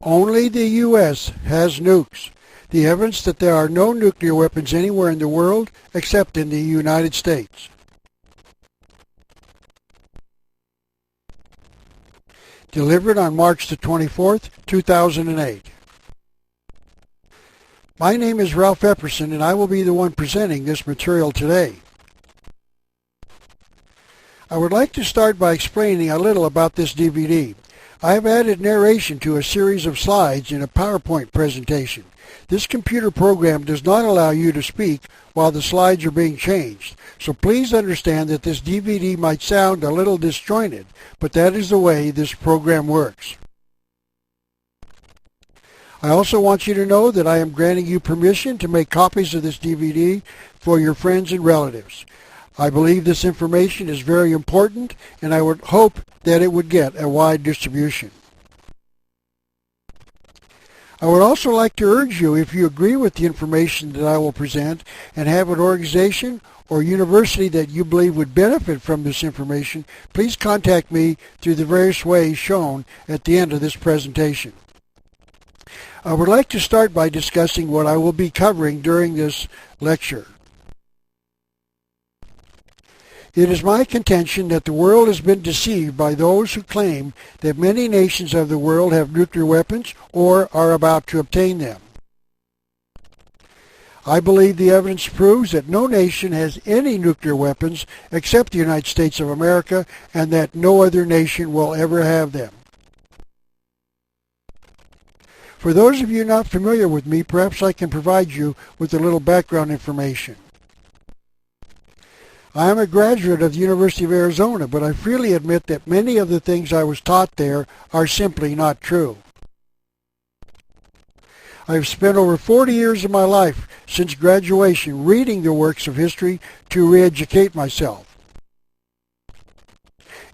Only the U.S. has nukes. The evidence that there are no nuclear weapons anywhere in the world except in the United States. Delivered on March the 24th, 2008. My name is Ralph Epperson, and I will be the one presenting this material today. I would like to start by explaining a little about this DVD. I have added narration to a series of slides in a PowerPoint presentation. This computer program does not allow you to speak while the slides are being changed, so please understand that this DVD might sound a little disjointed, but that is the way this program works. I also want you to know that I am granting you permission to make copies of this DVD for your friends and relatives. I believe this information is very important, and I would hope that it would get a wide distribution. I would also like to urge you, if you agree with the information that I will present and have an organization or university that you believe would benefit from this information, please contact me through the various ways shown at the end of this presentation. I would like to start by discussing what I will be covering during this lecture. It is my contention that the world has been deceived by those who claim that many nations of the world have nuclear weapons or are about to obtain them. I believe the evidence proves that no nation has any nuclear weapons except the United States of America, and that no other nation will ever have them. For those of you not familiar with me, perhaps I can provide you with a little background information. I am a graduate of the University of Arizona, but I freely admit that many of the things I was taught there are simply not true. I have spent over 40 years of my life since graduation reading the works of history to re-educate myself.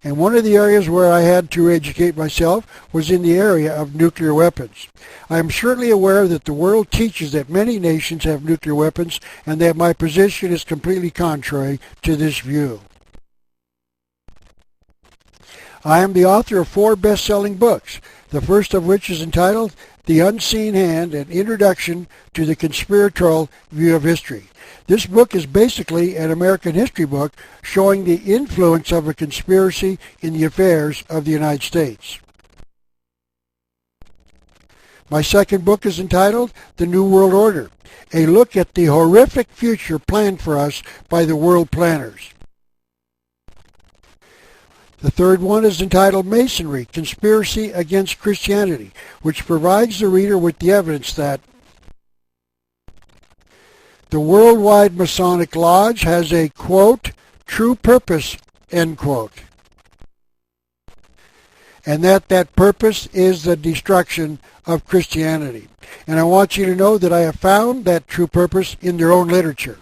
And one of the areas where I had to educate myself was in the area of nuclear weapons. I am certainly aware that the world teaches that many nations have nuclear weapons, and that my position is completely contrary to this view. I am the author of 4 best-selling books, the first of which is entitled The Unseen Hand, an Introduction to the Conspiratorial View of History. This book is basically an American history book showing the influence of a conspiracy in the affairs of the United States. My second book is entitled The New World Order, a look at the horrific future planned for us by the world planners. The third one is entitled Masonry, Conspiracy Against Christianity, which provides the reader with the evidence that the Worldwide Masonic Lodge has a, quote, true purpose, end quote, and that purpose is the destruction of Christianity. And I want you to know that I have found that true purpose in their own literature.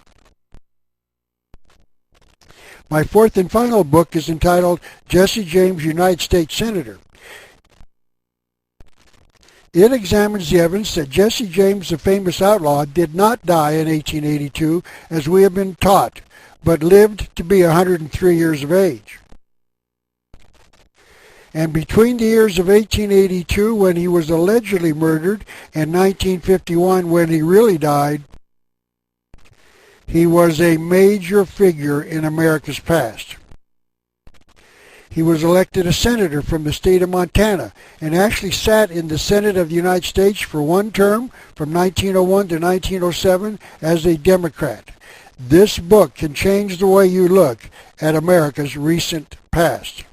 My fourth and final book is entitled Jesse James, United States Senator. It examines the evidence that Jesse James, the famous outlaw, did not die in 1882, as we have been taught, but lived to be 103 years of age. And between the years of 1882, when he was allegedly murdered, and 1951, when he really died, he was a major figure in America's past. He was elected a senator from the state of Montana and actually sat in the Senate of the United States for one term from 1901 to 1907 as a Democrat. This book can change the way you look at America's recent past.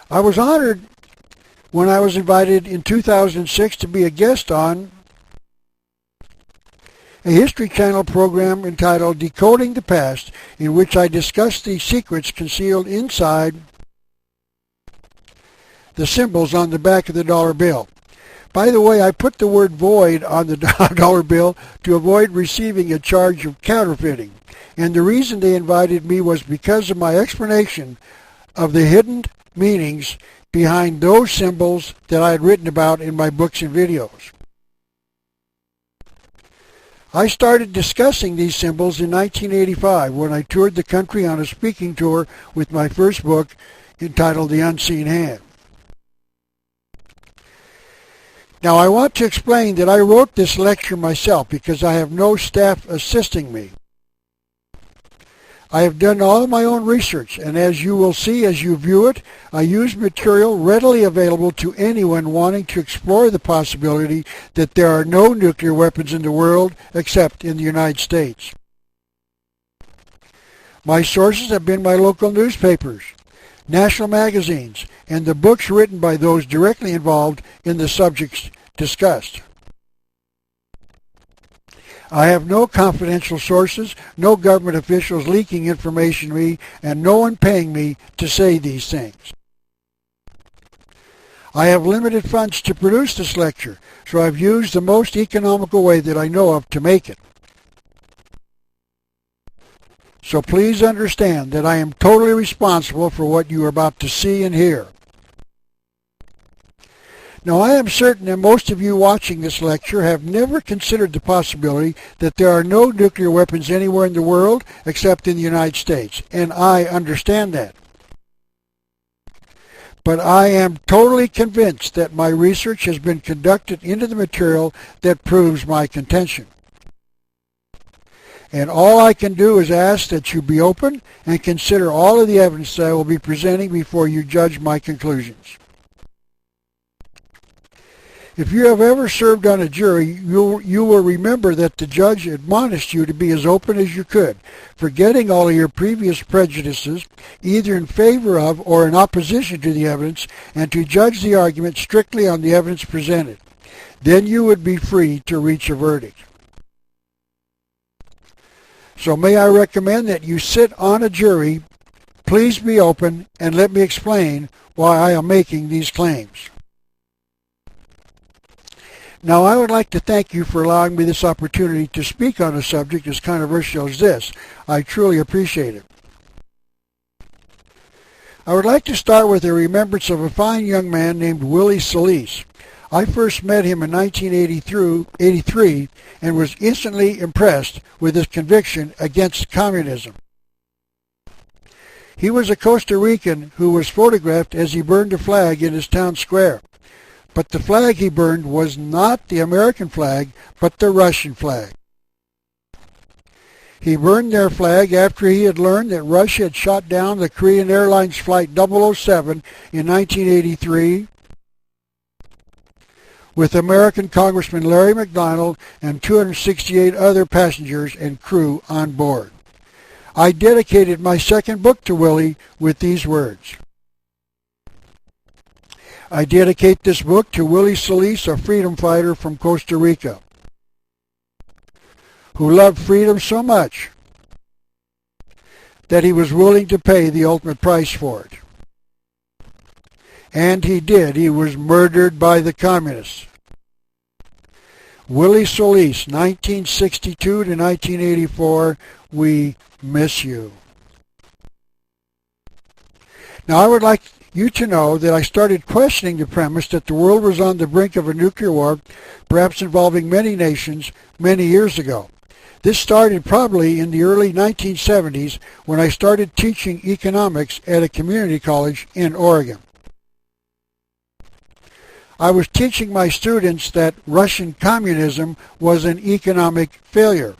I was honored when I was invited in 2006 to be a guest on a History Channel program entitled Decoding the Past, in which I discussed the secrets concealed inside the symbols on the back of the dollar bill. By the way, I put the word void on the dollar bill to avoid receiving a charge of counterfeiting. And the reason they invited me was because of my explanation of the hidden meanings behind those symbols that I had written about in my books and videos. I started discussing these symbols in 1985 when I toured the country on a speaking tour with my first book entitled The Unseen Hand. Now I want to explain that I wrote this lecture myself because I have no staff assisting me. I have done all my own research, and as you will see as you view it, I use material readily available to anyone wanting to explore the possibility that there are no nuclear weapons in the world except in the United States. My sources have been my local newspapers, national magazines, and the books written by those directly involved in the subjects discussed. I have no confidential sources, no government officials leaking information to me, and no one paying me to say these things. I have limited funds to produce this lecture, so I've used the most economical way that I know of to make it. So please understand that I am totally responsible for what you are about to see and hear. Now, I am certain that most of you watching this lecture have never considered the possibility that there are no nuclear weapons anywhere in the world except in the United States, and I understand that. But I am totally convinced that my research has been conducted into the material that proves my contention. And all I can do is ask that you be open and consider all of the evidence that I will be presenting before you judge my conclusions. If you have ever served on a jury, you will remember that the judge admonished you to be as open as you could, forgetting all of your previous prejudices, either in favor of or in opposition to the evidence, and to judge the argument strictly on the evidence presented. Then you would be free to reach a verdict. So may I recommend that you sit on a jury, please be open, and let me explain why I am making these claims. Now, I would like to thank you for allowing me this opportunity to speak on a subject as controversial as this. I truly appreciate it. I would like to start with a remembrance of a fine young man named Willie Solis. I first met him in 1983 and was instantly impressed with his conviction against communism. He was a Costa Rican who was photographed as he burned a flag in his town square. But the flag he burned was not the American flag, but the Russian flag. He burned their flag after he had learned that Russia had shot down the Korean Airlines Flight 007 in 1983 with American Congressman Larry McDonald and 268 other passengers and crew on board. I dedicated my second book to Willie with these words. I dedicate this book to Willie Solis, a freedom fighter from Costa Rica, who loved freedom so much that he was willing to pay the ultimate price for it. And he did. He was murdered by the communists. Willie Solis, 1962 to 1984, we miss you. Now I would like you to know that I started questioning the premise that the world was on the brink of a nuclear war, perhaps involving many nations, many years ago. This started probably in the early 1970s when I started teaching economics at a community college in Oregon. I was teaching my students that Russian communism was an economic failure.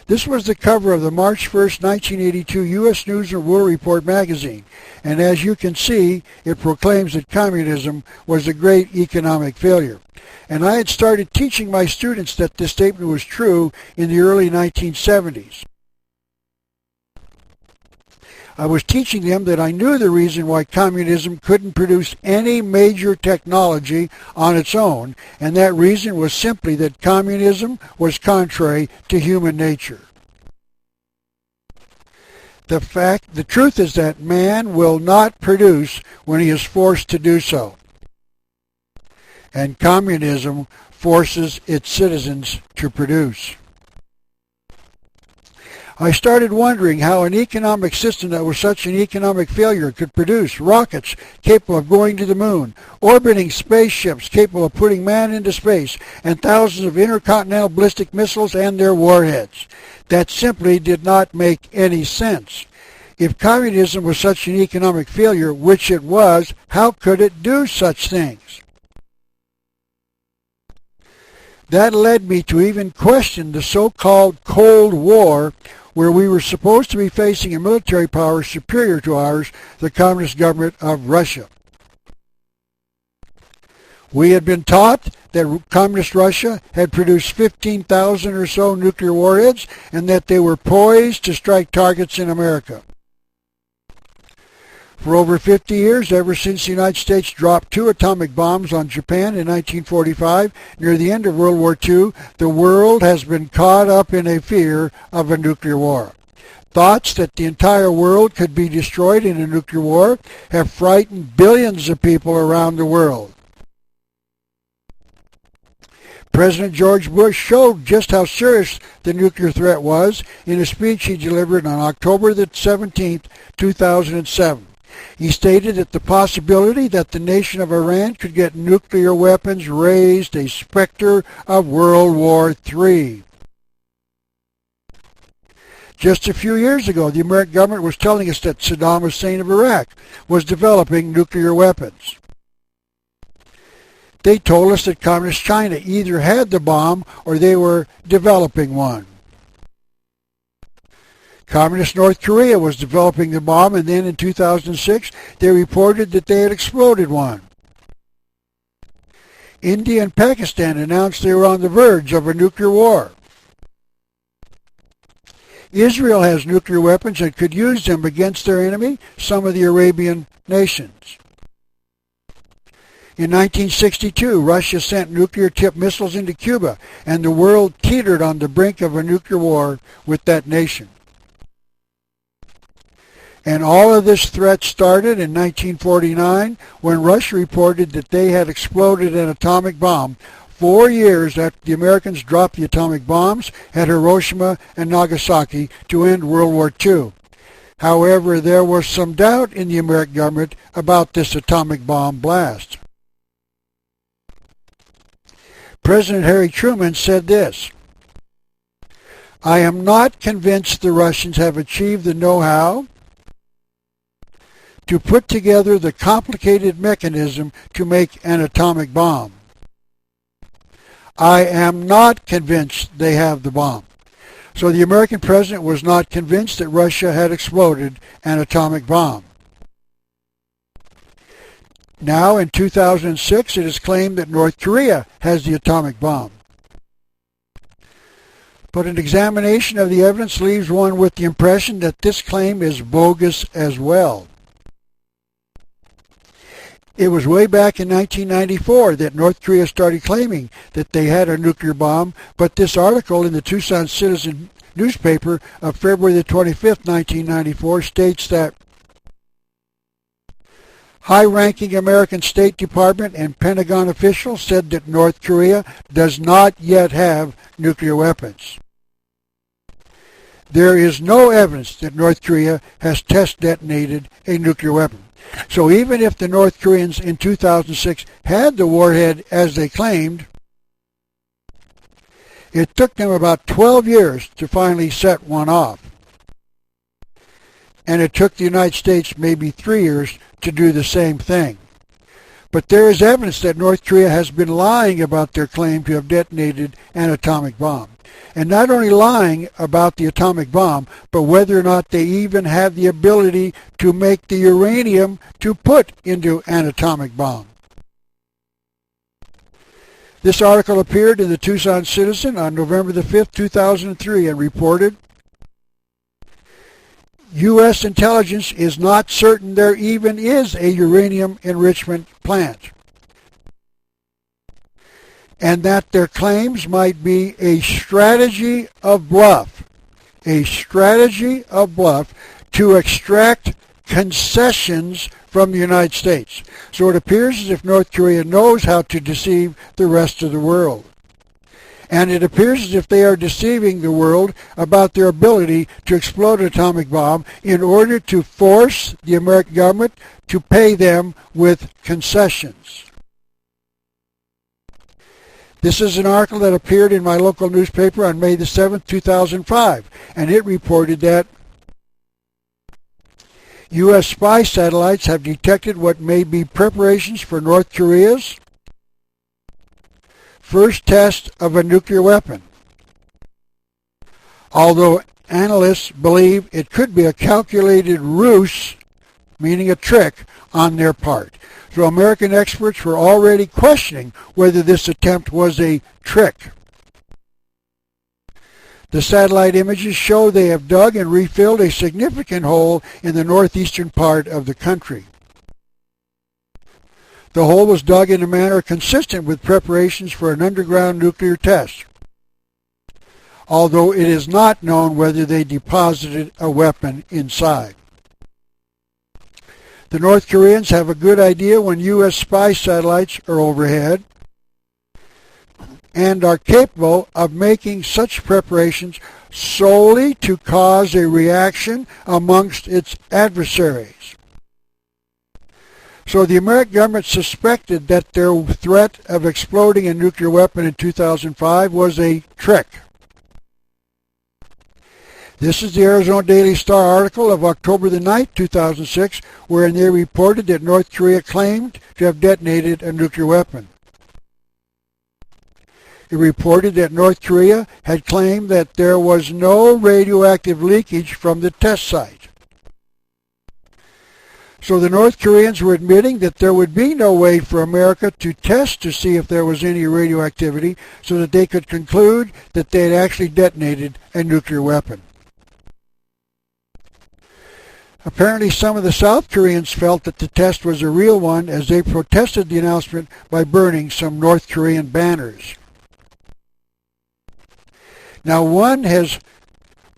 This was the cover of the March 1st, 1982 U.S. News and World Report magazine, and as you can see, it proclaims that communism was a great economic failure. And I had started teaching my students that this statement was true in the early 1970s. I was teaching them that I knew the reason why communism couldn't produce any major technology on its own, and that reason was simply that communism was contrary to human nature. The truth is that man will not produce when he is forced to do so, and communism forces its citizens to produce. I started wondering how an economic system that was such an economic failure could produce rockets capable of going to the moon, orbiting spaceships capable of putting man into space, and thousands of intercontinental ballistic missiles and their warheads. That simply did not make any sense. If communism was such an economic failure, which it was, how could it do such things? That led me to even question the so-called Cold War, where we were supposed to be facing a military power superior to ours, the Communist government of Russia. We had been taught that Communist Russia had produced 15,000 or so nuclear warheads and that they were poised to strike targets in America. For over 50 years, ever since the United States dropped 2 atomic bombs on Japan in 1945, near the end of World War II, the world has been caught up in a fear of a nuclear war. Thoughts that the entire world could be destroyed in a nuclear war have frightened billions of people around the world. President George Bush showed just how serious the nuclear threat was in a speech he delivered on October the 17th, 2007. He stated that the possibility that the nation of Iran could get nuclear weapons raised a specter of World War III. Just a few years ago, the American government was telling us that Saddam Hussein of Iraq was developing nuclear weapons. They told us that Communist China either had the bomb or they were developing one. Communist North Korea was developing the bomb, and then in 2006 they reported that they had exploded one. India and Pakistan announced they were on the verge of a nuclear war. Israel has nuclear weapons and could use them against their enemy, some of the Arabian nations. In 1962, Russia sent nuclear-tipped missiles into Cuba, and the world teetered on the brink of a nuclear war with that nation. And all of this threat started in 1949 when Russia reported that they had exploded an atomic bomb 4 years after the Americans dropped the atomic bombs at Hiroshima and Nagasaki to end World War II. However, there was some doubt in the American government about this atomic bomb blast. President Harry Truman said this: "I am not convinced the Russians have achieved the know-how to put together the complicated mechanism to make an atomic bomb. I am not convinced they have the bomb." So the American president was not convinced that Russia had exploded an atomic bomb. Now, in 2006, it is claimed that North Korea has the atomic bomb. But an examination of the evidence leaves one with the impression that this claim is bogus as well. It was way back in 1994 that North Korea started claiming that they had a nuclear bomb, but this article in the Tucson Citizen newspaper of February the 25th, 1994 states that high-ranking American State Department and Pentagon officials said that North Korea does not yet have nuclear weapons. There is no evidence that North Korea has test detonated a nuclear weapon. So even if the North Koreans in 2006 had the warhead as they claimed, it took them about 12 years to finally set one off. And it took the United States maybe 3 years to do the same thing. But there is evidence that North Korea has been lying about their claim to have detonated an atomic bomb. And not only lying about the atomic bomb, but whether or not they even have the ability to make the uranium to put into an atomic bomb. This article appeared in the Tucson Citizen on November the 5th, 2003, and reported, U.S. intelligence is not certain there even is a uranium enrichment plant, and that their claims might be a strategy of bluff to extract concessions from the United States. So it appears as if North Korea knows how to deceive the rest of the world. And it appears as if they are deceiving the world about their ability to explode an atomic bomb in order to force the American government to pay them with concessions. This is an article that appeared in my local newspaper on May the 7th, 2005, and it reported that U.S. spy satellites have detected what may be preparations for North Korea's first test of a nuclear weapon, although analysts believe it could be a calculated ruse, meaning a trick, on their part. So American experts were already questioning whether this attempt was a trick. The satellite images show they have dug and refilled a significant hole in the northeastern part of the country. The hole was dug in a manner consistent with preparations for an underground nuclear test, although it is not known whether they deposited a weapon inside. The North Koreans have a good idea when U.S. spy satellites are overhead and are capable of making such preparations solely to cause a reaction amongst its adversaries. So the American government suspected that their threat of exploding a nuclear weapon in 2005 was a trick. This is the Arizona Daily Star article of October the 9th, 2006, wherein they reported that North Korea claimed to have detonated a nuclear weapon. It reported that North Korea had claimed that there was no radioactive leakage from the test site. So the North Koreans were admitting that there would be no way for America to test to see if there was any radioactivity so that they could conclude that they had actually detonated a nuclear weapon. Apparently some of the South Koreans felt that the test was a real one as they protested the announcement by burning some North Korean banners. Now one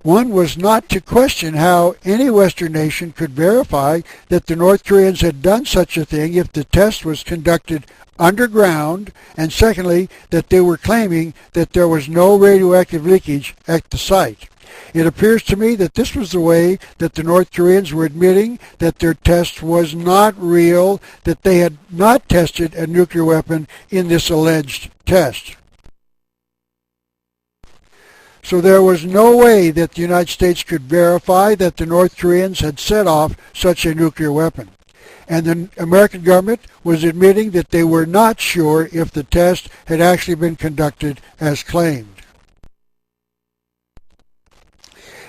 was not to question how any Western nation could verify that the North Koreans had done such a thing if the test was conducted underground, and secondly, that they were claiming that there was no radioactive leakage at the site. It appears to me that this was the way that the North Koreans were admitting that their test was not real, that they had not tested a nuclear weapon in this alleged test. So there was no way that the United States could verify that the North Koreans had set off such a nuclear weapon. And the American government was admitting that they were not sure if the test had actually been conducted as claimed.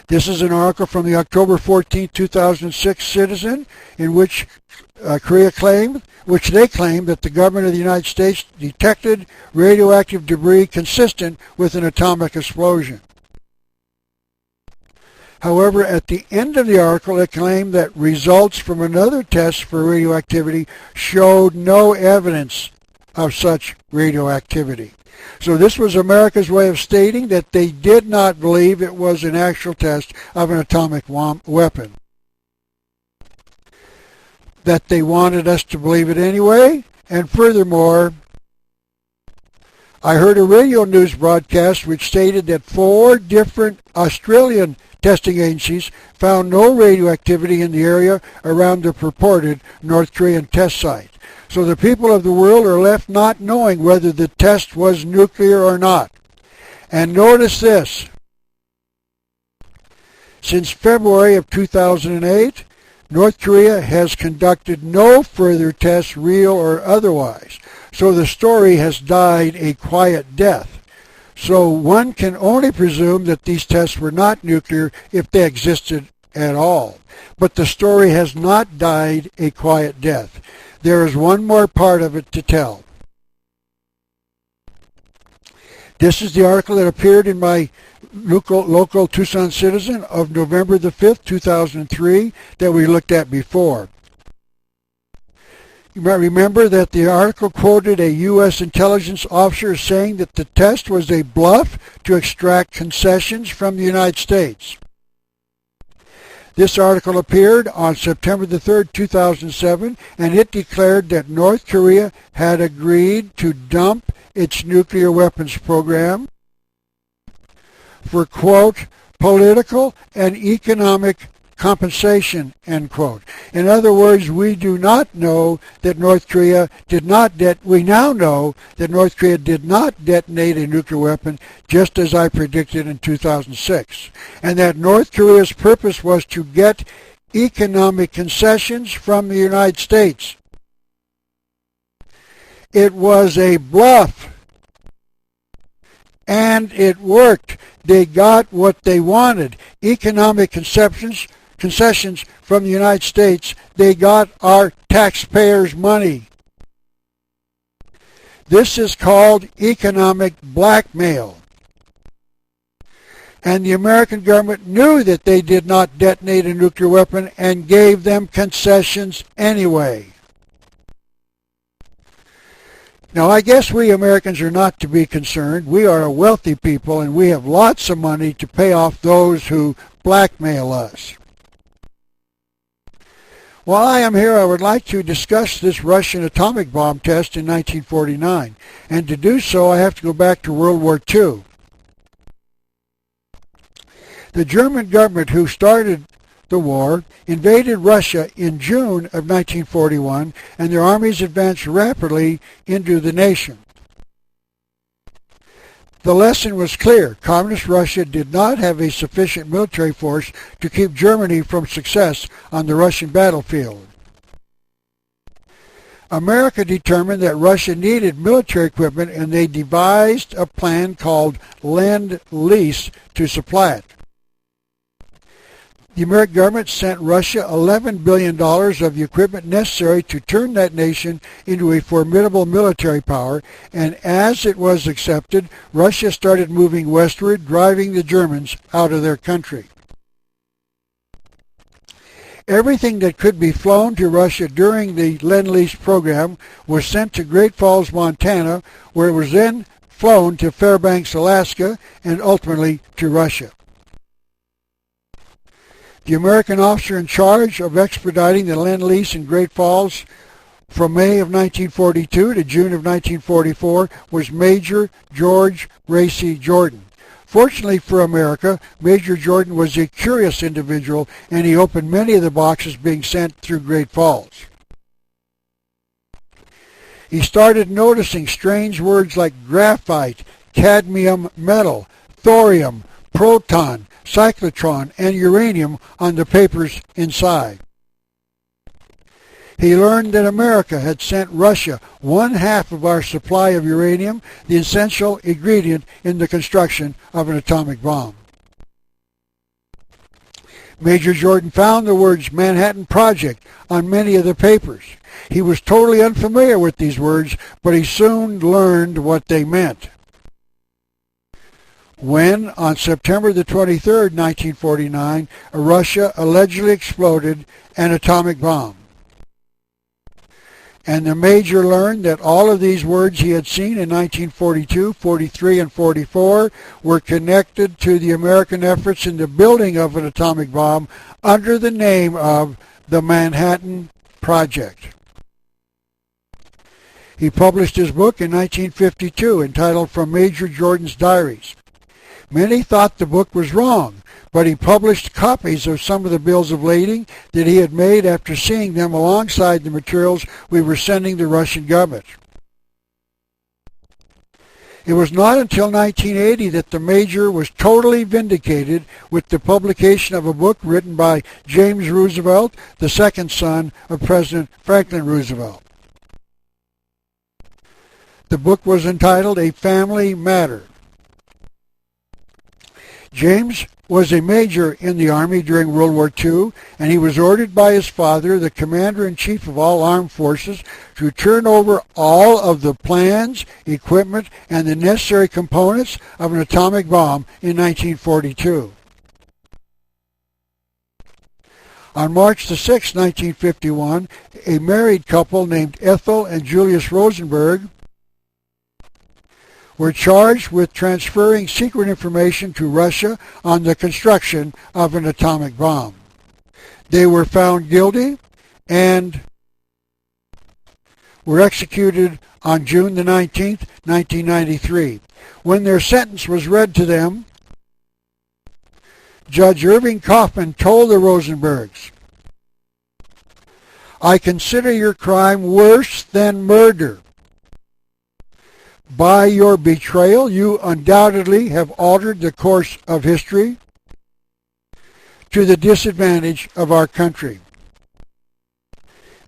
This is an article from the October 14, 2006 Citizen in which they claimed that the government of the United States detected radioactive debris consistent with an atomic explosion. However, at the end of the article, it claimed that results from another test for radioactivity showed no evidence of such radioactivity. So this was America's way of stating that they did not believe it was an actual test of an atomic weapon. That they wanted us to believe it anyway, and furthermore, I heard a radio news broadcast which stated that 4 different Australian testing agencies found no radioactivity in the area around the purported North Korean test site. So the people of the world are left not knowing whether the test was nuclear or not. And notice this. Since February of 2008, North Korea has conducted no further tests, real or otherwise. So the story has died a quiet death. So one can only presume that these tests were not nuclear if they existed at all. But the story has not died a quiet death. There is one more part of it to tell. This is the article that appeared in my local Tucson Citizen of November the 5th, 2003 that we looked at before. You might remember that the article quoted a U.S. intelligence officer saying that the test was a bluff to extract concessions from the United States. This article appeared on September the 3rd, 2007, and it declared that North Korea had agreed to dump its nuclear weapons program for, quote, political and economic compensation, end quote. In other words, we do not know that North Korea did not we now know that North Korea did not detonate a nuclear weapon, just as I predicted in 2006, and that North Korea's purpose was to get economic concessions from the United States. It was a bluff. And it worked. They got what they wanted. Economic concessions from the United States. They got our taxpayers' money. This is called economic blackmail. And the American government knew that they did not detonate a nuclear weapon and gave them concessions anyway. Now, I guess we Americans are not to be concerned. We are a wealthy people, and we have lots of money to pay off those who blackmail us. While I am here, I would like to discuss this Russian atomic bomb test in 1949. And to do so, I have to go back to World War II. The German government, who started the war, invaded Russia in June of 1941, and their armies advanced rapidly into the nation. The lesson was clear. Communist Russia did not have a sufficient military force to keep Germany from success on the Russian battlefield. America determined that Russia needed military equipment, and they devised a plan called Lend-Lease to supply it. The American government sent Russia $11 billion of the equipment necessary to turn that nation into a formidable military power, and as it was accepted, Russia started moving westward, driving the Germans out of their country. Everything that could be flown to Russia during the Lend-Lease program was sent to Great Falls, Montana, where it was then flown to Fairbanks, Alaska, and ultimately to Russia. The American officer in charge of expediting the Lend-Lease in Great Falls from May of 1942 to June of 1944 was Major George Racy Jordan. Fortunately for America, Major Jordan was a curious individual, and he opened many of the boxes being sent through Great Falls. He started noticing strange words like graphite, cadmium metal, thorium, proton, cyclotron, and uranium on the papers inside. He learned that America had sent Russia 1/2 of our supply of uranium, the essential ingredient in the construction of an atomic bomb. Major Jordan found the words Manhattan Project on many of the papers. He was totally unfamiliar with these words, but he soon learned what they meant. When, on September the 23rd, 1949, Russia allegedly exploded an atomic bomb. And the Major learned that all of these words he had seen in 1942, 43, and 44 were connected to the American efforts in the building of an atomic bomb under the name of the Manhattan Project. He published his book in 1952 entitled From Major Jordan's Diaries. Many thought the book was wrong, but he published copies of some of the bills of lading that he had made after seeing them alongside the materials we were sending the Russian government. It was not until 1980 that the Major was totally vindicated with the publication of a book written by James Roosevelt, the second son of President Franklin Roosevelt. The book was entitled A Family Matter. James was a major in the Army during World War II, and he was ordered by his father, the Commander-in-Chief of all armed forces, to turn over all of the plans, equipment, and the necessary components of an atomic bomb in 1942. On March the 6th, 1951, a married couple named Ethel and Julius Rosenberg were charged with transferring secret information to Russia on the construction of an atomic bomb. They were found guilty and were executed on June the 19th, 1993. When their sentence was read to them, Judge Irving Kaufman told the Rosenbergs, "I consider your crime worse than murder. By your betrayal, you undoubtedly have altered the course of history to the disadvantage of our country.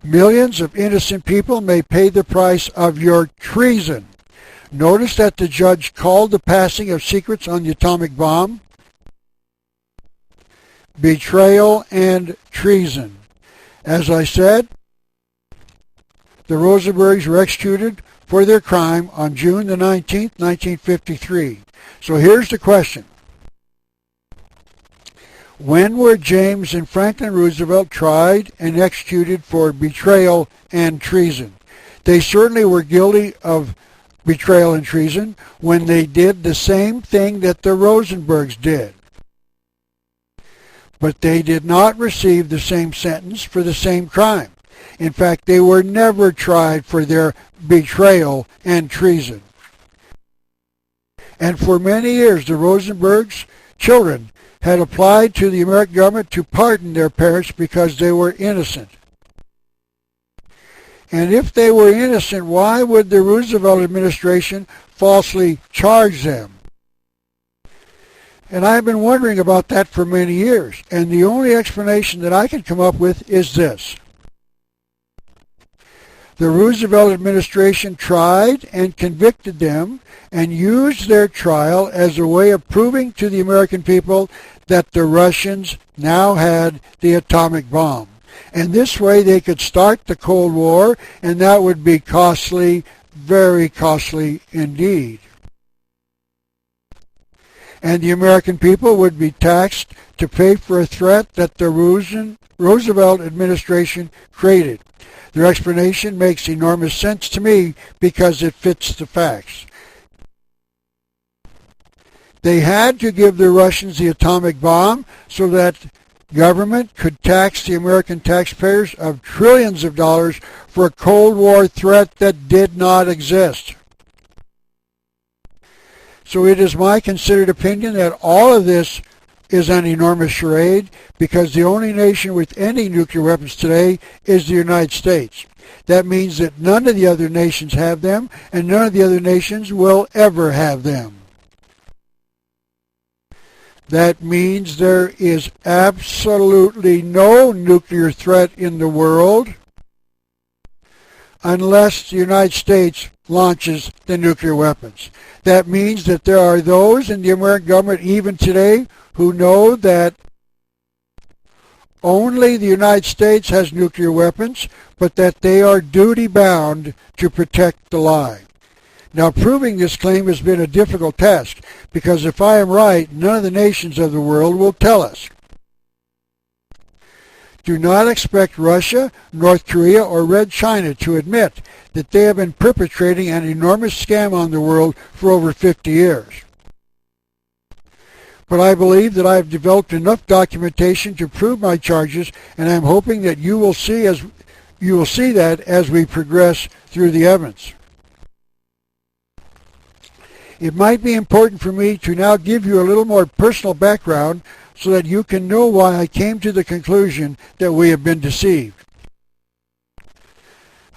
Millions of innocent people may pay the price of your treason. Notice that the judge called the passing of secrets on the atomic bomb betrayal and treason. As I said, the Rosenbergs were executed for their crime on June the 19th, 1953. So here's the question. When were James and Franklin Roosevelt tried and executed for betrayal and treason? They certainly were guilty of betrayal and treason when they did the same thing that the Rosenbergs did. But they did not receive the same sentence for the same crime. In fact, they were never tried for their betrayal and treason. And for many years, the Rosenbergs' children had applied to the American government to pardon their parents because they were innocent. And if they were innocent, why would the Roosevelt administration falsely charge them? And I've been wondering about that for many years, and the only explanation that I can come up with is this. The Roosevelt administration tried and convicted them and used their trial as a way of proving to the American people that the Russians now had the atomic bomb. And this way they could start the Cold War, and that would be costly, very costly indeed. And the American people would be taxed to pay for a threat that the Roosevelt administration created. Their explanation makes enormous sense to me because it fits the facts. They had to give the Russians the atomic bomb so that government could tax the American taxpayers of trillions of dollars for a Cold War threat that did not exist. So it is my considered opinion that all of this is an enormous charade because the only nation with any nuclear weapons today is the United States. That means that none of the other nations have them, and none of the other nations will ever have them. That means there is absolutely no nuclear threat in the world unless the United States launches the nuclear weapons. That means that there are those in the American government even today who know that only the United States has nuclear weapons, but that they are duty-bound to protect the lie. Now, proving this claim has been a difficult task, because if I am right, none of the nations of the world will tell us. Do not expect Russia, North Korea, or Red China to admit that they have been perpetrating an enormous scam on the world for over 50 years. But I believe that I have developed enough documentation to prove my charges, and I am hoping that you will see that as we progress through the evidence. It might be important for me to now give you a little more personal background so that you can know why I came to the conclusion that we have been deceived.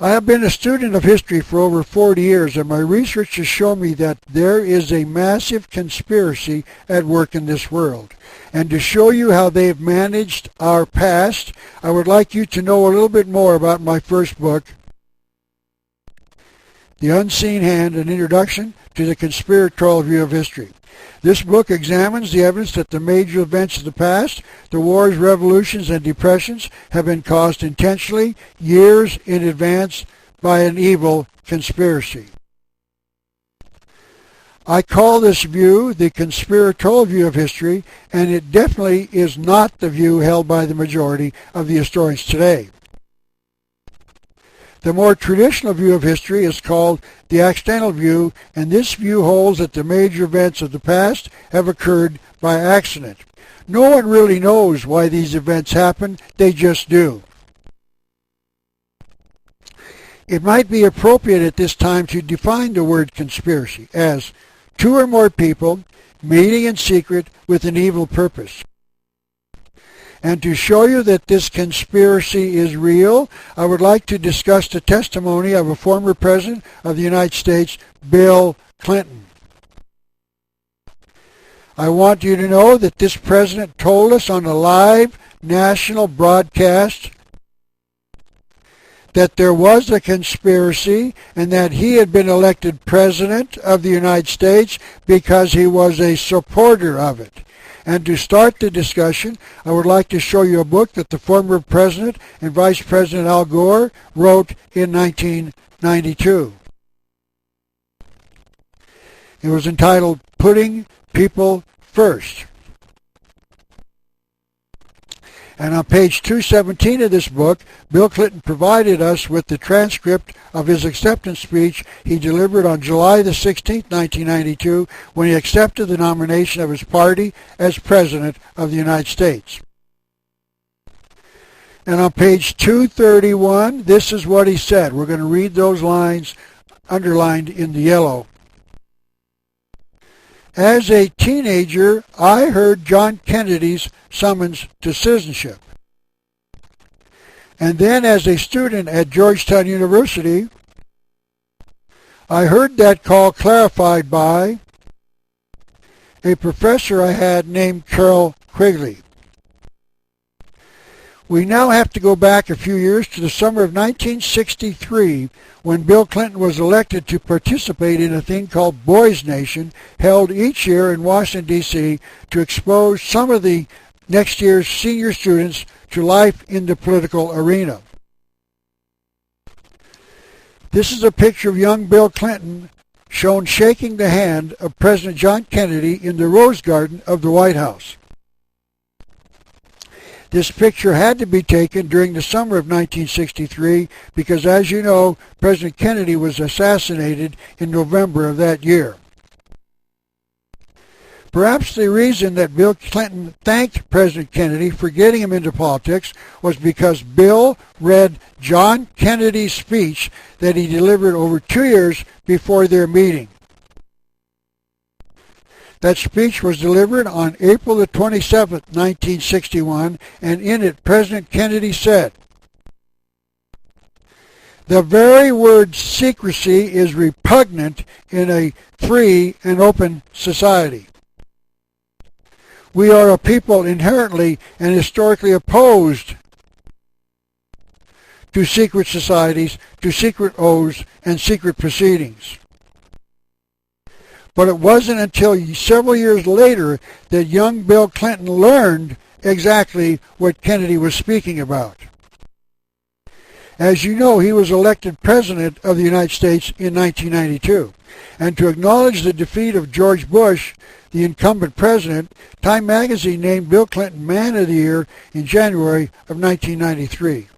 I have been a student of history for over 40 years, and my research has shown me that there is a massive conspiracy at work in this world. And to show you how they've managed our past, I would like you to know a little bit more about my first book, The Unseen Hand, an Introduction to the Conspiratorial View of History. This book examines the evidence that the major events of the past, the wars, revolutions, and depressions, have been caused intentionally, years in advance, by an evil conspiracy. I call this view the conspiratorial view of history, and it definitely is not the view held by the majority of the historians today. The more traditional view of history is called the accidental view, and this view holds that the major events of the past have occurred by accident. No one really knows why these events happen, they just do. It might be appropriate at this time to define the word conspiracy as two or more people meeting in secret with an evil purpose. And to show you that this conspiracy is real, I would like to discuss the testimony of a former President of the United States, Bill Clinton. I want you to know that this President told us on a live national broadcast that there was a conspiracy and that he had been elected President of the United States because he was a supporter of it. And to start the discussion, I would like to show you a book that the former President and Vice President Al Gore wrote in 1992. It was entitled Putting People First. And on page 217 of this book, Bill Clinton provided us with the transcript of his acceptance speech he delivered on July the 16th, 1992, when he accepted the nomination of his party as President of the United States. And on page 231, this is what he said. We're going to read those lines underlined in the yellow. As a teenager, I heard John Kennedy's summons to citizenship. And then as a student at Georgetown University, I heard that call clarified by a professor I had named Carol Quigley. We now have to go back a few years to the summer of 1963 when Bill Clinton was elected to participate in a thing called Boys Nation, held each year in Washington, D.C. to expose some of the next year's senior students to life in the political arena. This is a picture of young Bill Clinton shown shaking the hand of President John Kennedy in the Rose Garden of the White House. This picture had to be taken during the summer of 1963 because, as you know, President Kennedy was assassinated in November of that year. Perhaps the reason that Bill Clinton thanked President Kennedy for getting him into politics was because Bill read John Kennedy's speech that he delivered over 2 years before their meeting. That speech was delivered on April the 27th, 1961, and in it President Kennedy said, "The very word secrecy is repugnant in a free and open society. We are a people inherently and historically opposed to secret societies, to secret oaths, and secret proceedings." But it wasn't until several years later that young Bill Clinton learned exactly what Kennedy was speaking about. As you know, he was elected President of the United States in 1992. And to acknowledge the defeat of George Bush, the incumbent president, Time magazine named Bill Clinton Man of the Year in January of 1993.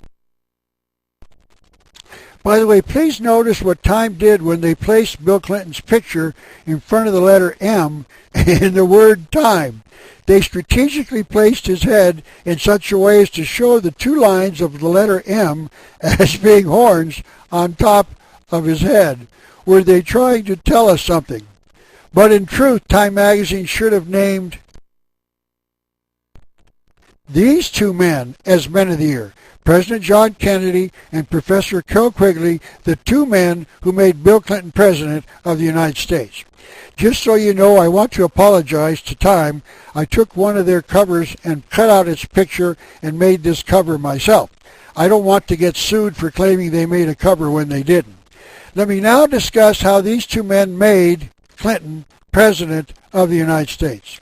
By the way, please notice what Time did when they placed Bill Clinton's picture in front of the letter M in the word Time. They strategically placed his head in such a way as to show the two lines of the letter M as being horns on top of his head. Were they trying to tell us something? But in truth, Time magazine should have named these two men as Men of the Year. President John Kennedy and Professor Carol Quigley, the two men who made Bill Clinton President of the United States. Just so you know, I want to apologize to Time. I took one of their covers and cut out its picture and made this cover myself. I don't want to get sued for claiming they made a cover when they didn't. Let me now discuss how these two men made Clinton President of the United States.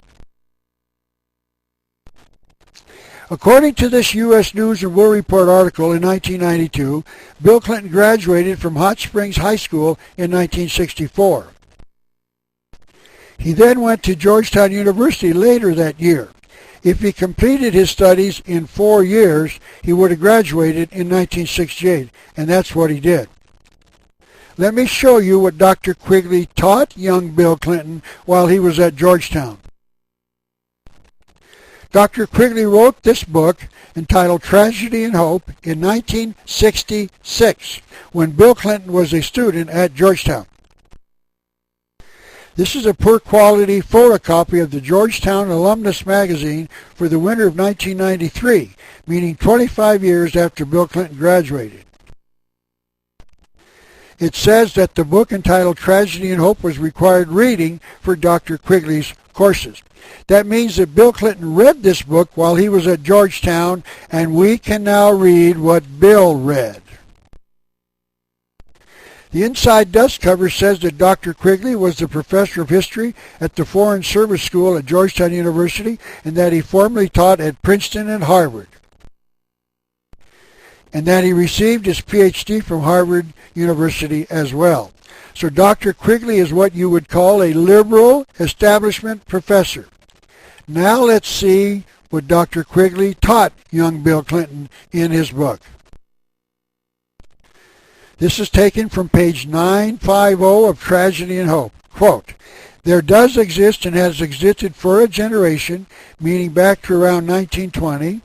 According to this U.S. News and World Report article in 1992, Bill Clinton graduated from Hot Springs High School in 1964. He then went to Georgetown University later that year. If he completed his studies in 4 years, he would have graduated in 1968, and that's what he did. Let me show you what Dr. Quigley taught young Bill Clinton while he was at Georgetown. Dr. Quigley wrote this book entitled Tragedy and Hope in 1966 when Bill Clinton was a student at Georgetown. This is a poor quality photocopy of the Georgetown Alumnus magazine for the winter of 1993, meaning 25 years after Bill Clinton graduated. It says that the book entitled Tragedy and Hope was required reading for Dr. Quigley's courses. That means that Bill Clinton read this book while he was at Georgetown, and we can now read what Bill read. The inside dust cover says that Dr. Quigley was the professor of history at the Foreign Service School at Georgetown University and that he formerly taught at Princeton and Harvard, and that he received his PhD from Harvard University as well. So Dr. Quigley is what you would call a liberal establishment professor. Now let's see what Dr. Quigley taught young Bill Clinton in his book. This is taken from page 950 of Tragedy and Hope. Quote, "There does exist and has existed for a generation, meaning back to around 1920,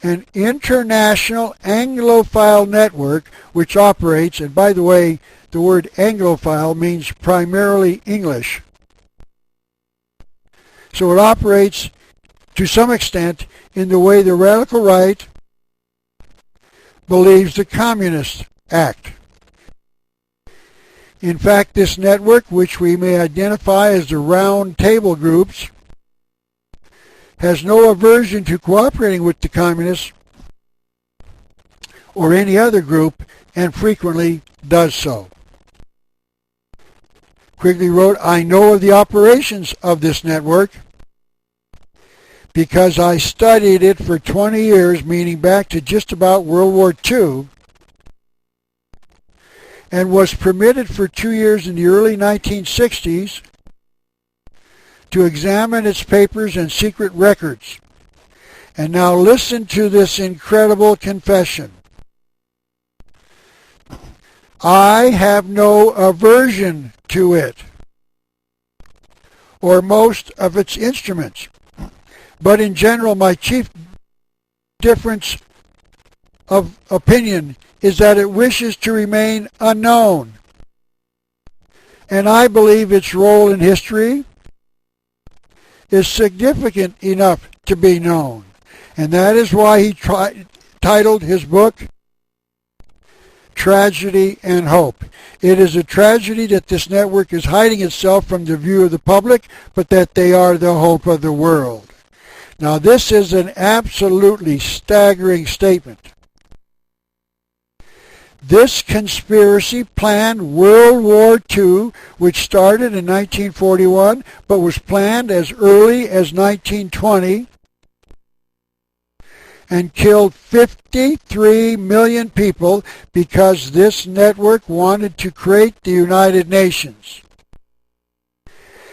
an international Anglophile network which operates," and by the way, the word Anglophile means primarily English. So it operates to some extent in the way the radical right believes the communists act. In fact, this network, which we may identify as the round table groups, has no aversion to cooperating with the communists or any other group, and frequently does so. Quigley wrote, "I know of the operations of this network because I studied it for 20 years, meaning back to just about World War II, and was permitted for 2 years in the early 1960s to examine its papers and secret records. And now listen to this incredible confession. I have no aversion to it or most of its instruments. But in general, my chief difference of opinion is that it wishes to remain unknown. And I believe its role in history is significant enough to be known." And that is why he titled his book Tragedy and Hope. It is a tragedy that this network is hiding itself from the view of the public, but that they are the hope of the world. Now this is an absolutely staggering statement. This conspiracy planned World War II, which started in 1941, but was planned as early as 1920, and killed 53 million people because this network wanted to create the United Nations.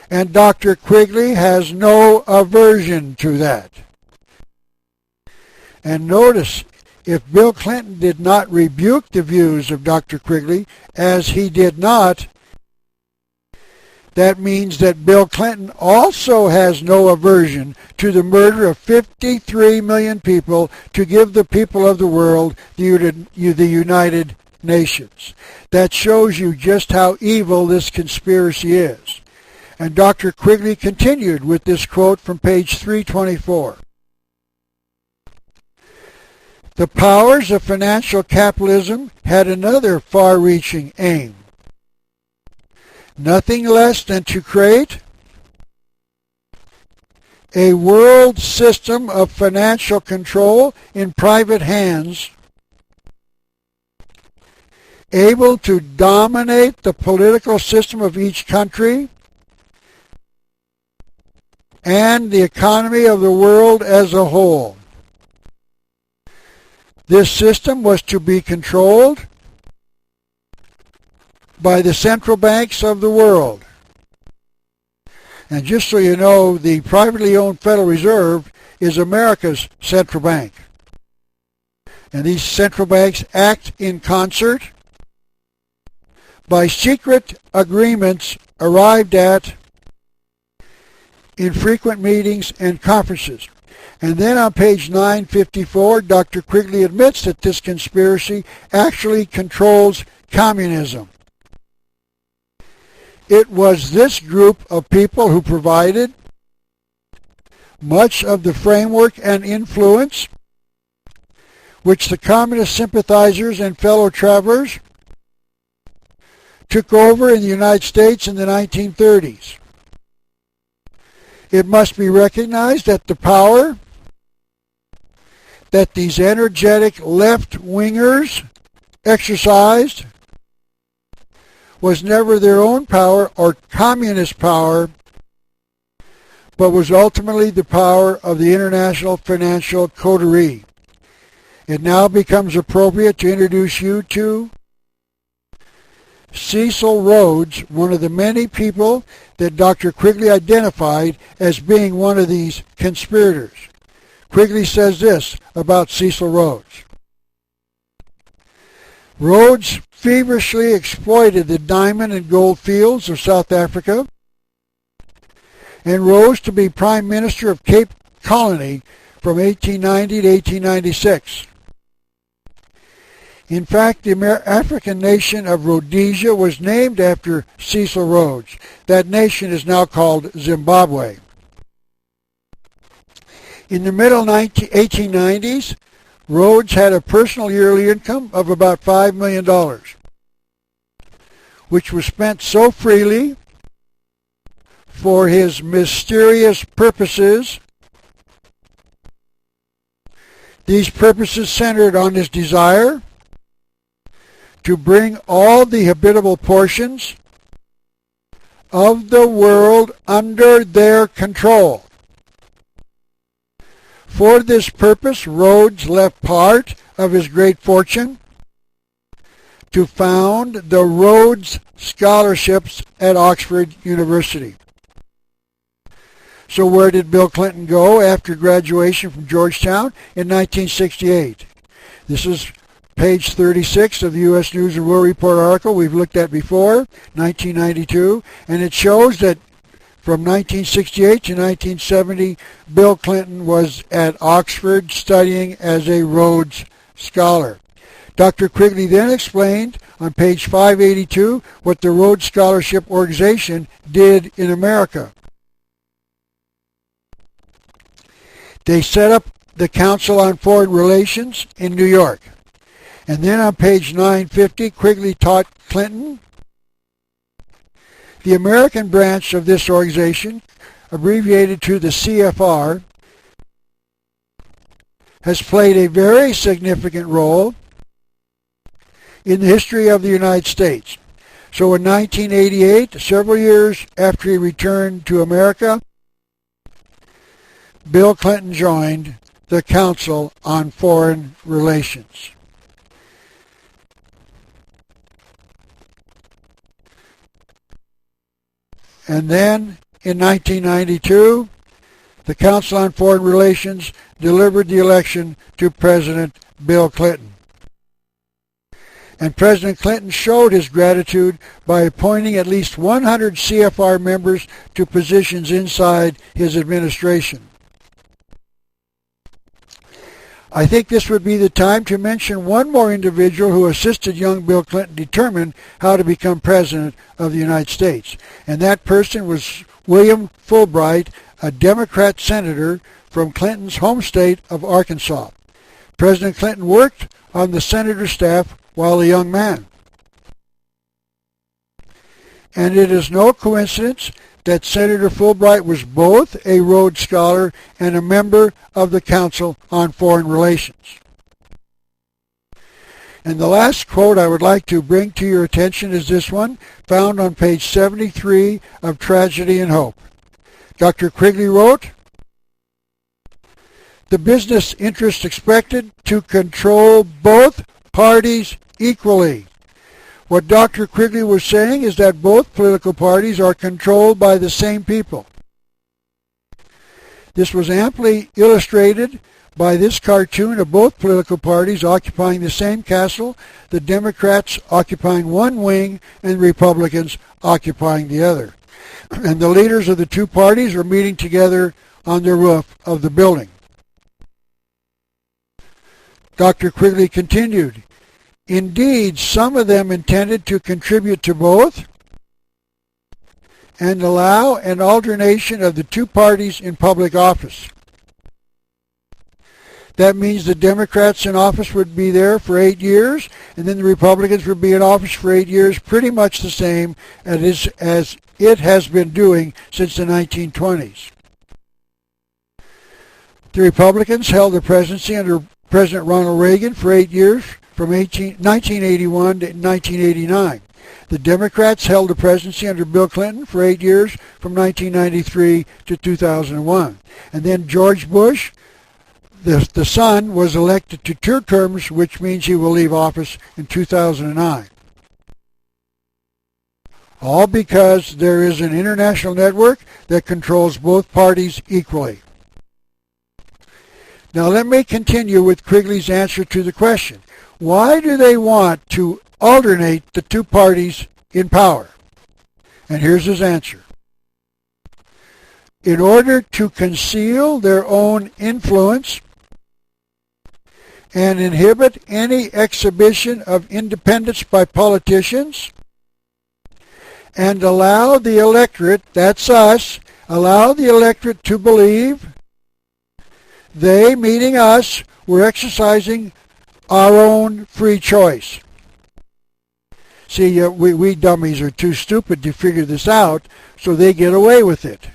And Dr. Quigley has no aversion to that. And notice, if Bill Clinton did not rebuke the views of Dr. Quigley, as he did not, that means that Bill Clinton also has no aversion to the murder of 53 million people to give the people of the world the United Nations. That shows you just how evil this conspiracy is. And Dr. Quigley continued with this quote from page 324. "The powers of financial capitalism had another far-reaching aim. Nothing less than to create a world system of financial control in private hands, able to dominate the political system of each country and the economy of the world as a whole. This system was to be controlled by the central banks of the world." And just so you know, the privately owned Federal Reserve is America's central bank. And these central banks act in concert by secret agreements arrived at in frequent meetings and conferences. And then on page 954, Dr. Quigley admits that this conspiracy actually controls communism. It was this group of people who provided much of the framework and influence which the communist sympathizers and fellow travelers took over in the United States in the 1930s. It must be recognized that the power that these energetic left-wingers exercised was never their own power or communist power, but was ultimately the power of the international financial coterie. It now becomes appropriate to introduce you to Cecil Rhodes, one of the many people that Dr. Quigley identified as being one of these conspirators. Quigley says this about Cecil Rhodes. Rhodes feverishly exploited the diamond and gold fields of South Africa and rose to be Prime Minister of Cape Colony from 1890 to 1896. In fact, the African nation of Rhodesia was named after Cecil Rhodes. That nation is now called Zimbabwe. In the middle 1890s, Rhodes had a personal yearly income of about $5 million, which was spent so freely for his mysterious purposes. These purposes centered on his desire to bring all the habitable portions of the world under their control. For this purpose, Rhodes left part of his great fortune to found the Rhodes Scholarships at Oxford University. So where did Bill Clinton go after graduation from Georgetown in 1968? This is page 36 of the U.S. News and World Report article we've looked at before, 1992, and it shows that from 1968 to 1970, Bill Clinton was at Oxford studying as a Rhodes Scholar. Dr. Quigley then explained on page 582 what the Rhodes Scholarship Organization did in America. They set up the Council on Foreign Relations in New York. And then on page 950, Quigley taught Clinton the American branch of this organization, abbreviated to the CFR, has played a very significant role in the history of the United States. So in 1988, several years after he returned to America, Bill Clinton joined the Council on Foreign Relations. And then, in 1992, the Council on Foreign Relations delivered the election to President Bill Clinton. And President Clinton showed his gratitude by appointing at least 100 CFR members to positions inside his administration. I think this would be the time to mention one more individual who assisted young Bill Clinton determine how to become President of the United States. And that person was William Fulbright, a Democrat senator from Clinton's home state of Arkansas. President Clinton worked on the senator staff while a young man. And it is no coincidence that Senator Fulbright was both a Rhodes Scholar and a member of the Council on Foreign Relations. And the last quote I would like to bring to your attention is this one, found on page 73 of Tragedy and Hope. Dr. Quigley wrote, "The business interests expected to control both parties equally." What Dr. Quigley was saying is that both political parties are controlled by the same people. This was amply illustrated by this cartoon of both political parties occupying the same castle, the Democrats occupying one wing and the Republicans occupying the other. And the leaders of the two parties are meeting together on the roof of the building. Dr. Quigley continued, "Indeed, some of them intended to contribute to both and allow an alternation of the two parties in public office. That means the Democrats in office would be there for 8 years, and then the Republicans would be in office for 8 years, pretty much the same as it has been doing since the 1920s. The Republicans held the presidency under President Ronald Reagan for 8 years from 1981 to 1989. The Democrats held the presidency under Bill Clinton for 8 years, from 1993 to 2001. And then George Bush, the son, was elected to 2 terms, which means he will leave office in 2009. All because there is an international network that controls both parties equally. Now let me continue with Quigley's answer to the question. Why do they want to alternate the 2 parties in power? And here's his answer. In order to conceal their own influence and inhibit any exhibition of independence by politicians, and allow the electorate, that's us, allow the electorate to believe they, meaning us, were exercising our own free choice. See, we dummies are too stupid to figure this out, so they get away with it.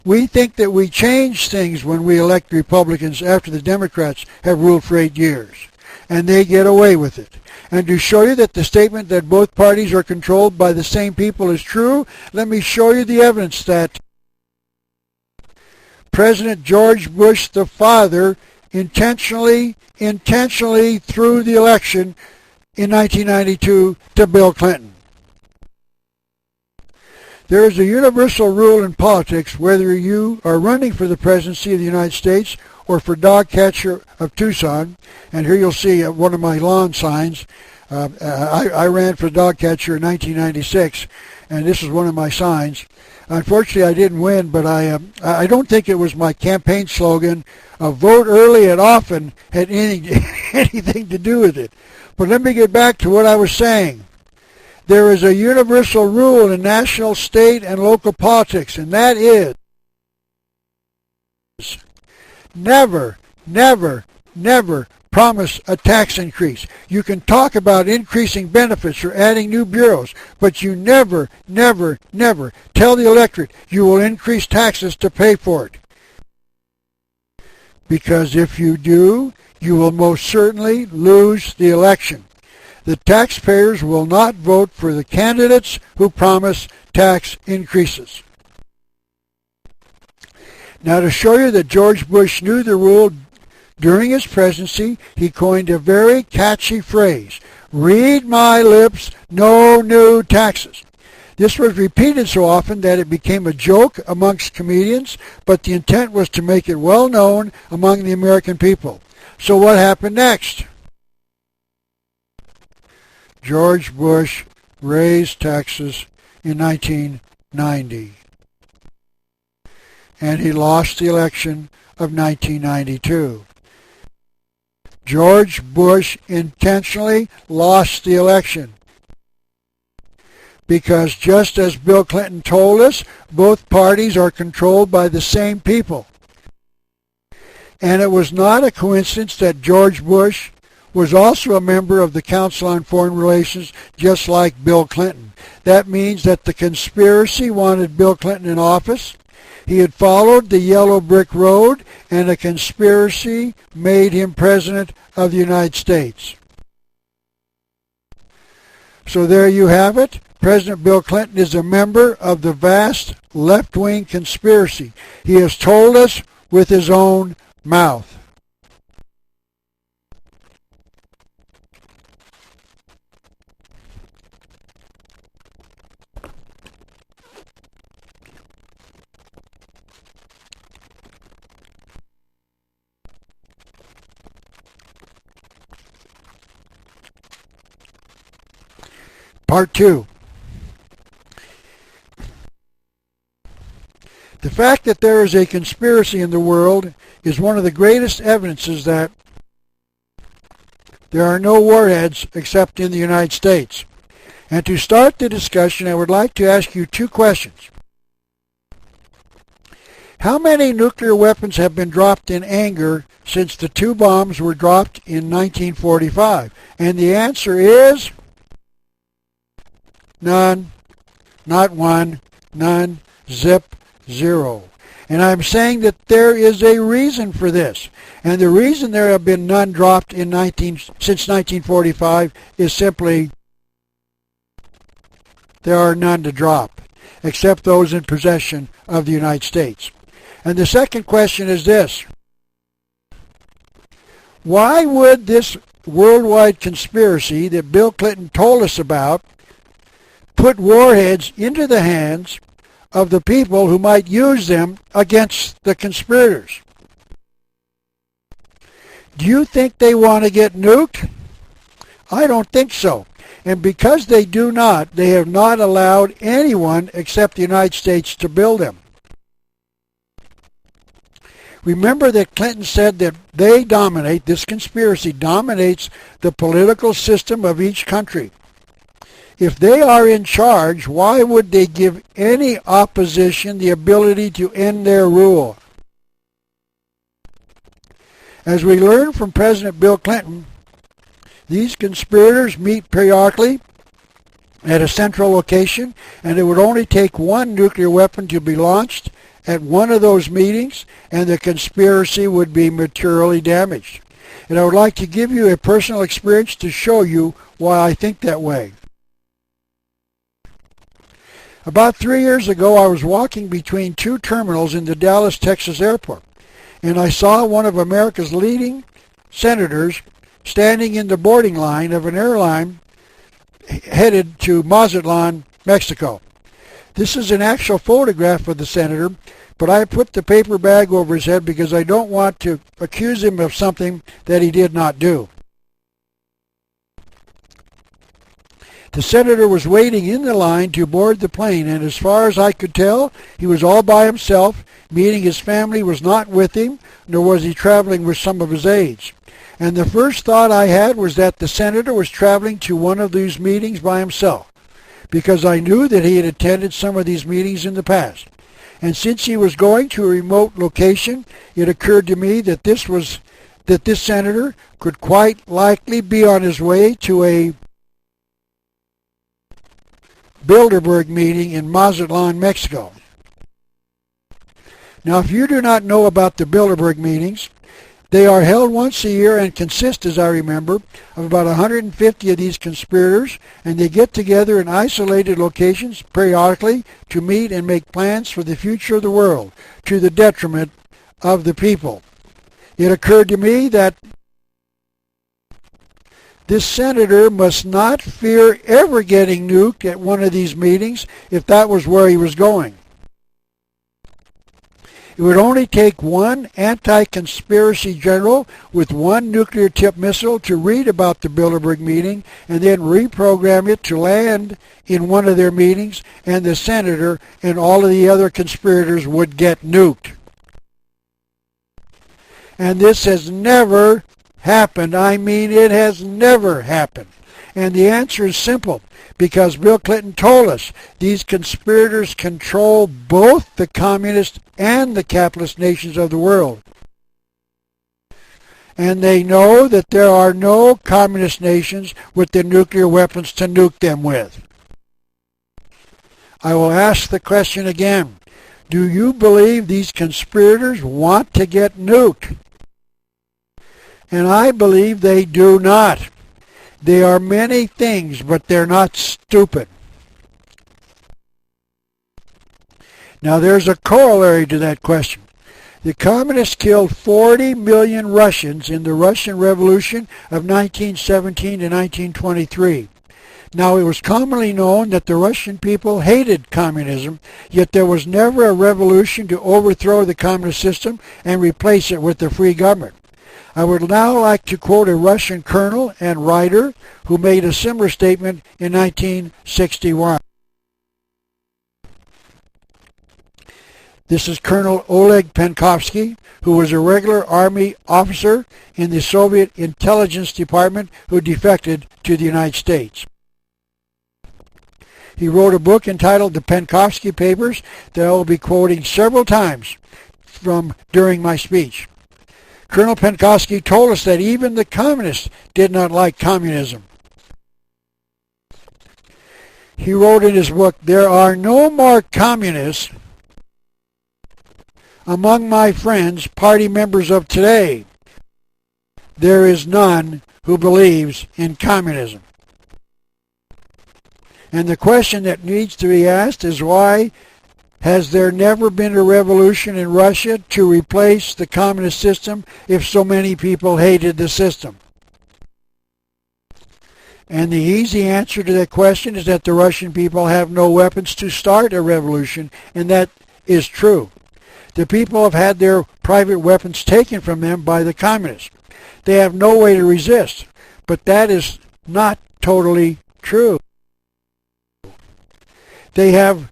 We think that we change things when we elect Republicans after the Democrats have ruled for 8 years, and they get away with it. And to show you that the statement that both parties are controlled by the same people is true, let me show you the evidence that President George Bush, the father, intentionally threw the election in 1992 to Bill Clinton. There is a universal rule in politics, whether you are running for the presidency of the United States or for dog catcher of Tucson, and here you'll see one of my lawn signs. I ran for dog catcher in 1996, and this is one of my signs. Unfortunately, I didn't win, but I don't think it was my campaign slogan, vote early and often, had anything to do with it. But let me get back to what I was saying. There is a universal rule in national, state, and local politics, and that is never, never, never promise a tax increase. You can talk about increasing benefits or adding new bureaus, but you never, never, never tell the electorate you will increase taxes to pay for it. Because if you do, you will most certainly lose the election. The taxpayers will not vote for the candidates who promise tax increases. Now, to show you that George Bush knew the rule during his presidency, he coined a very catchy phrase, "Read my lips, no new taxes." This was repeated so often that it became a joke amongst comedians, but the intent was to make it well known among the American people. So what happened next? George Bush raised taxes in 1990. And he lost the election of 1992. George Bush intentionally lost the election because, just as Bill Clinton told us, both parties are controlled by the same people. And it was not a coincidence that George Bush was also a member of the Council on Foreign Relations, just like Bill Clinton. That means that the conspiracy wanted Bill Clinton in office. He had followed the yellow brick road, and a conspiracy made him President of the United States. So there you have it. President Bill Clinton is a member of the vast left-wing conspiracy. He has told us with his own mouth. Part 2. The fact that there is a conspiracy in the world is one of the greatest evidences that there are no warheads except in the United States. And to start the discussion, I would like to ask you 2 questions. How many nuclear weapons have been dropped in anger since the 2 bombs were dropped in 1945? And the answer is none, not one, none, zip, 0. And I'm saying that there is a reason for this. And the reason there have been none dropped since 1945 is simply there are none to drop, except those in possession of the United States. And the second question is this: why would this worldwide conspiracy that Bill Clinton told us about put warheads into the hands of the people who might use them against the conspirators? Do you think they want to get nuked? I don't think so. And because they do not, they have not allowed anyone except the United States to build them. Remember that Clinton said that they dominate, this conspiracy dominates the political system of each country. If they are in charge, why would they give any opposition the ability to end their rule? As we learned from President Bill Clinton, these conspirators meet periodically at a central location, and it would only take one nuclear weapon to be launched at one of those meetings, and the conspiracy would be materially damaged. And I would like to give you a personal experience to show you why I think that way. About 3 years ago, I was walking between two terminals in the Dallas, Texas airport, and I saw one of America's leading senators standing in the boarding line of an airline headed to Mazatlan, Mexico. This is an actual photograph of the senator, but I put the paper bag over his head because I don't want to accuse him of something that he did not do. The senator was waiting in the line to board the plane, and as far as I could tell, he was all by himself, meaning his family was not with him, nor was he traveling with some of his aides. And the first thought I had was that the senator was traveling to one of these meetings by himself, because I knew that he had attended some of these meetings in the past. And since he was going to a remote location, it occurred to me that this senator could quite likely be on his way to a Bilderberg meeting in Mazatlan, Mexico. Now, if you do not know about the Bilderberg meetings, they are held once a year and consist, as I remember, of about 150 of these conspirators, and they get together in isolated locations periodically to meet and make plans for the future of the world, to the detriment of the people. It occurred to me that this senator must not fear ever getting nuked at one of these meetings if that was where he was going. It would only take one anti-conspiracy general with one nuclear-tipped missile to read about the Bilderberg meeting and then reprogram it to land in one of their meetings, and the senator and all of the other conspirators would get nuked. And this has never happened. I mean, it has never happened. And the answer is simple, because Bill Clinton told us these conspirators control both the communist and the capitalist nations of the world. And they know that there are no communist nations with the nuclear weapons to nuke them with. I will ask the question again. Do you believe these conspirators want to get nuked? And I believe they do not. They are many things, but they're not stupid. Now there's a corollary to that question. The communists killed 40 million Russians in the Russian Revolution of 1917 to 1923. Now it was commonly known that the Russian people hated communism, yet there was never a revolution to overthrow the communist system and replace it with a free government. I would now like to quote a Russian colonel and writer who made a similar statement in 1961. This is Colonel Oleg Penkovskiy, who was a regular army officer in the Soviet intelligence department who defected to the United States. He wrote a book entitled The Penkovskiy Papers that I will be quoting several times from during my speech. Colonel Penkovskiy told us that even the communists did not like communism. He wrote in his book, "There are no more communists Among my friends, party members of today, there is none who believes in communism. And the question that needs to be asked is, why has there never been a revolution in Russia to replace the communist system if so many people hated the system? And the easy answer to that question is that the Russian people have no weapons to start a revolution, and that is true. The people have had their private weapons taken from them by the communists. They have no way to resist, but that is not totally true. They have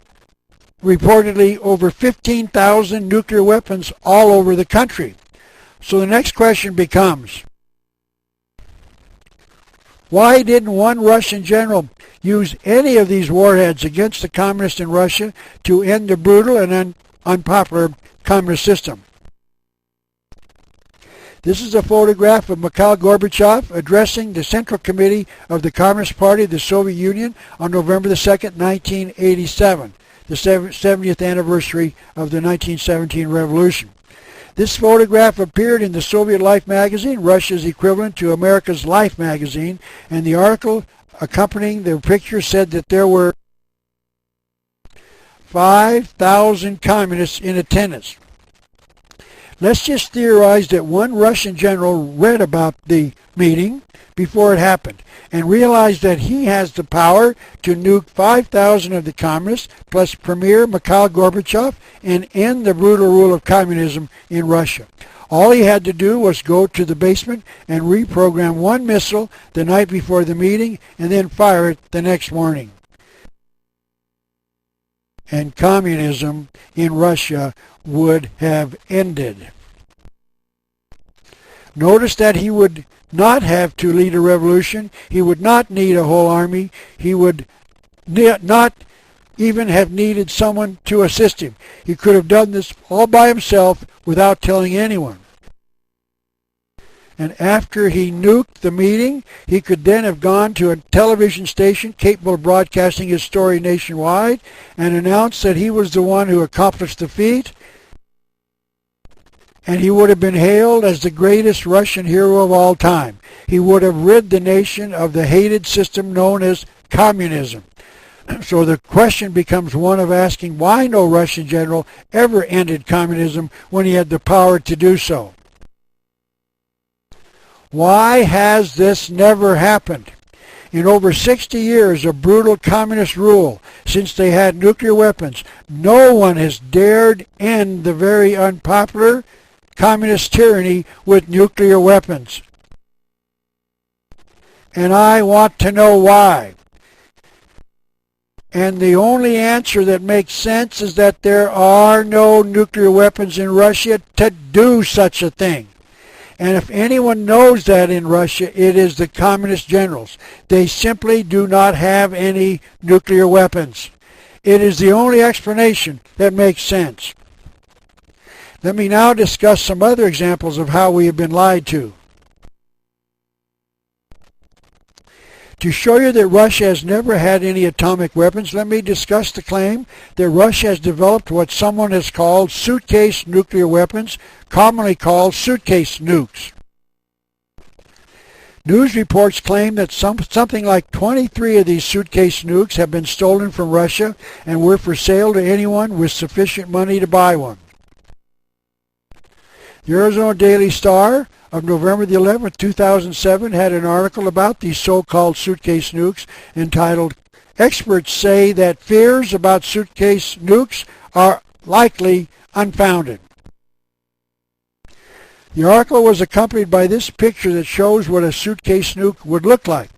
reportedly over 15,000 nuclear weapons all over the country. So the next question becomes, why didn't one Russian general use any of these warheads against the communists in Russia to end the brutal and unpopular communist system? This is a photograph of Mikhail Gorbachev addressing the Central Committee of the Communist Party of the Soviet Union on November the 2nd, 1987, the 70th anniversary of the 1917 revolution. This photograph appeared in the Soviet Life magazine, Russia's equivalent to America's Life magazine, and the article accompanying the picture said that there were 5,000 communists in attendance. Let's just theorize that one Russian general read about the meeting before it happened and realized that he has the power to nuke 5,000 of the communists plus Premier Mikhail Gorbachev and end the brutal rule of communism in Russia. All he had to do was go to the basement and reprogram one missile the night before the meeting and then fire it the next morning. And communism in Russia would have ended. Notice that he would not have to lead a revolution. He would not need a whole army. He would not even have needed someone to assist him. He could have done this all by himself without telling anyone. And after he nuked the meeting, he could then have gone to a television station capable of broadcasting his story nationwide and announced that he was the one who accomplished the feat, and he would have been hailed as the greatest Russian hero of all time. He would have rid the nation of the hated system known as communism. So the question becomes one of asking why no Russian general ever ended communism when he had the power to do so. Why has this never happened? In over 60 years of brutal communist rule, since they had nuclear weapons, no one has dared end the very unpopular communist tyranny with nuclear weapons. And I want to know why. And the only answer that makes sense is that there are no nuclear weapons in Russia to do such a thing. And if anyone knows that in Russia, it is the communist generals. They simply do not have any nuclear weapons. It is the only explanation that makes sense. Let me now discuss some other examples of how we have been lied to. To show you that Russia has never had any atomic weapons, let me discuss the claim that Russia has developed what someone has called suitcase nuclear weapons, commonly called suitcase nukes. News reports claim that something like 23 of these suitcase nukes have been stolen from Russia and were for sale to anyone with sufficient money to buy one. The Arizona Daily Star of November the 11th, 2007 had an article about these so-called suitcase nukes entitled, "Experts Say That Fears About Suitcase Nukes Are Likely Unfounded." The article was accompanied by this picture that shows what a suitcase nuke would look like.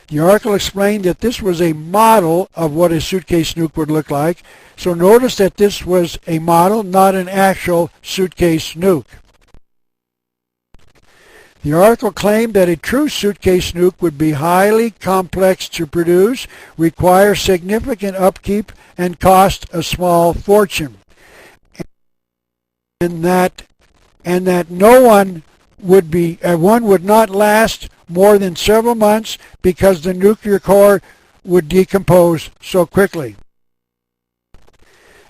The article explained that this was a model of what a suitcase nuke would look like, so notice that this was a model, not an actual suitcase nuke. The article claimed that a true suitcase nuke would be highly complex to produce, require significant upkeep, and cost a small fortune. And that one would not last more than several months because the nuclear core would decompose so quickly.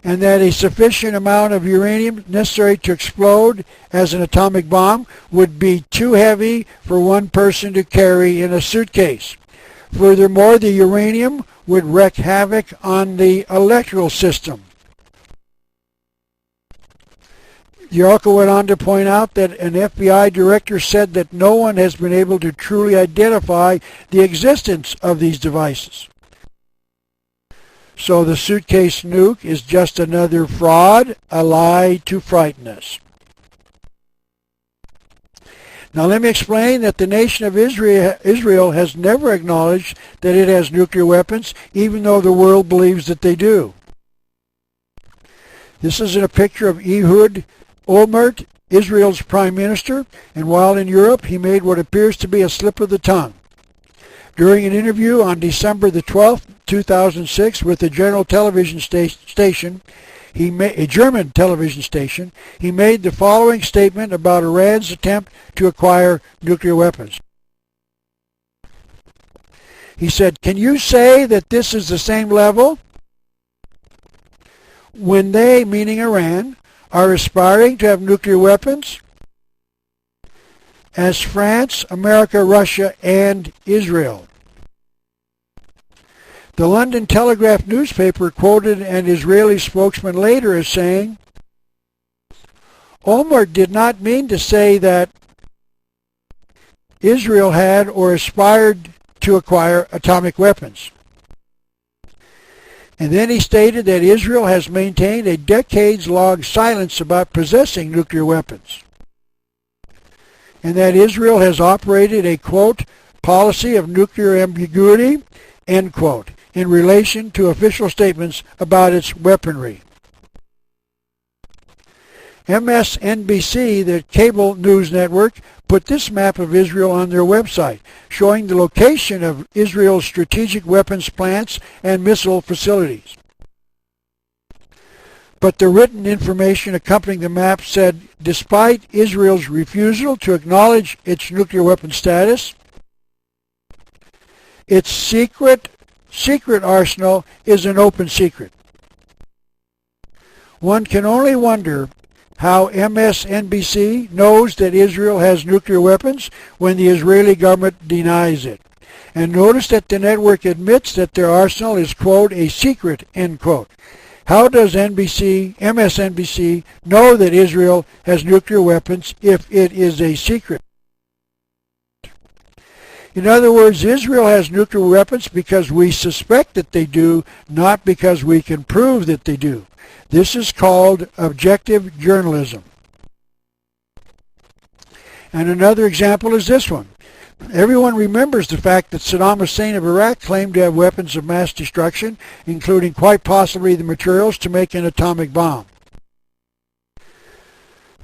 and that a sufficient amount of uranium necessary to explode as an atomic bomb would be too heavy for one person to carry in a suitcase. Furthermore, the uranium would wreak havoc on the electrical system. The article went on to point out that an FBI director said that no one has been able to truly identify the existence of these devices. So the suitcase nuke is just another fraud, a lie to frighten us. Now let me explain that the nation of Israel has never acknowledged that it has nuclear weapons, even though the world believes that they do. This is a picture of Ehud Olmert, Israel's prime minister, and while in Europe he made what appears to be a slip of the tongue. During an interview on December the 12th, 2006 with a German television station, he made the following statement about Iran's attempt to acquire nuclear weapons. He said, "Can you say that this is the same level when they, meaning Iran, are aspiring to have nuclear weapons as France, America, Russia, and Israel?" The London Telegraph newspaper quoted an Israeli spokesman later as saying, "Olmert did not mean to say that Israel had or aspired to acquire atomic weapons." And then he stated that Israel has maintained a decades-long silence about possessing nuclear weapons, and that Israel has operated a, quote, policy of nuclear ambiguity, end quote, in relation to official statements about its weaponry. MSNBC, the cable news network, put this map of Israel on their website, showing the location of Israel's strategic weapons plants and missile facilities. But the written information accompanying the map said, despite Israel's refusal to acknowledge its nuclear weapon status, its secret arsenal is an open secret. One can only wonder how MSNBC knows that Israel has nuclear weapons when the Israeli government denies it. And notice that the network admits that their arsenal is, quote, a secret, end quote. How does MSNBC know that Israel has nuclear weapons if it is a secret? In other words, Israel has nuclear weapons because we suspect that they do, not because we can prove that they do. This is called objective journalism. And another example is this one. Everyone remembers the fact that Saddam Hussein of Iraq claimed to have weapons of mass destruction, including quite possibly the materials to make an atomic bomb.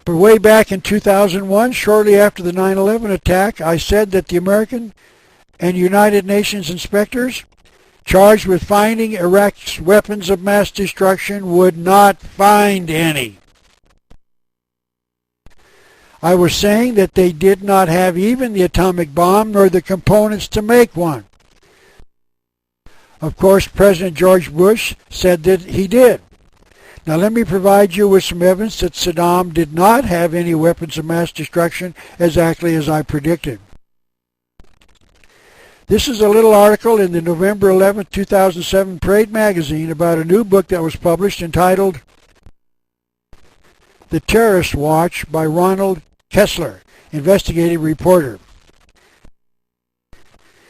But way back in 2001, shortly after the 9/11 attack, I said that the American and United Nations inspectors charged with finding Iraq's weapons of mass destruction would not find any. I was saying that they did not have even the atomic bomb nor the components to make one. Of course, President George Bush said that he did. Now let me provide you with some evidence that Saddam did not have any weapons of mass destruction exactly as I predicted. This is a little article in the November 11, 2007 Parade magazine about a new book that was published entitled The Terrorist Watch by Ronald Kessler, investigative reporter.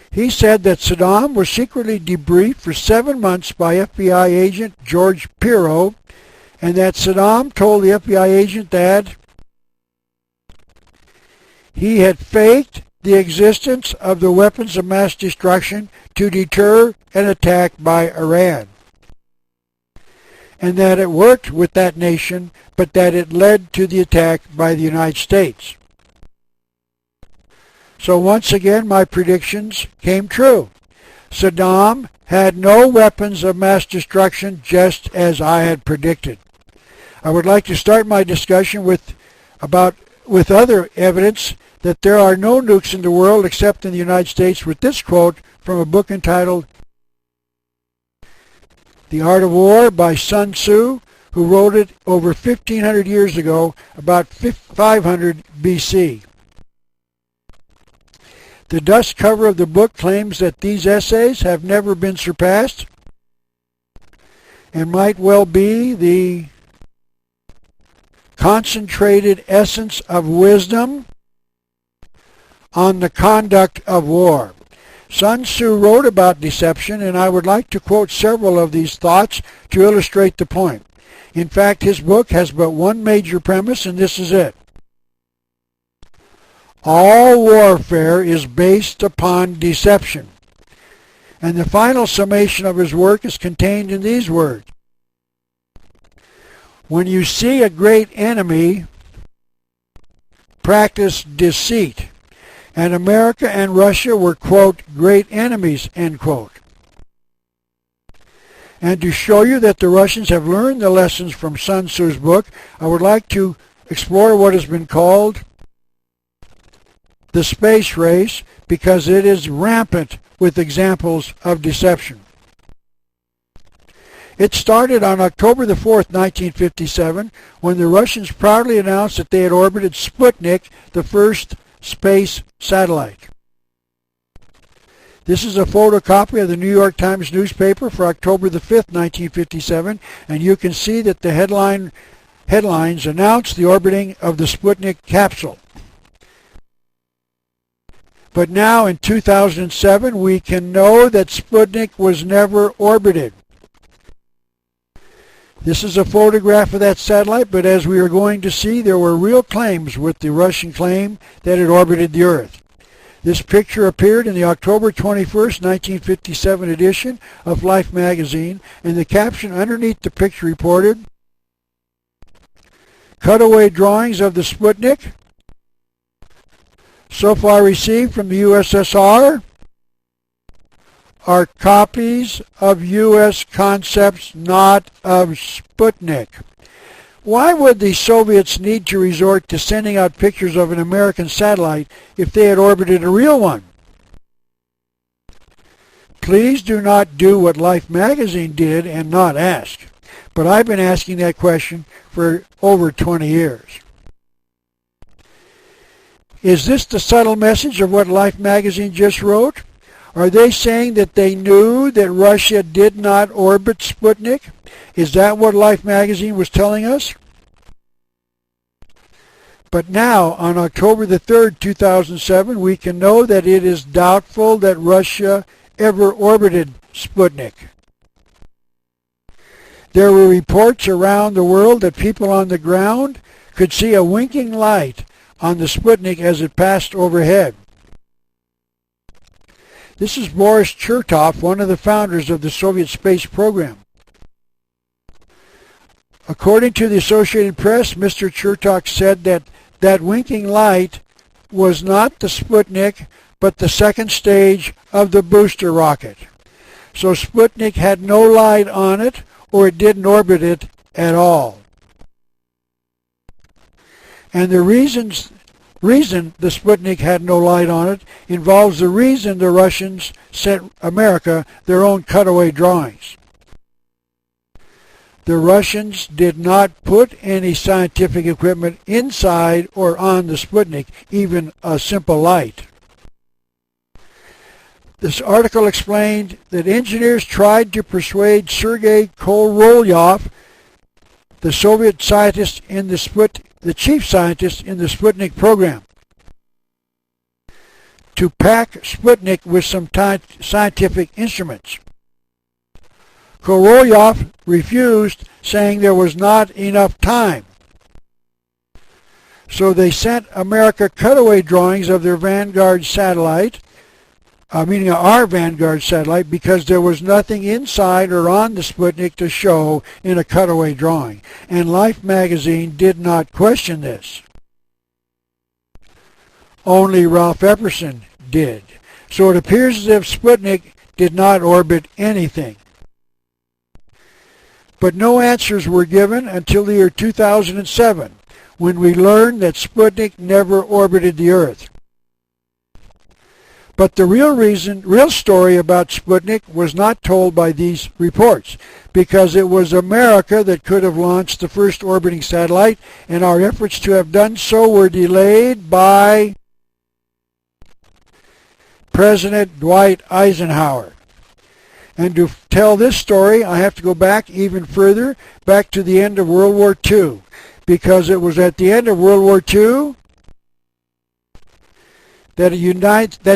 He said that Saddam was secretly debriefed for 7 months by FBI agent George Pirro, and that Saddam told the FBI agent that he had faked the existence of the weapons of mass destruction to deter an attack by Iran, and that it worked with that nation, but that it led to the attack by the United States. So once again, my predictions came true. Saddam had no weapons of mass destruction, just as I had predicted. I would like to start my discussion with other evidence that there are no nukes in the world except in the United States with this quote from a book entitled The Art of War by Sun Tzu, who wrote it over 1,500 years ago, about 500 BC. The dust cover of the book claims that these essays have never been surpassed and might well be the concentrated essence of wisdom on the conduct of war. Sun Tzu wrote about deception, and I would like to quote several of these thoughts to illustrate the point. In fact, his book has but one major premise, and this is it. All warfare is based upon deception. And the final summation of his work is contained in these words. When you see a great enemy, practice deceit. And America and Russia were, quote, great enemies, end quote. And to show you that the Russians have learned the lessons from Sun Tzu's book, I would like to explore what has been called the space race, because it is rampant with examples of deception. It started on October the 4th, 1957, when the Russians proudly announced that they had orbited Sputnik, the first space satellite. This is a photocopy of the New York Times newspaper for October the 5th, 1957, and you can see that the headlines announced the orbiting of the Sputnik capsule. But now in 2007, we can know that Sputnik was never orbited. This is a photograph of that satellite, but as we are going to see, there were real claims with the Russian claim that it orbited the Earth. This picture appeared in the October 21st, 1957 edition of Life magazine, and the caption underneath the picture reported, "Cutaway drawings of the Sputnik so far received from the USSR are copies of U.S. concepts, not of Sputnik." Why would the Soviets need to resort to sending out pictures of an American satellite if they had orbited a real one? Please do not do what Life magazine did and not ask. But I've been asking that question for over 20 years. Is this the subtle message of what Life magazine just wrote? Are they saying that they knew that Russia did not orbit Sputnik? Is that what Life magazine was telling us? But now, on October the 3rd, 2007, we can know that it is doubtful that Russia ever orbited Sputnik. There were reports around the world that people on the ground could see a winking light on the Sputnik as it passed overhead. This is Boris Chertoff, one of the founders of the Soviet space program. According to the Associated Press, Mr. Chertoff said that that winking light was not the Sputnik, but the second stage of the booster rocket. So Sputnik had no light on it, or it didn't orbit it at all. And the reason the Sputnik had no light on it involves the reason the Russians sent America their own cutaway drawings. The Russians did not put any scientific equipment inside or on the Sputnik, even a simple light. This article explained that engineers tried to persuade Sergei Korloyov, the Soviet scientist in the chief scientist in the Sputnik program, to pack Sputnik with some scientific instruments. Korloyov refused, saying there was not enough time. So they sent America cutaway drawings of their Vanguard satellite, meaning our Vanguard satellite, because there was nothing inside or on the Sputnik to show in a cutaway drawing. And Life magazine did not question this. Only Ralph Epperson did. So it appears as if Sputnik did not orbit anything. But no answers were given until the year 2007, when we learned that Sputnik never orbited the Earth. But the real story about Sputnik was not told by these reports, because it was America that could have launched the first orbiting satellite, and our efforts to have done so were delayed by President Dwight Eisenhower. And to tell this story, I have to go back even further, back to the end of World War II, because it was at the end of World War II that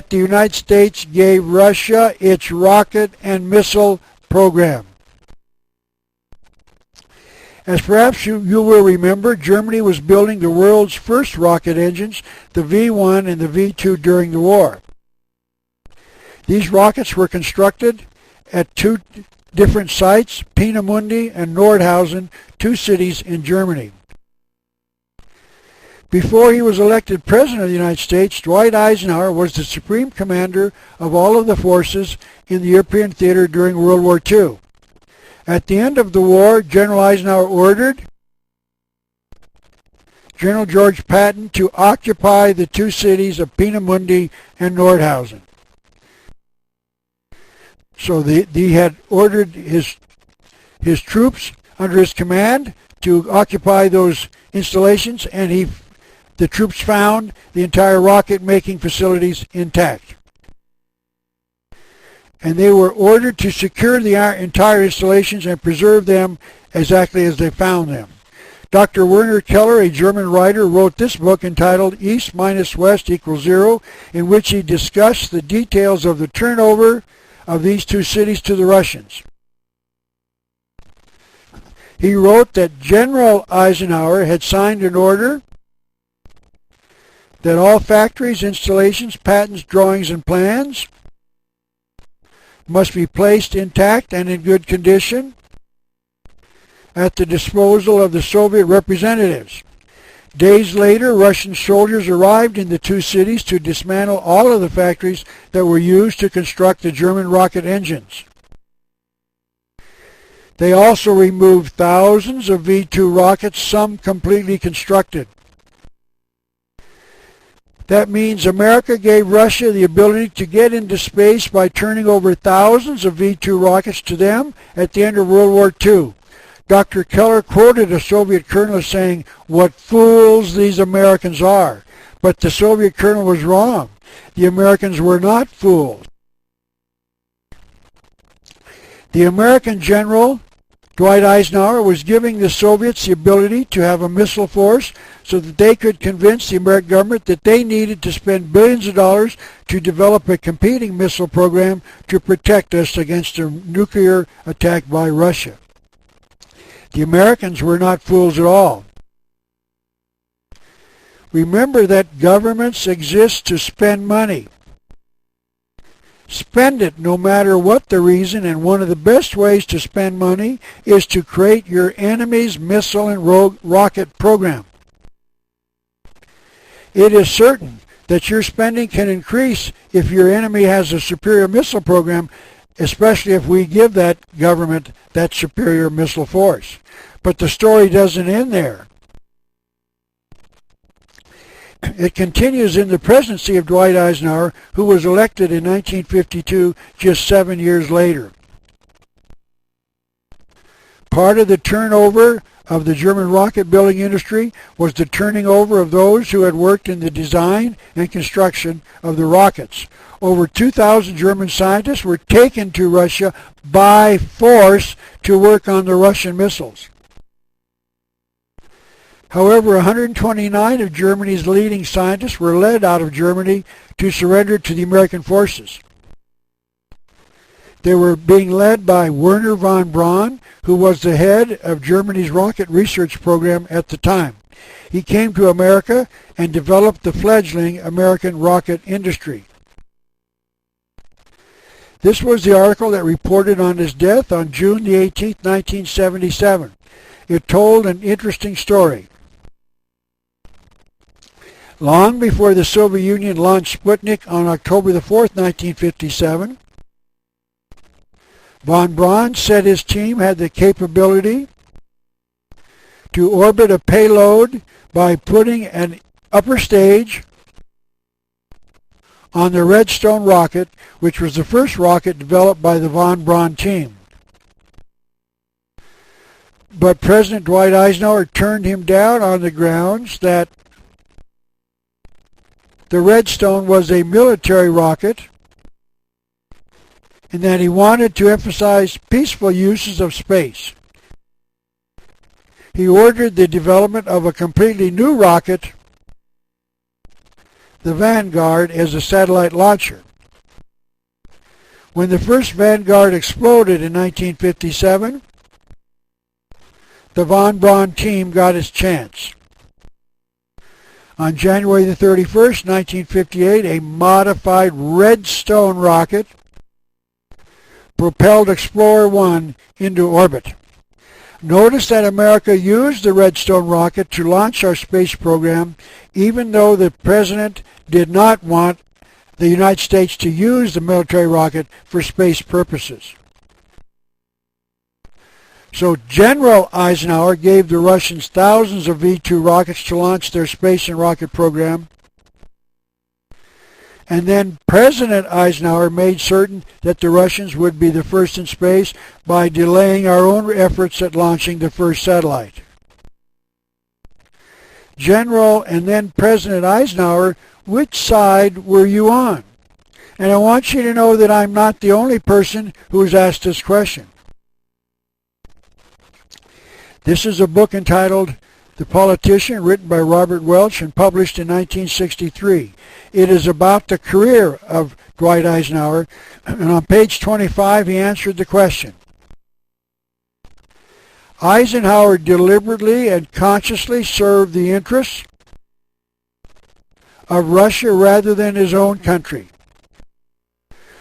the United States gave Russia its rocket and missile program. As perhaps you will remember, Germany was building the world's first rocket engines, the V-1 and the V-2, during the war. These rockets were constructed at two different sites, Peenemünde and Nordhausen, two cities in Germany. Before he was elected President of the United States, Dwight Eisenhower was the supreme commander of all of the forces in the European theater during World War II. At the end of the war, General Eisenhower ordered General George Patton to occupy the two cities of Peenemünde and Nordhausen. So he had ordered his troops under his command to occupy those installations, and the troops found the entire rocket-making facilities intact. And they were ordered to secure the entire installations and preserve them exactly as they found them. Dr. Werner Keller, a German writer, wrote this book entitled East minus West equals Zero, in which he discussed the details of the turnover of these two cities to the Russians. He wrote that General Eisenhower had signed an order that all factories, installations, patents, drawings, and plans must be placed intact and in good condition at the disposal of the Soviet representatives. Days later, Russian soldiers arrived in the two cities to dismantle all of the factories that were used to construct the German rocket engines. They also removed thousands of V-2 rockets, some completely constructed. That means America gave Russia the ability to get into space by turning over thousands of V-2 rockets to them at the end of World War II. Dr. Keller quoted a Soviet colonel as saying, "What fools these Americans are." But the Soviet colonel was wrong. The Americans were not fools. The American general, Dwight Eisenhower, was giving the Soviets the ability to have a missile force so that they could convince the American government that they needed to spend billions of dollars to develop a competing missile program to protect us against a nuclear attack by Russia. The Americans were not fools at all. Remember that governments exist to spend money. Spend it no matter what the reason, and one of the best ways to spend money is to create your enemy's missile and rocket program. It is certain that your spending can increase if your enemy has a superior missile program, especially if we give that government that superior missile force. But the story doesn't end there. It continues in the presidency of Dwight Eisenhower, who was elected in 1952, just 7 years later. Part of the turnover of the German rocket building industry was the turning over of those who had worked in the design and construction of the rockets. Over 2,000 German scientists were taken to Russia by force to work on the Russian missiles. However, 129 of Germany's leading scientists were led out of Germany to surrender to the American forces. They were being led by Wernher von Braun, who was the head of Germany's rocket research program at the time. He came to America and developed the fledgling American rocket industry. This was the article that reported on his death on June the 18th, 1977. It told an interesting story. Long before the Soviet Union launched Sputnik on October the 4th, 1957, von Braun said his team had the capability to orbit a payload by putting an upper stage on the Redstone rocket, which was the first rocket developed by the von Braun team. But President Dwight Eisenhower turned him down on the grounds that the Redstone was a military rocket and that he wanted to emphasize peaceful uses of space. He ordered the development of a completely new rocket, the Vanguard, as a satellite launcher. When the first Vanguard exploded in 1957, the von Braun team got its chance. On January the 31st, 1958, a modified Redstone rocket propelled Explorer 1 into orbit. Notice that America used the Redstone rocket to launch our space program, even though the President did not want the United States to use the military rocket for space purposes. So General Eisenhower gave the Russians thousands of V-2 rockets to launch their space and rocket program. And then President Eisenhower made certain that the Russians would be the first in space by delaying our own efforts at launching the first satellite. General and then President Eisenhower, which side were you on? And I want you to know that I'm not the only person who was asked this question. This is a book entitled The Politician, written by Robert Welch and published in 1963. It is about the career of Dwight Eisenhower, and on page 25 he answered the question. Eisenhower deliberately and consciously served the interests of Russia rather than his own country.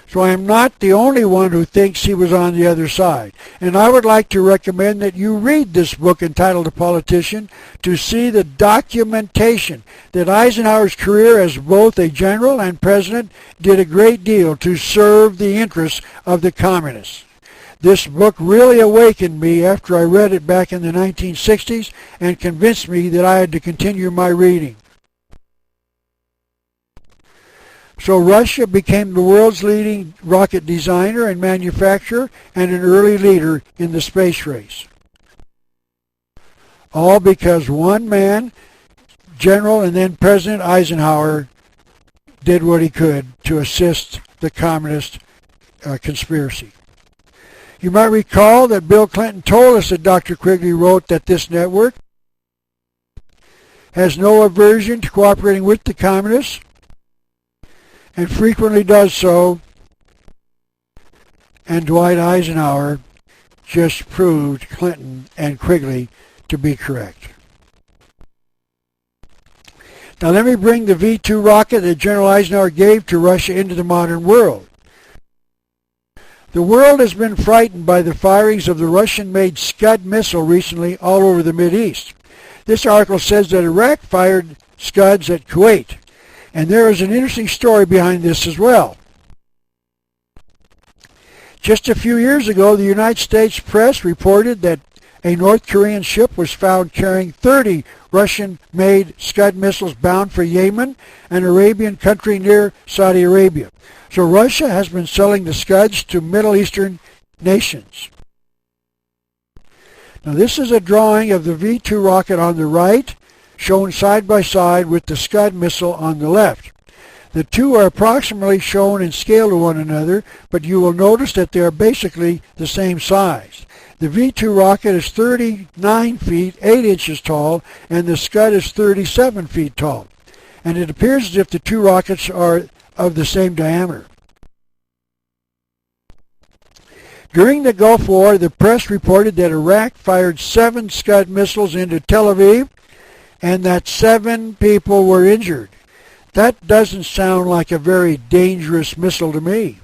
So I am not the only one who thinks he was on the other side. And I would like to recommend that you read this book entitled The Politician to see the documentation that Eisenhower's career as both a general and president did a great deal to serve the interests of the communists. This book really awakened me after I read it back in the 1960s and convinced me that I had to continue my reading. So Russia became the world's leading rocket designer and manufacturer and an early leader in the space race. All because one man, General and then President Eisenhower, did what he could to assist the communist conspiracy. You might recall that Bill Clinton told us that Dr. Quigley wrote that this network has no aversion to cooperating with the communists and frequently does so, and Dwight Eisenhower just proved Clinton and Quigley to be correct. Now let me bring the V-2 rocket that General Eisenhower gave to Russia into the modern world. The world has been frightened by the firings of the Russian-made Scud missile recently all over the Mideast. This article says that Iraq fired Scuds at Kuwait. And there is an interesting story behind this as well. Just a few years ago, the United States press reported that a North Korean ship was found carrying 30 Russian-made Scud missiles bound for Yemen, an Arabian country near Saudi Arabia. So Russia has been selling the Scuds to Middle Eastern nations. Now this is a drawing of the V-2 rocket on the right, shown side by side with the Scud missile on the left. The two are approximately shown in scale to one another, but you will notice that they are basically the same size. The V-2 rocket is 39 feet 8 inches tall, and the Scud is 37 feet tall. And it appears as if the two rockets are of the same diameter. During the Gulf War, the press reported that Iraq fired 7 Scud missiles into Tel Aviv, and that 7 people were injured. That doesn't sound like a very dangerous missile to me.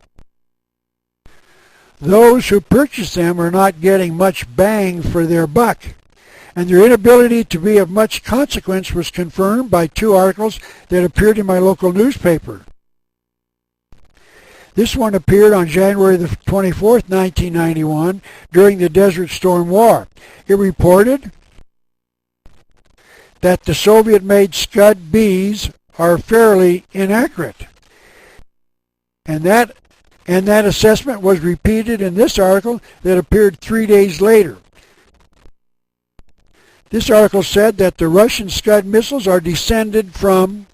Those who purchased them are not getting much bang for their buck, and their inability to be of much consequence was confirmed by 2 articles that appeared in my local newspaper. This one appeared on January the 24th, 1991, during the Desert Storm War. It reported that the Soviet-made Scud Bs are fairly inaccurate. And that assessment was repeated in this article that appeared 3 days later. This article said that the Russian Scud missiles are descended from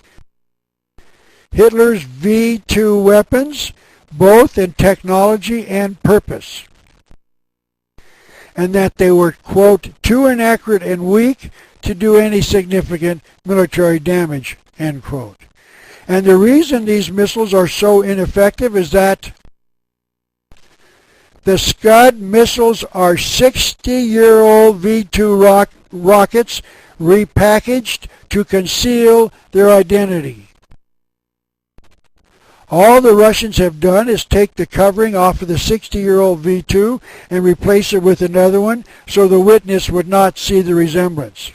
Hitler's V-2 weapons, both in technology and purpose, and that they were, quote, too inaccurate and weak to do any significant military damage, end quote. And the reason these missiles are so ineffective is that the Scud missiles are 60-year-old V-2 rockets repackaged to conceal their identity. All the Russians have done is take the covering off of the 60-year-old V-2 and replace it with another one so the witness would not see the resemblance.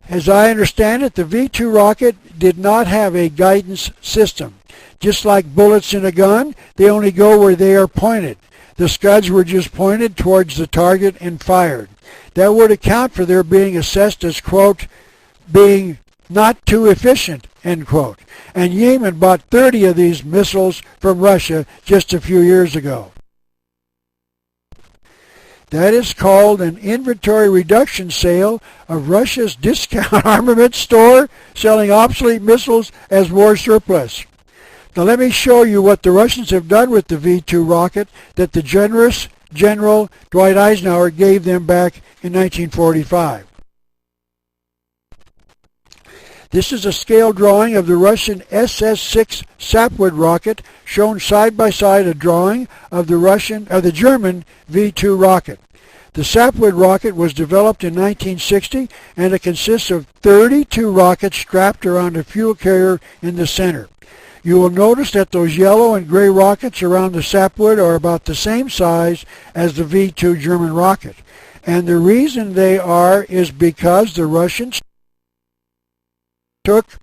As I understand it, the V-2 rocket did not have a guidance system. Just like bullets in a gun, they only go where they are pointed. The Scuds were just pointed towards the target and fired. That would account for their being assessed as, quote, being not too efficient, end quote. And Yemen bought 30 of these missiles from Russia just a few years ago. That is called an inventory reduction sale of Russia's discount armament store selling obsolete missiles as war surplus. Now let me show you what the Russians have done with the V-2 rocket that the generous General Dwight Eisenhower gave them back in 1945. This is a scale drawing of the Russian SS-6 Sapwood rocket, shown side by side a drawing of the German V-2 rocket. The Sapwood rocket was developed in 1960, and it consists of 32 rockets strapped around a fuel carrier in the center. You will notice that those yellow and gray rockets around the Sapwood are about the same size as the V-2 German rocket. And the reason they are is because the Russians took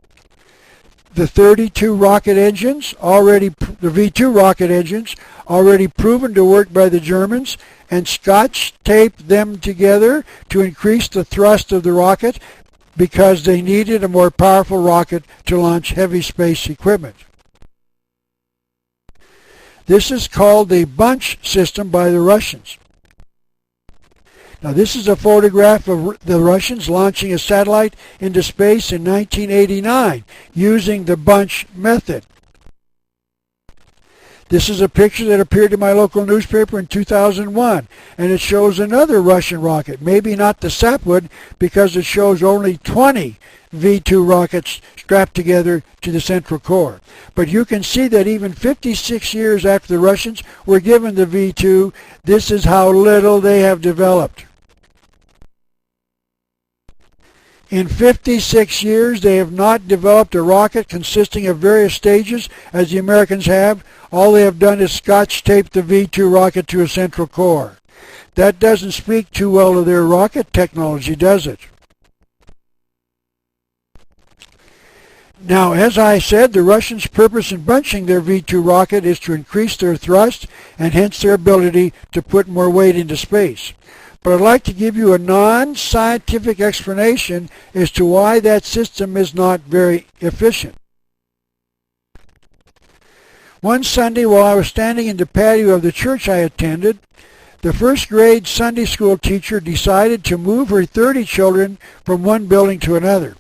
the 32 rocket engines, the V-2 rocket engines, already proven to work by the Germans, and Scotch taped them together to increase the thrust of the rocket because they needed a more powerful rocket to launch heavy space equipment. This is called the bunch system by the Russians. Now this is a photograph of the Russians launching a satellite into space in 1989 using the bunch method. This is a picture that appeared in my local newspaper in 2001, and it shows another Russian rocket, maybe not the Sapwood because it shows only 20 V-2 rockets strapped together to the central core. But you can see that even 56 years after the Russians were given the V-2, this is how little they have developed. In 56 years, they have not developed a rocket consisting of various stages as the Americans have. All they have done is Scotch tape the V-2 rocket to a central core. That doesn't speak too well of their rocket technology, does it? Now, as I said, the Russians' purpose in bunching their V-2 rocket is to increase their thrust and hence their ability to put more weight into space. But I'd like to give you a non-scientific explanation as to why that system is not very efficient. One Sunday while I was standing in the patio of the church I attended, the first grade Sunday school teacher decided to move her 30 children from one building to another.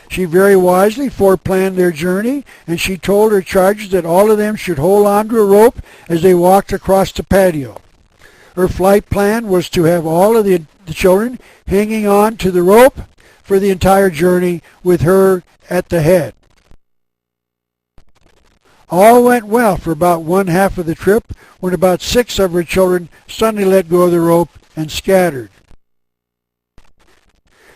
She very wisely foreplanned their journey, and she told her charges that all of them should hold on to a rope as they walked across the patio. Her flight plan was to have all of the children hanging on to the rope for the entire journey with her at the head. All went well for about one half of the trip when about 6 of her children suddenly let go of the rope and scattered.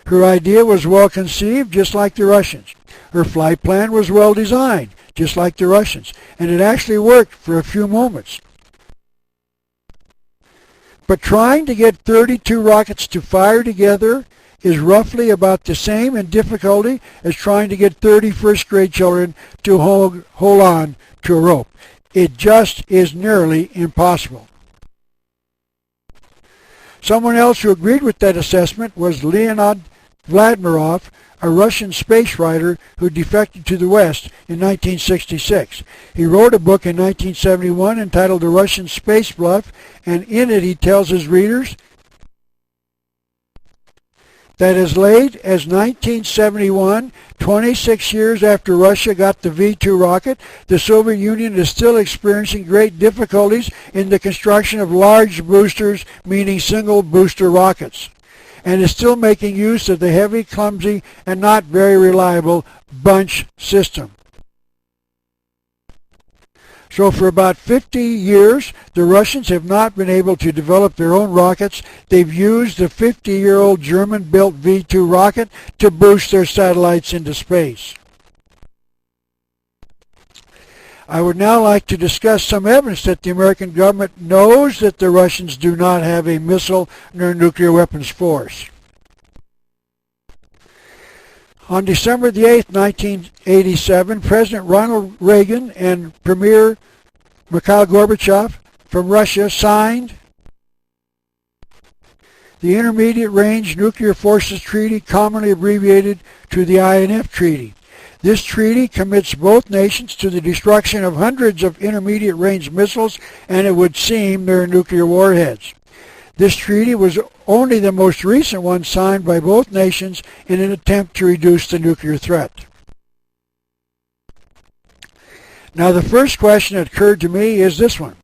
Her idea was well conceived, just like the Russians. Her flight plan was well designed, just like the Russians, and it actually worked for a few moments. But trying to get 32 rockets to fire together is roughly about the same in difficulty as trying to get 30 first-grade children to hold on to a rope. It just is nearly impossible. Someone else who agreed with that assessment was Leonid Vladimirov, a Russian space writer who defected to the West in 1966. He wrote a book in 1971 entitled The Russian Space Bluff, and in it he tells his readers that as late as 1971, 26 years after Russia got the V-2 rocket, the Soviet Union is still experiencing great difficulties in the construction of large boosters, meaning single booster rockets, and is still making use of the heavy, clumsy, and not very reliable bunch system. So for about 50 years, the Russians have not been able to develop their own rockets. They've used the 50-year-old German-built V-2 rocket to boost their satellites into space. I would now like to discuss some evidence that the American government knows that the Russians do not have a missile nor nuclear weapons force. On December the 8th, 1987, President Ronald Reagan and Premier Mikhail Gorbachev from Russia signed the Intermediate Range Nuclear Forces Treaty, commonly abbreviated to the INF Treaty. This treaty commits both nations to the destruction of hundreds of intermediate range missiles, and it would seem their nuclear warheads. This treaty was only the most recent one signed by both nations in an attempt to reduce the nuclear threat. Now, the first question that occurred to me is this one.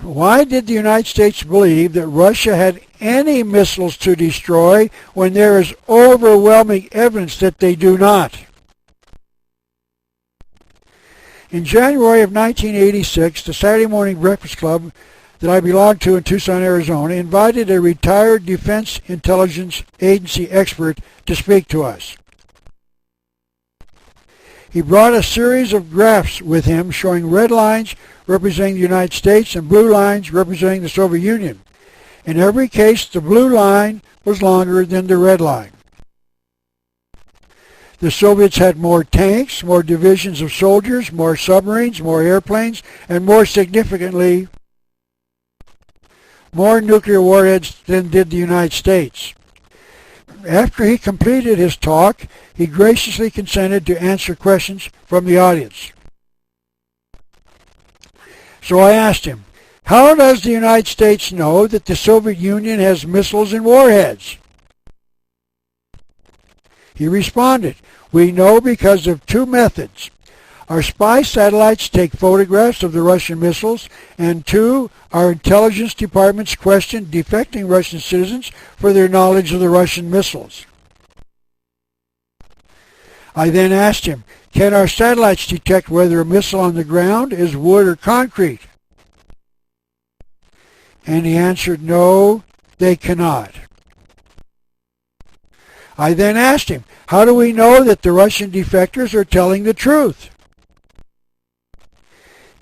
Why did the United States believe that Russia had any missiles to destroy when there is overwhelming evidence that they do not? In January of 1986, the Saturday Morning Breakfast Club that I belonged to in Tucson, Arizona, invited a retired Defense Intelligence Agency expert to speak to us. He brought a series of graphs with him showing red lines representing the United States and blue lines representing the Soviet Union. In every case, the blue line was longer than the red line. The Soviets had more tanks, more divisions of soldiers, more submarines, more airplanes, and more significantly, more nuclear warheads than did the United States. After he completed his talk, he graciously consented to answer questions from the audience. So I asked him, how does the United States know that the Soviet Union has missiles and warheads? He responded, we know because of two methods. Our spy satellites take photographs of the Russian missiles, and two, our intelligence departments question defecting Russian citizens for their knowledge of the Russian missiles. I then asked him, can our satellites detect whether a missile on the ground is wood or concrete? And he answered, no, they cannot. I then asked him, how do we know that the Russian defectors are telling the truth?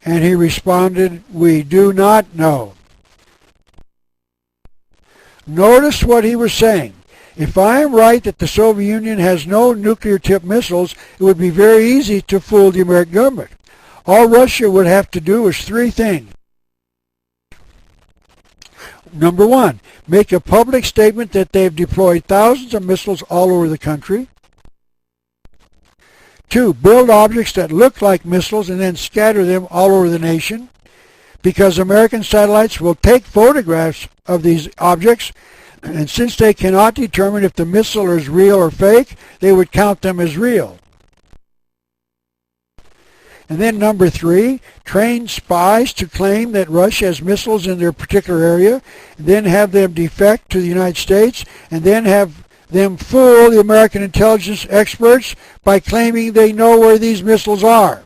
And he responded, we do not know. Notice what he was saying. If I am right that the Soviet Union has no nuclear-tipped missiles, it would be very easy to fool the American government. All Russia would have to do is three things. Number one, make a public statement that they've deployed thousands of missiles all over the country. Two, build objects that look like missiles and then scatter them all over the nation, because American satellites will take photographs of these objects, and since they cannot determine if the missile is real or fake, they would count them as real. And then number three, train spies to claim that Russia has missiles in their particular area, and then have them defect to the United States, and then have them fool the American intelligence experts by claiming they know where these missiles are.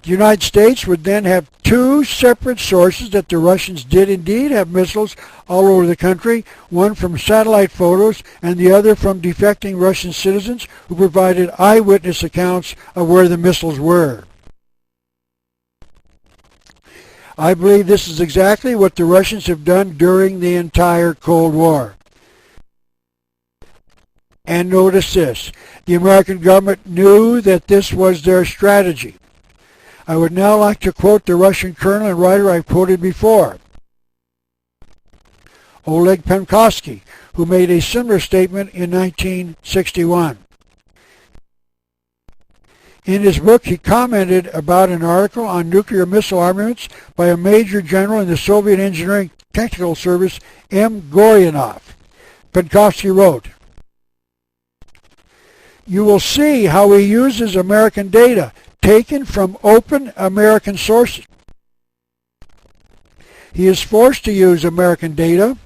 The United States would then have two separate sources that the Russians did indeed have missiles all over the country, one from satellite photos and the other from defecting Russian citizens who provided eyewitness accounts of where the missiles were. I believe this is exactly what the Russians have done during the entire Cold War. And notice this, the American government knew that this was their strategy. I would now like to quote the Russian colonel and writer I've quoted before, Oleg Penkovskiy, who made a similar statement in 1961. In his book, he commented about an article on nuclear missile armaments by a major general in the Soviet Engineering Technical Service, M. Goryanov. Penkovskiy wrote, "You will see how he uses American data taken from open American sources. He is forced to use American data.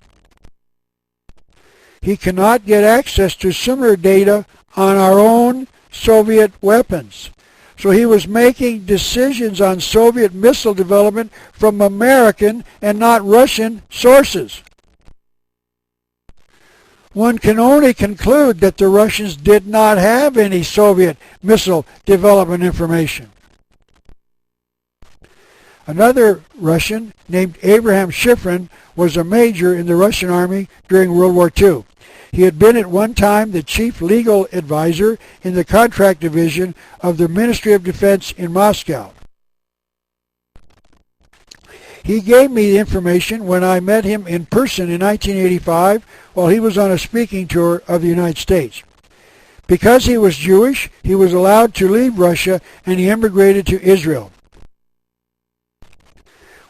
He cannot get access to similar data on our own Soviet weapons. So he was making decisions on Soviet missile development from American and not Russian sources. One can only conclude that the Russians did not have any Soviet missile development information." Another Russian named Abraham Shitrin was a major in the Russian army during World War II. He had been at one time the chief legal advisor in the contract division of the Ministry of Defense in Moscow. He gave me the information when I met him in person in 1985 while he was on a speaking tour of the United States. Because he was Jewish, he was allowed to leave Russia and he immigrated to Israel.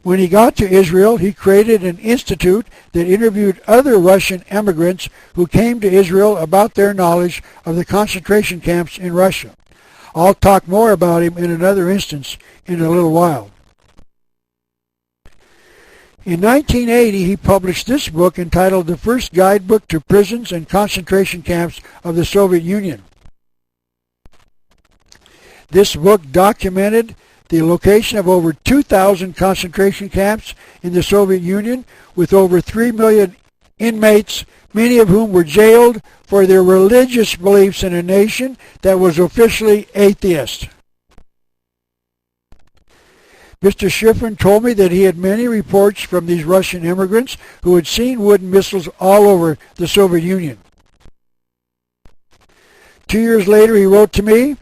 When he got to Israel, he created an institute that interviewed other Russian immigrants who came to Israel about their knowledge of the concentration camps in Russia. I'll talk more about him in another instance in a little while. In 1980, he published this book entitled The First Guidebook to Prisons and Concentration Camps of the Soviet Union. This book documented the location of over 2,000 concentration camps in the Soviet Union with over 3 million inmates, many of whom were jailed for their religious beliefs in a nation that was officially atheist. Mr. Shitrin told me that he had many reports from these Russian immigrants who had seen wooden missiles all over the Soviet Union. 2 years later, he wrote to me,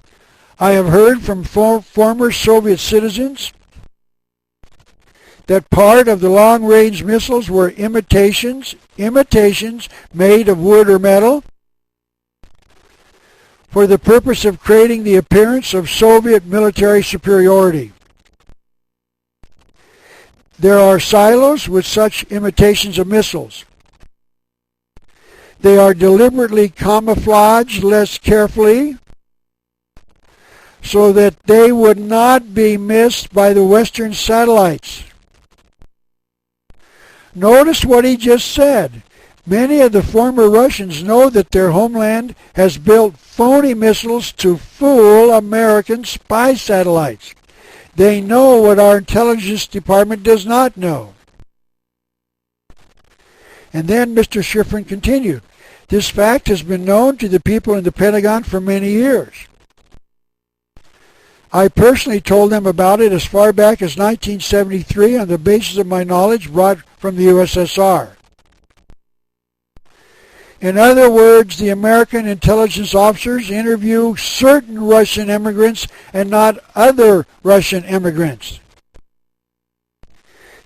"I have heard from former Soviet citizens that part of the long-range missiles were imitations made of wood or metal for the purpose of creating the appearance of Soviet military superiority. There are silos with such imitations of missiles. They are deliberately camouflaged less carefully so that they would not be missed by the Western satellites." Notice what he just said. Many of the former Russians know that their homeland has built phony missiles to fool American spy satellites. They know what our intelligence department does not know. And then Mr. Shitrin continued, "This fact has been known to the people in the Pentagon for many years. I personally told them about it as far back as 1973 on the basis of my knowledge brought from the USSR. In other words, the American intelligence officers interview certain Russian immigrants and not other Russian immigrants.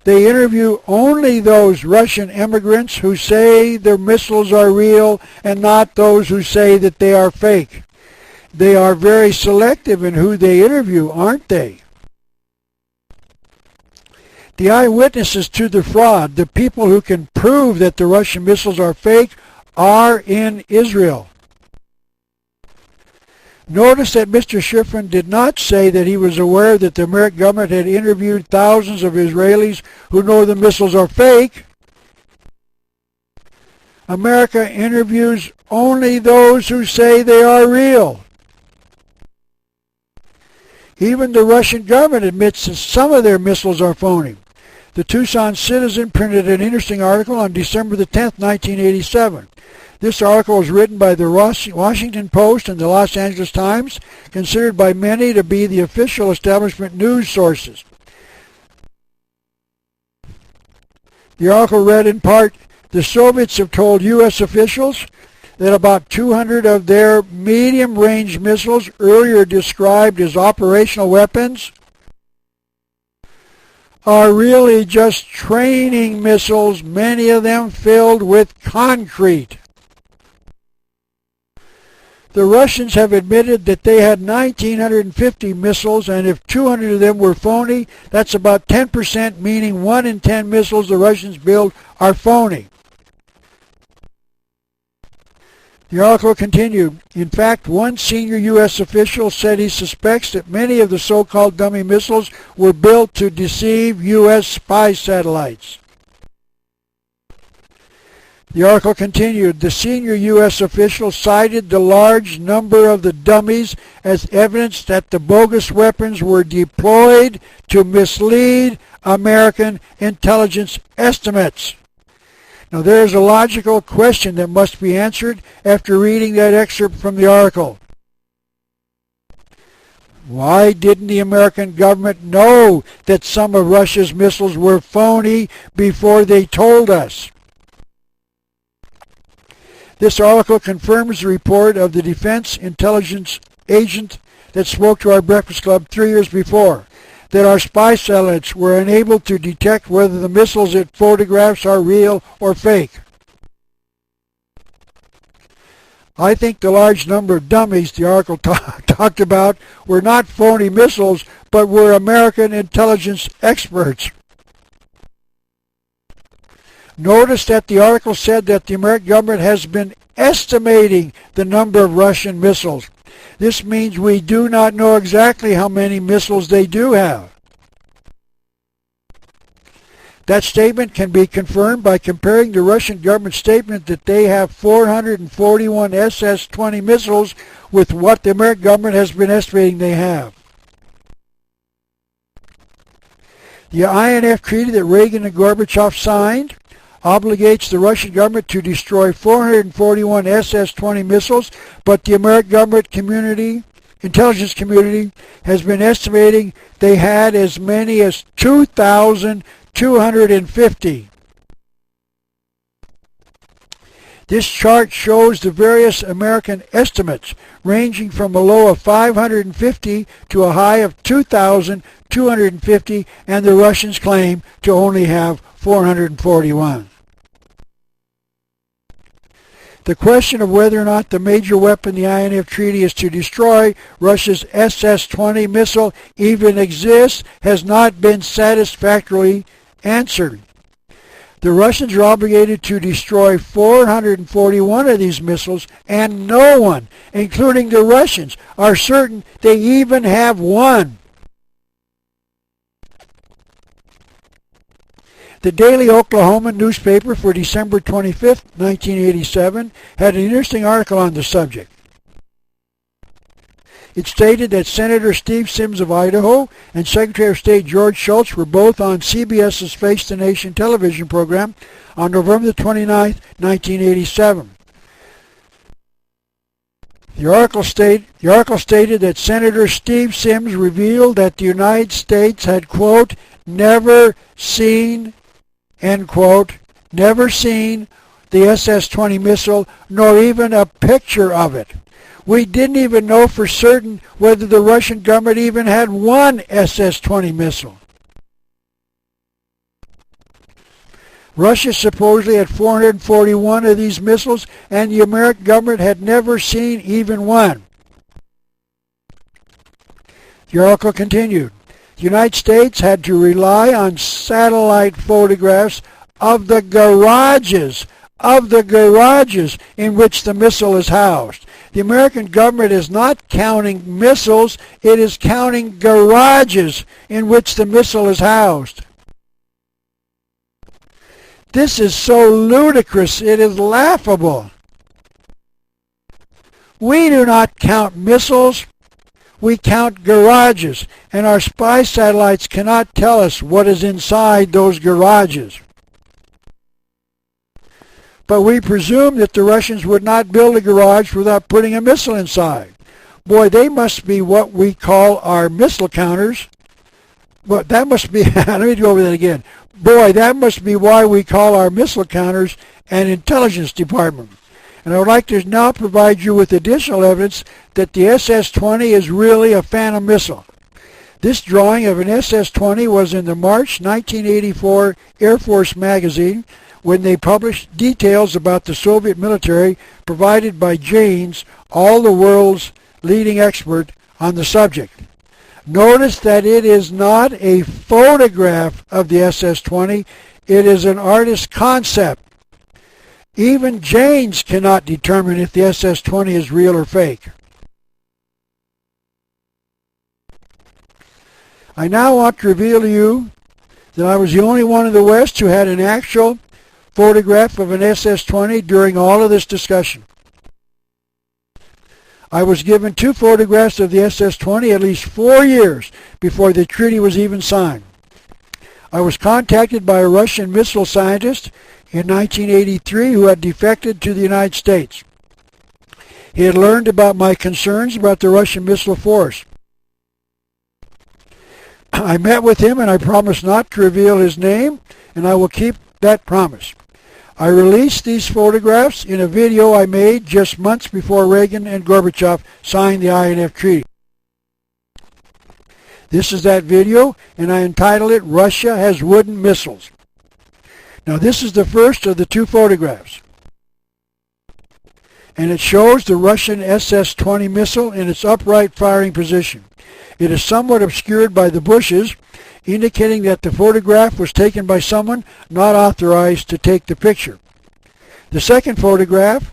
They interview only those Russian immigrants who say their missiles are real and not those who say that they are fake. They are very selective in who they interview, aren't they? The eyewitnesses to the fraud, the people who can prove that the Russian missiles are fake, are in Israel." Notice that Mr. Shitrin did not say that he was aware that the American government had interviewed thousands of Israelis who know the missiles are fake. America interviews only those who say they are real. Even the Russian government admits that some of their missiles are phony. The Tucson Citizen printed an interesting article on December the 10th, 1987. This article was written by the Washington Post and the Los Angeles Times, considered by many to be the official establishment news sources. The article read in part, "The Soviets have told U.S. officials that about 200 of their medium-range missiles, earlier described as operational weapons, are really just training missiles, many of them filled with concrete." The Russians have admitted that they had 1,950 missiles, and if 200 of them were phony, that's about 10%, meaning 1 in 10 missiles the Russians build are phony. The article continued. In fact, one senior U.S. official said he suspects that many of the so-called dummy missiles were built to deceive U.S. spy satellites. The article continued. The senior U.S. official cited the large number of the dummies as evidence that the bogus weapons were deployed to mislead American intelligence estimates. Now there's a logical question that must be answered after reading that excerpt from the article. Why didn't the American government know that some of Russia's missiles were phony before they told us? This article confirms the report of the defense intelligence agent that spoke to our Breakfast Club 3 years before, that our spy satellites were unable to detect whether the missiles it photographs are real or fake. I think the large number of dummies the article talked about were not phony missiles, but were American intelligence experts. Notice that the article said that the American government has been estimating the number of Russian missiles. This means we do not know exactly how many missiles they do have. That statement can be confirmed by comparing the Russian government statement that they have 441 SS-20 missiles with what the American government has been estimating they have. The INF treaty that Reagan and Gorbachev signed obligates the Russian government to destroy 441 SS-20 missiles, but the American government intelligence community has been estimating they had as many as 2,250. This chart shows the various American estimates, ranging from a low of 550 to a high of 2,250, and the Russians claim to only have 441. The question of whether or not the major weapon the INF Treaty is to destroy, Russia's SS-20 missile, even exists has not been satisfactorily answered. The Russians are obligated to destroy 441 of these missiles, and no one, including the Russians, are certain they even have one. The Daily Oklahoman newspaper for December 25, 1987, had an interesting article on the subject. It stated that Senator Steve Sims of Idaho and Secretary of State George Shultz were both on CBS's Face the Nation television program on November 29, 1987. The article stated that Senator Steve Sims revealed that the United States had, quote, never seen, end quote, never seen the SS-20 missile, nor even a picture of it. We didn't even know for certain whether the Russian government even had one SS-20 missile. Russia supposedly had 441 of these missiles, and the American government had never seen even one. The article continued. The United States had to rely on satellite photographs of the garages in which the missile is housed. The American government is not counting missiles, it is counting garages in which the missile is housed. This is so ludicrous, it is laughable. We do not count missiles, we count garages, and our spy satellites cannot tell us what is inside those garages. But we presume that the Russians would not build a garage without putting a missile inside. Boy, they must be what we call our missile counters. But that must be, let me go over that again. Boy, that must be why we call our missile counters an intelligence department. And I would like to now provide you with additional evidence that the SS-20 is really a Phantom missile. This drawing of an SS-20 was in the March 1984 Air Force magazine when they published details about the Soviet military provided by Janes, all the world's leading expert on the subject. Notice that it is not a photograph of the SS-20, it is an artist's concept. Even Janes cannot determine if the SS-20 is real or fake. I now want to reveal to you that I was the only one in the West who had an actual photograph of an SS-20 during all of this discussion. I was given 2 photographs of the SS-20 at least 4 years before the treaty was even signed. I was contacted by a Russian missile scientist in 1983 who had defected to the United States. He had learned about my concerns about the Russian missile force. I met with him and I promised not to reveal his name, and I will keep that promise. I released these photographs in a video I made just months before Reagan and Gorbachev signed the INF Treaty. This is that video, and I entitled it, Russia Has Wooden Missiles. Now this is the first of the 2 photographs. And it shows the Russian SS-20 missile in its upright firing position. It is somewhat obscured by the bushes, indicating that the photograph was taken by someone not authorized to take the picture. The second photograph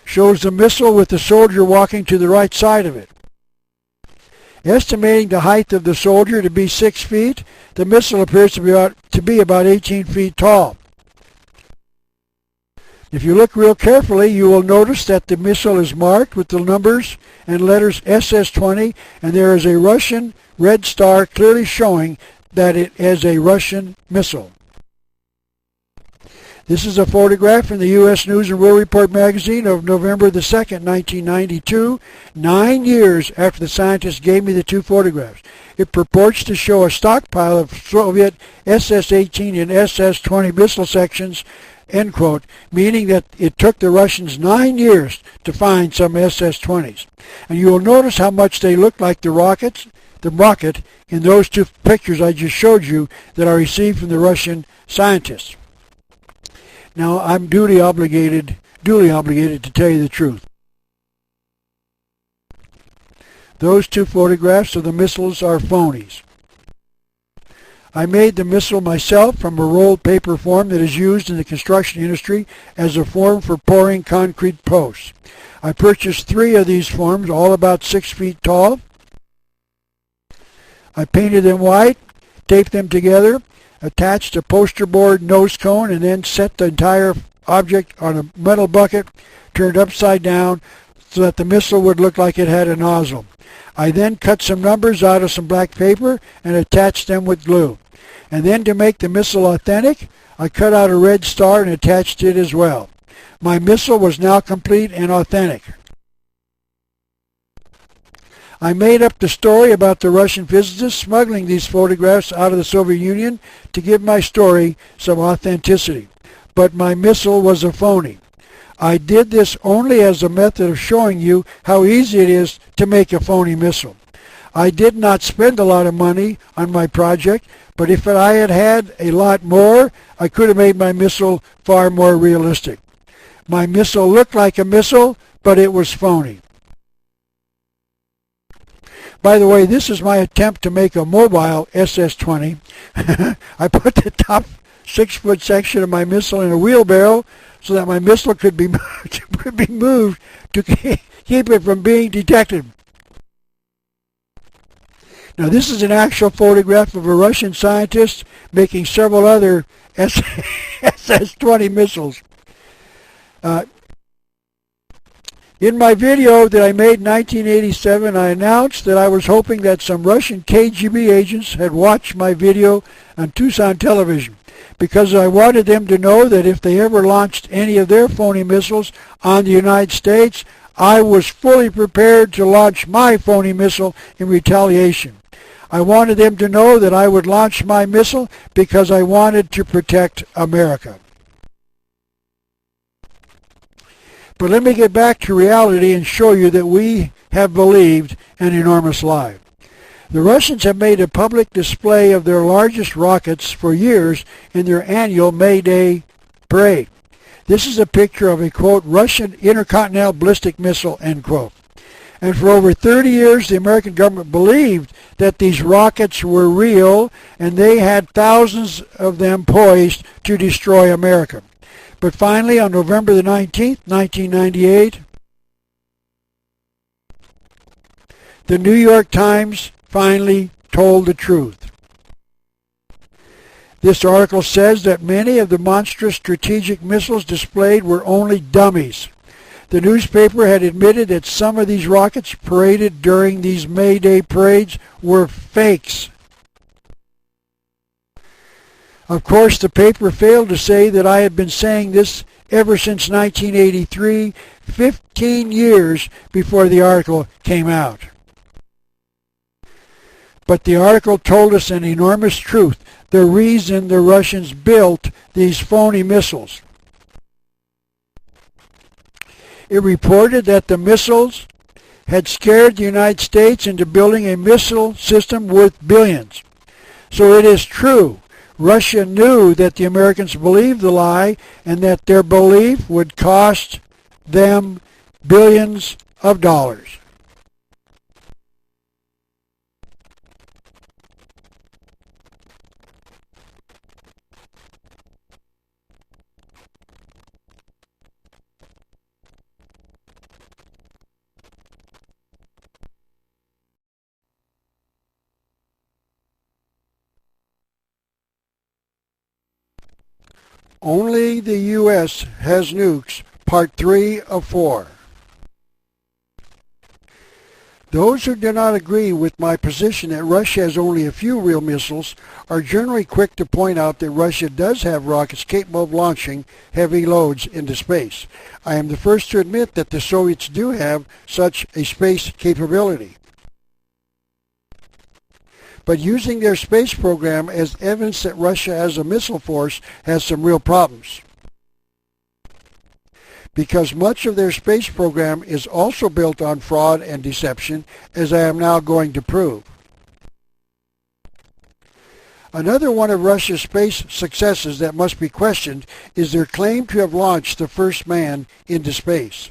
shows the missile with the soldier walking to the right side of it. Estimating the height of the soldier to be 6 feet, the missile appears to be about 18 feet tall. If you look real carefully, you will notice that the missile is marked with the numbers and letters SS-20, and there is a Russian red star clearly showing that it is a Russian missile. This is a photograph in the U.S. News and World Report magazine of November the 2nd, 1992, 9 years after the scientists gave me the 2 photographs. It purports to show a stockpile of Soviet SS-18 and SS-20 missile sections, end quote, meaning that it took the Russians 9 years to find some SS-20s. And you will notice how much they look like the rocket in those 2 pictures I just showed you that I received from the Russian scientists. Now I'm duly obligated to tell you the truth. Those 2 photographs of the missiles are phonies. I made the missile myself from a rolled paper form that is used in the construction industry as a form for pouring concrete posts. I purchased 3 of these forms, all about 6 feet tall. I painted them white, taped them together, attached a poster board nose cone, and then set the entire object on a metal bucket turned upside down so that the missile would look like it had a nozzle. I then cut some numbers out of some black paper and attached them with glue. And then to make the missile authentic, I cut out a red star and attached it as well. My missile was now complete and authentic. I made up the story about the Russian physicists smuggling these photographs out of the Soviet Union to give my story some authenticity. But my missile was a phony. I did this only as a method of showing you how easy it is to make a phony missile. I did not spend a lot of money on my project, but if I had had a lot more, I could have made my missile far more realistic. My missile looked like a missile, but it was phony. By the way, this is my attempt to make a mobile SS-20. I put the top 6-foot section of my missile in a wheelbarrow so that my missile could be moved to keep it from being detected. Now this is an actual photograph of a Russian scientist making several other SS-20 missiles. In my video that I made in 1987, I announced that I was hoping that some Russian KGB agents had watched my video on Tucson television, because I wanted them to know that if they ever launched any of their phony missiles on the United States, I was fully prepared to launch my phony missile in retaliation. I wanted them to know that I would launch my missile because I wanted to protect America. But let me get back to reality and show you that we have believed an enormous lie. The Russians have made a public display of their largest rockets for years in their annual May Day parade. This is a picture of a, quote, Russian intercontinental ballistic missile, end quote. And for over 30 years, the American government believed that these rockets were real, and they had thousands of them poised to destroy America. But finally, on November the 19th, 1998, the New York Times finally told the truth. This article says that many of the monstrous strategic missiles displayed were only dummies. The newspaper had admitted that some of these rockets paraded during these May Day parades were fakes. Of course, the paper failed to say that I had been saying this ever since 1983, 15 years before the article came out. But the article told us an enormous truth, the reason the Russians built these phony missiles. It reported that the missiles had scared the United States into building a missile system worth billions. So it is true. Russia knew that the Americans believed the lie and that their belief would cost them billions of dollars. Only the U.S. has nukes, part 3 of 4. Those who do not agree with my position that Russia has only a few real missiles are generally quick to point out that Russia does have rockets capable of launching heavy loads into space. I am the first to admit that the Soviets do have such a space capability. But using their space program as evidence that Russia as a missile force has some real problems. Because much of their space program is also built on fraud and deception, as I am now going to prove. Another one of Russia's space successes that must be questioned is their claim to have launched the first man into space.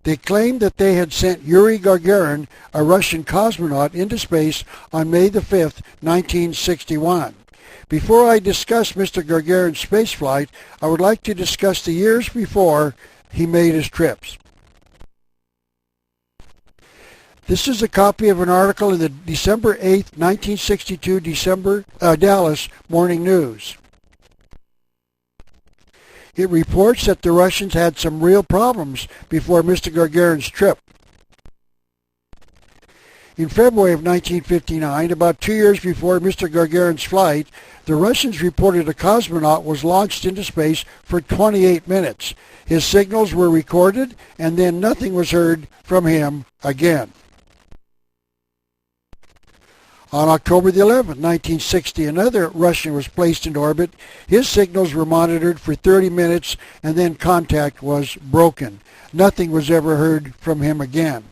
They claimed that they had sent Yuri Gagarin, a Russian cosmonaut, into space on May the 5th, 1961. Before I discuss Mr. Gagarin's spaceflight, I would like to discuss the years before he made his trips. This is a copy of an article in the December 8th, 1962 Dallas Morning News. It reports that the Russians had some real problems before Mr. Gagarin's trip. In February of 1959, about 2 years before Mr. Gagarin's flight, the Russians reported a cosmonaut was launched into space for 28 minutes. His signals were recorded, and then nothing was heard from him again. On October the 11th, 1960, another Russian was placed in orbit. His signals were monitored for 30 minutes, and then contact was broken. Nothing was ever heard from him again.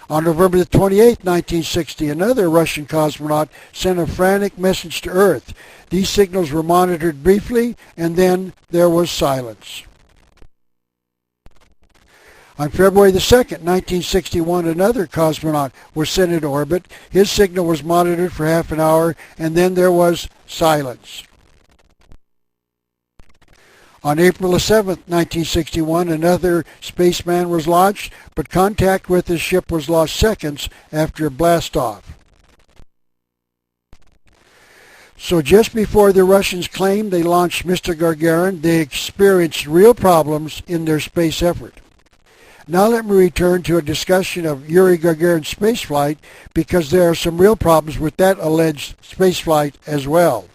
On November the 28th, 1960, another Russian cosmonaut sent a frantic message to Earth. These signals were monitored briefly, and then there was silence. On February the 2nd, 1961, another cosmonaut was sent into orbit. His signal was monitored for half an hour, and then there was silence. On April the 7th, 1961, another spaceman was launched, but contact with his ship was lost seconds after a blast-off. So just before the Russians claimed they launched Mr. Gagarin, they experienced real problems in their space effort. Now let me return to a discussion of Yuri Gagarin's spaceflight, because there are some real problems with that alleged spaceflight as well.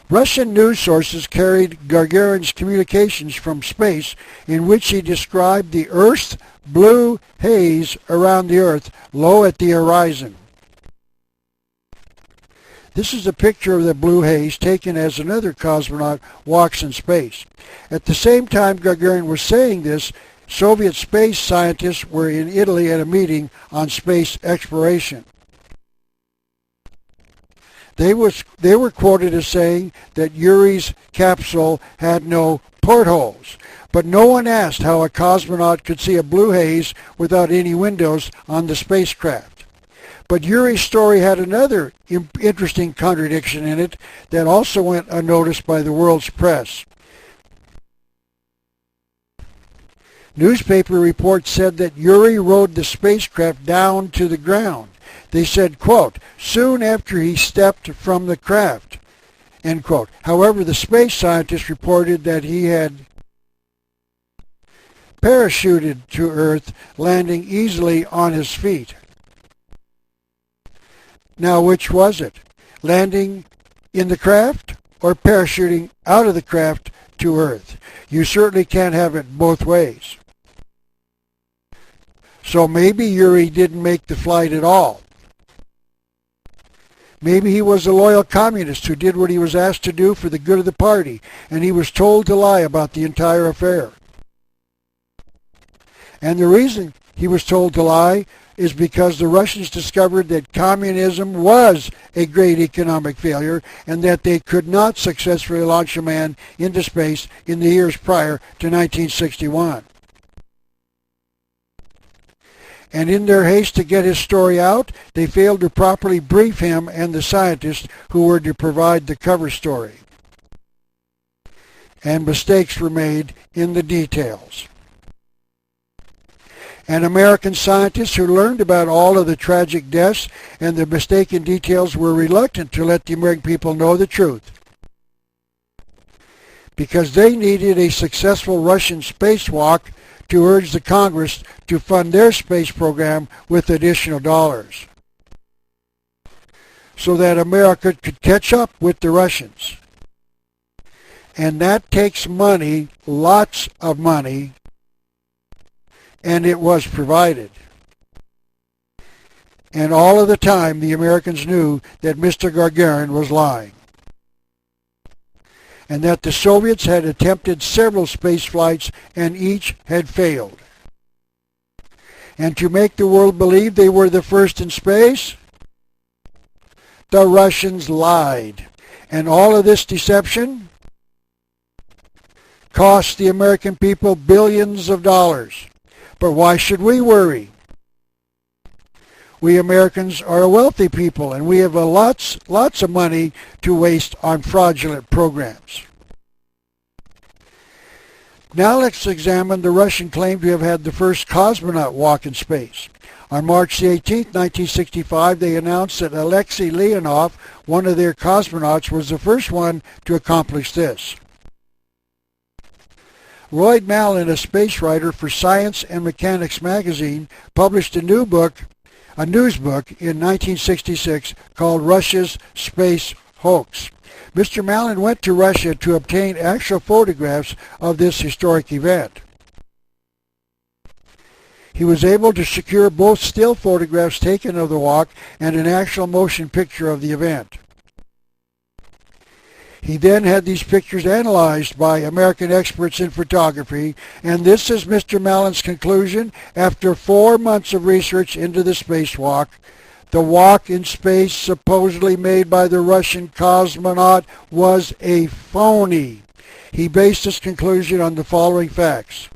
Russian news sources carried Gagarin's communications from space, in which he described the Earth's blue haze around the Earth low at the horizon. This is a picture of the blue haze taken as another cosmonaut walks in space. At the same time Gagarin was saying this, Soviet space scientists were in Italy at a meeting on space exploration. They were quoted as saying that Yuri's capsule had no portholes, but no one asked how a cosmonaut could see a blue haze without any windows on the spacecraft. But Yuri's story had another interesting contradiction in it that also went unnoticed by the world's press. Newspaper reports said that Yuri rode the spacecraft down to the ground. They said, quote, soon after he stepped from the craft, end quote. However, the space scientist reported that he had parachuted to Earth, landing easily on his feet. Now, which was it? Landing in the craft or parachuting out of the craft to Earth? You certainly can't have it both ways. So maybe Yuri didn't make the flight at all. Maybe he was a loyal communist who did what he was asked to do for the good of the party, and he was told to lie about the entire affair. And the reason he was told to lie is because the Russians discovered that communism was a great economic failure and that they could not successfully launch a man into space in the years prior to 1961. And in their haste to get his story out, they failed to properly brief him and the scientists who were to provide the cover story. And mistakes were made in the details. And American scientists who learned about all of the tragic deaths and the mistaken details were reluctant to let the American people know the truth, because they needed a successful Russian spacewalk to urge the Congress to fund their space program with additional dollars, so that America could catch up with the Russians. And that takes money, lots of money, and it was provided. And all of the time the Americans knew that Mr. Gagarin was lying, and that the Soviets had attempted several space flights and each had failed. And to make the world believe they were the first in space, the Russians lied. And all of this deception cost the American people billions of dollars. But why should we worry? We Americans are a wealthy people, and we have lots of money to waste on fraudulent programs. Now let's examine the Russian claim to have had the first cosmonaut walk in space. On March 18, 1965, they announced that Alexei Leonid, one of their cosmonauts, was the first one to accomplish this. Lloyd Mallan, a space writer for Science and Mechanics magazine, published a news book in 1966 called Russia's Space Hoax. Mr. Mallan went to Russia to obtain actual photographs of this historic event. He was able to secure both still photographs taken of the walk and an actual motion picture of the event. He then had these pictures analyzed by American experts in photography, and this is Mr. Mallan's conclusion after 4 months of research into the spacewalk. The walk in space supposedly made by the Russian cosmonaut was a phony. He based his conclusion on the following facts.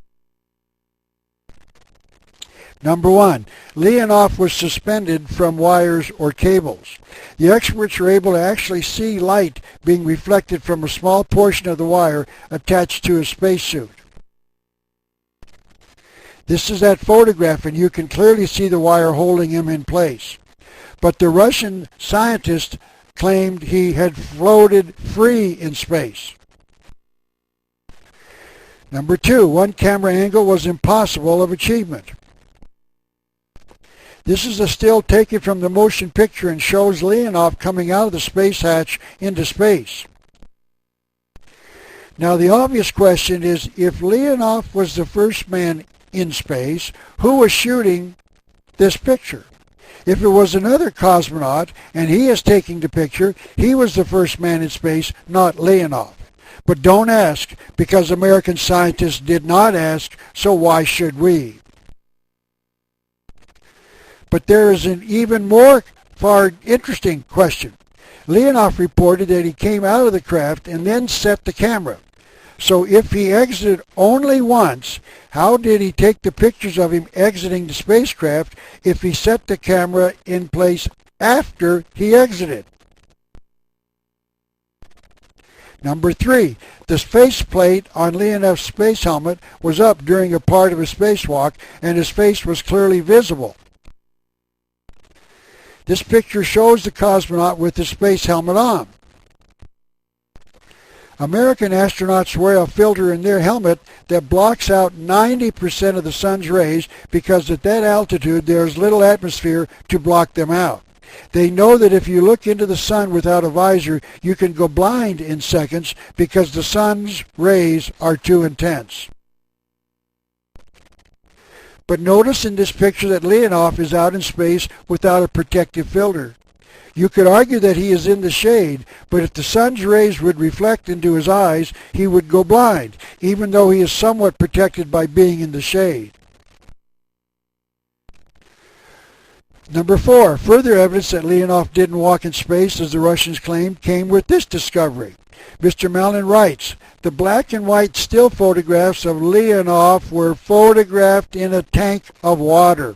Number one, Leonid was suspended from wires or cables. The experts were able to actually see light being reflected from a small portion of the wire attached to his spacesuit. This is that photograph, and you can clearly see the wire holding him in place. But the Russian scientist claimed he had floated free in space. Number two, one camera angle was impossible of achievement. This is a still taken from the motion picture and shows Leonid coming out of the space hatch into space. Now the obvious question is, if Leonid was the first man in space, who was shooting this picture? If it was another cosmonaut and he is taking the picture, he was the first man in space, not Leonid. But don't ask, because American scientists did not ask, so why should we? But there is an even more far interesting question. Leonid reported that he came out of the craft and then set the camera. So if he exited only once, how did he take the pictures of him exiting the spacecraft if he set the camera in place after he exited? Number 3, the faceplate on Leonid's space helmet was up during a part of his spacewalk, and his face was clearly visible. This picture shows the cosmonaut with the space helmet on. American astronauts wear a filter in their helmet that blocks out 90% of the sun's rays because at that altitude there is little atmosphere to block them out. They know that if you look into the sun without a visor, you can go blind in seconds because the sun's rays are too intense. But notice in this picture that Leonid is out in space without a protective filter. You could argue that he is in the shade, but if the sun's rays would reflect into his eyes, he would go blind, even though he is somewhat protected by being in the shade. Number 4, further evidence that Leonid didn't walk in space, as the Russians claimed, came with this discovery. Mr. Mallan writes, the black and white still photographs of Leonid were photographed in a tank of water.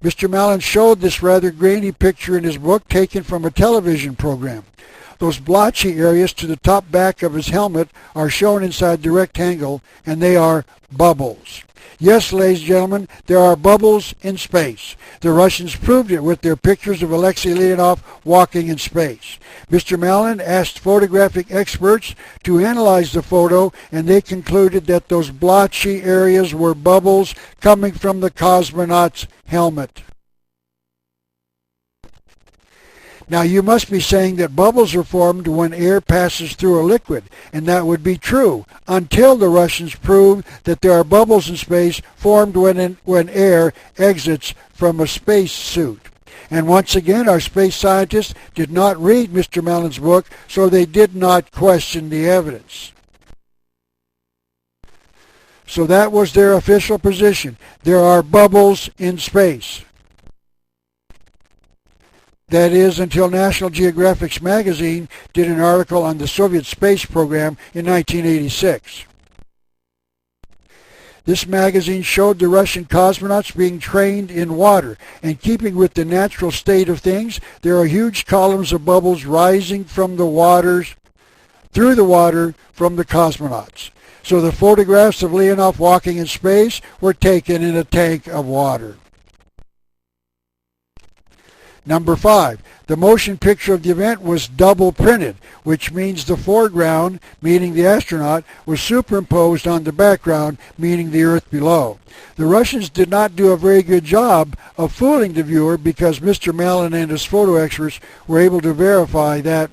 Mr. Mallan showed this rather grainy picture in his book taken from a television program. Those blotchy areas to the top back of his helmet are shown inside the rectangle, and they are bubbles. Yes, ladies and gentlemen, there are bubbles in space. The Russians proved it with their pictures of Alexei Leonid walking in space. Mr. Mallan asked photographic experts to analyze the photo, and they concluded that those blotchy areas were bubbles coming from the cosmonaut's helmet. Now you must be saying that bubbles are formed when air passes through a liquid, and that would be true until the Russians proved that there are bubbles in space formed when air exits from a space suit. And once again, our space scientists did not read Mr. Mallan's book, so they did not question the evidence. So that was their official position. There are bubbles in space. That is, until National Geographic's magazine did an article on the Soviet space program in 1986. This magazine showed the Russian cosmonauts being trained in water, and keeping with the natural state of things, there are huge columns of bubbles rising from the waters, through the water from the cosmonauts. So the photographs of Leonid walking in space were taken in a tank of water. Number 5, the motion picture of the event was double printed, which means the foreground, meaning the astronaut, was superimposed on the background, meaning the Earth below. The Russians did not do a very good job of fooling the viewer because Mr. Mallan and his photo experts were able to verify that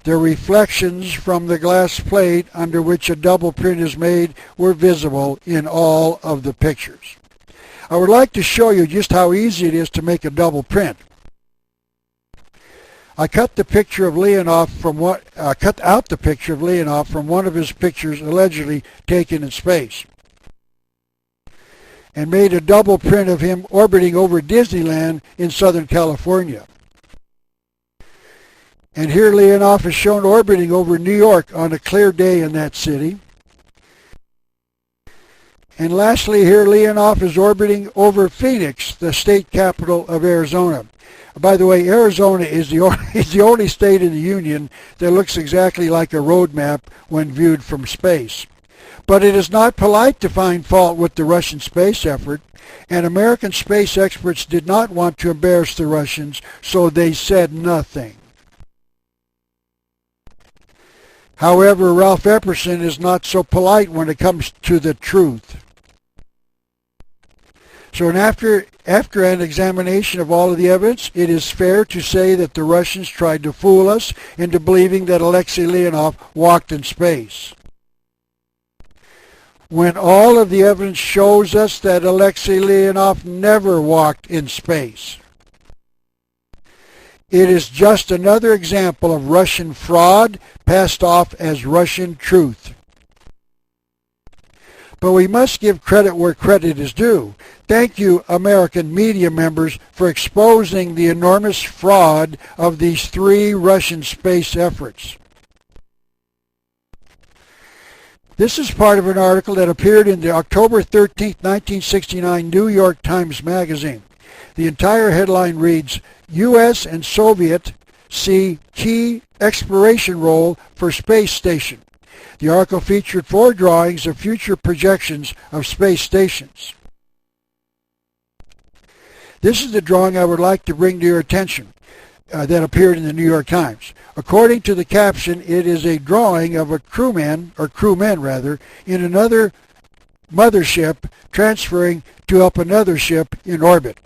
the reflections from the glass plate under which a double print is made were visible in all of the pictures. I would like to show you just how easy it is to make a double print. I cut the picture of Leonid cut out the picture of Leonid from one of his pictures allegedly taken in space, and made a double print of him orbiting over Disneyland in Southern California. And here Leonid is shown orbiting over New York on a clear day in that city. And lastly, here Leonid is orbiting over Phoenix, the state capital of Arizona. By the way, Arizona is the only state in the Union that looks exactly like a road map when viewed from space. But it is not polite to find fault with the Russian space effort, and American space experts did not want to embarrass the Russians, so they said nothing. However, Ralph Epperson is not so polite when it comes to the truth. So after an examination of all of the evidence, it is fair to say that the Russians tried to fool us into believing that Alexei Leonid walked in space. when all of the evidence shows us that Alexei Leonov never walked in space. It is just another example of Russian fraud passed off as Russian truth. But we must give credit where credit is due. Thank you, American media members, for exposing the enormous fraud of these three Russian space efforts. This is part of an article that appeared in the October 13, 1969 New York Times Magazine. The entire headline reads, U.S. and Soviet see key exploration role for space station. The article featured 4 drawings of future projections of space stations. This is the drawing I would like to bring to your attention that appeared in the New York Times. According to the caption, it is a drawing of a crewman, or crewmen rather, in another mothership transferring to help another ship in orbit.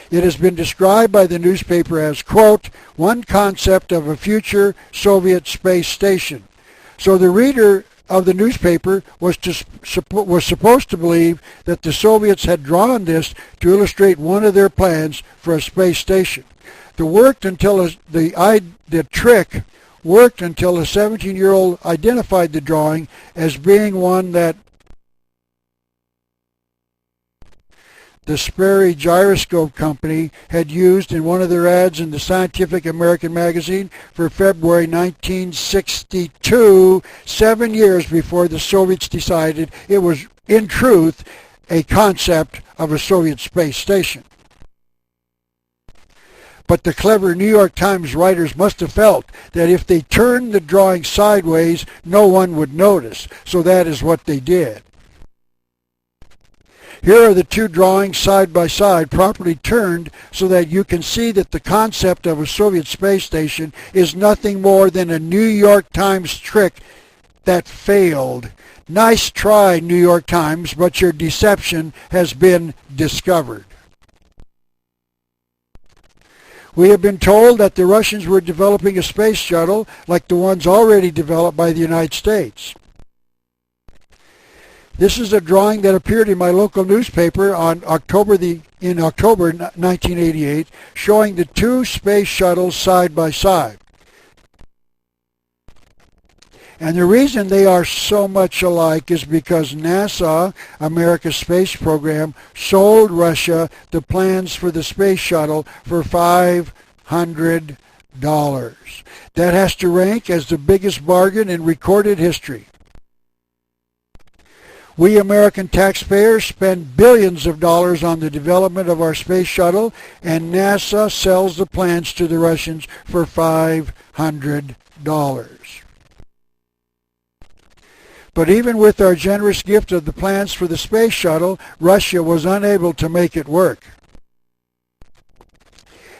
It has been described by the newspaper as, quote, one concept of a future Soviet space station. So the reader of the newspaper was supposed to believe that the Soviets had drawn this to illustrate one of their plans for a space station. The trick worked until a 17-year-old identified the drawing as being one that the Sperry Gyroscope Company had used in one of their ads in the Scientific American magazine for February 1962, 7 years before the Soviets decided it was, in truth, a concept of a Soviet space station. But the clever New York Times writers must have felt that if they turned the drawing sideways, no one would notice, so that is what they did. Here are the 2 drawings side by side, properly turned so that you can see that the concept of a Soviet space station is nothing more than a New York Times trick that failed. Nice try, New York Times, but your deception has been discovered. We have been told that the Russians were developing a space shuttle like the ones already developed by the United States. This is a drawing that appeared in my local newspaper in October 1988, showing the 2 space shuttles side by side. And the reason they are so much alike is because NASA, America's space program, sold Russia the plans for the space shuttle for $500. That has to rank as the biggest bargain in recorded history. We American taxpayers spend billions of dollars on the development of our space shuttle, and NASA sells the plans to the Russians for $500. But even with our generous gift of the plans for the space shuttle, Russia was unable to make it work.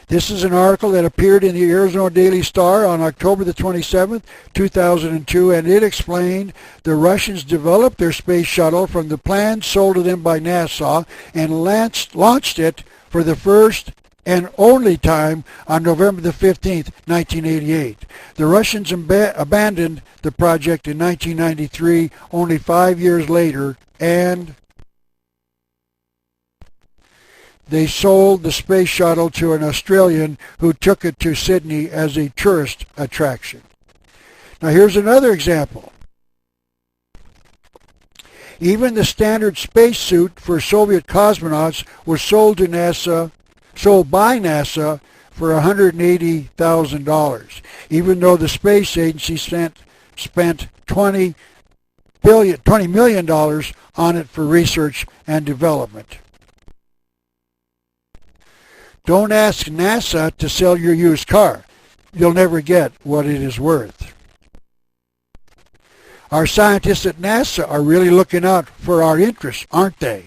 This is an article that appeared in the Arizona Daily Star on October the 27th, 2002, and it explained the Russians developed their space shuttle from the plans sold to them by NASA and launched it for the first and only time on November the 15th, 1988. The Russians abandoned the project in 1993, only 5 years later, and they sold the space shuttle to an Australian who took it to Sydney as a tourist attraction. Now here's another example. Even the standard spacesuit for Soviet cosmonauts was sold by NASA for $180,000, even though the space agency spent $20 million on it for research and development. Don't ask NASA to sell your used car. You'll never get what it is worth. Our scientists at NASA are really looking out for our interests, aren't they?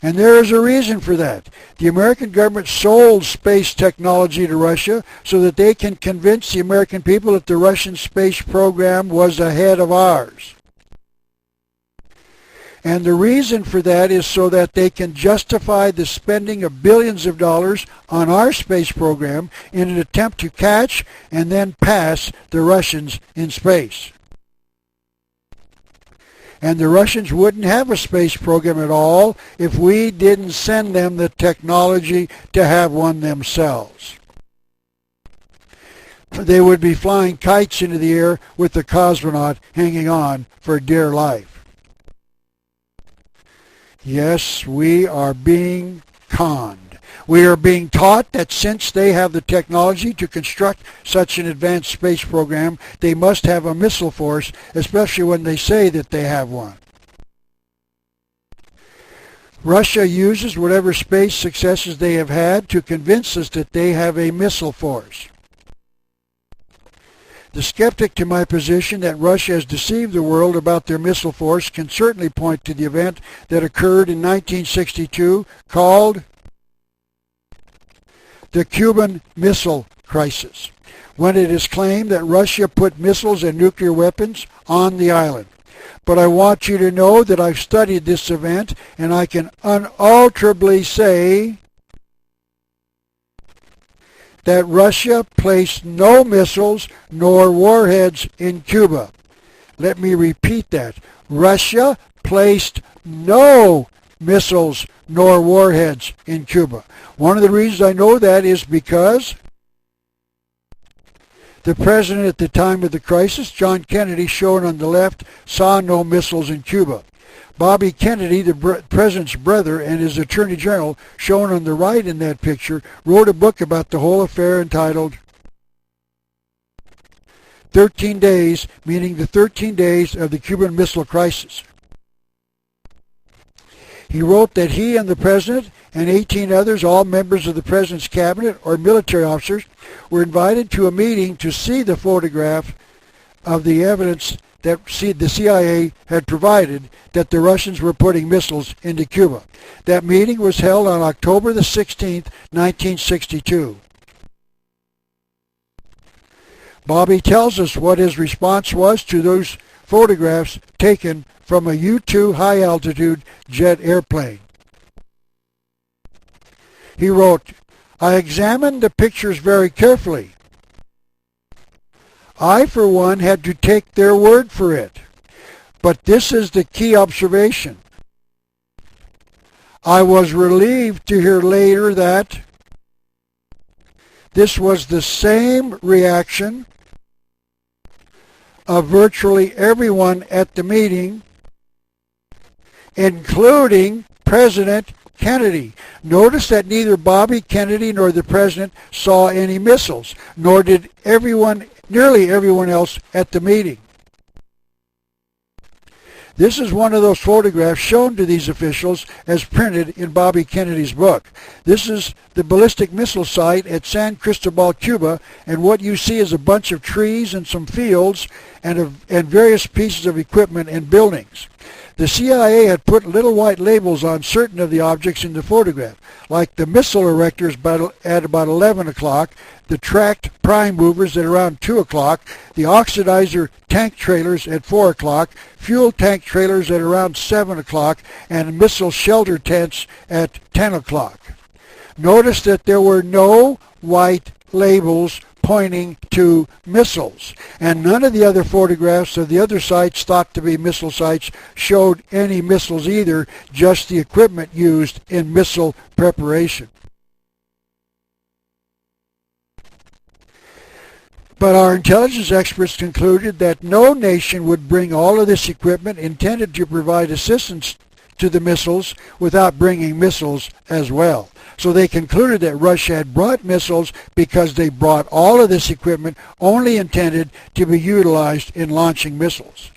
And there is a reason for that. The American government sold space technology to Russia so that they can convince the American people that the Russian space program was ahead of ours. And the reason for that is so that they can justify the spending of billions of dollars on our space program in an attempt to catch and then pass the Russians in space. And the Russians wouldn't have a space program at all if we didn't send them the technology to have one themselves. They would be flying kites into the air with the cosmonaut hanging on for dear life. Yes, we are being conned. We are being taught that since they have the technology to construct such an advanced space program, they must have a missile force, especially when they say that they have one. Russia uses whatever space successes they have had to convince us that they have a missile force. The skeptic to my position that Russia has deceived the world about their missile force can certainly point to the event that occurred in 1962 called the Cuban Missile Crisis, when it is claimed that Russia put missiles and nuclear weapons on the island. But I want you to know that I've studied this event, and I can unalterably say that Russia placed no missiles nor warheads in Cuba. Let me repeat that. Russia placed no missiles nor warheads in Cuba. One of the reasons I know that is because the president at the time of the crisis, John Kennedy, shown on the left, saw no missiles in Cuba. Bobby Kennedy, the president's brother, and his attorney general, shown on the right in that picture, wrote a book about the whole affair entitled 13 Days, meaning the 13 days of the Cuban Missile Crisis. He wrote that he and the president and 18 others, all members of the president's cabinet or military officers, were invited to a meeting to see the photograph of the evidence that the CIA had provided that the Russians were putting missiles into Cuba. That meeting was held on October the 16th, 1962. Bobby tells us what his response was to those photographs taken from a U-2 high-altitude jet airplane. He wrote, "I examined the pictures very carefully. I, for one, had to take their word for it. But this is the key observation. I was relieved to hear later that this was the same reaction of virtually everyone at the meeting, including President Kennedy." Notice that neither Bobby Kennedy nor the president saw any missiles, nor did nearly everyone else at the meeting. This is one of those photographs shown to these officials as printed in Bobby Kennedy's book. This is the ballistic missile site at San Cristobal, Cuba, and what you see is a bunch of trees and some fields and various pieces of equipment and buildings. The CIA had put little white labels on certain of the objects in the photograph, like the missile erectors at about 11 o'clock, the tracked prime movers at around 2 o'clock, the oxidizer tank trailers at 4 o'clock, fuel tank trailers at around 7 o'clock, and missile shelter tents at 10 o'clock. Notice that there were no white labels pointing to missiles, and none of the other photographs of the other sites thought to be missile sites showed any missiles either, just the equipment used in missile preparation. But our intelligence experts concluded that no nation would bring all of this equipment intended to provide assistance to the missiles without bringing missiles as well. So they concluded that Russia had brought missiles because they brought all of this equipment only intended to be utilized in launching missiles.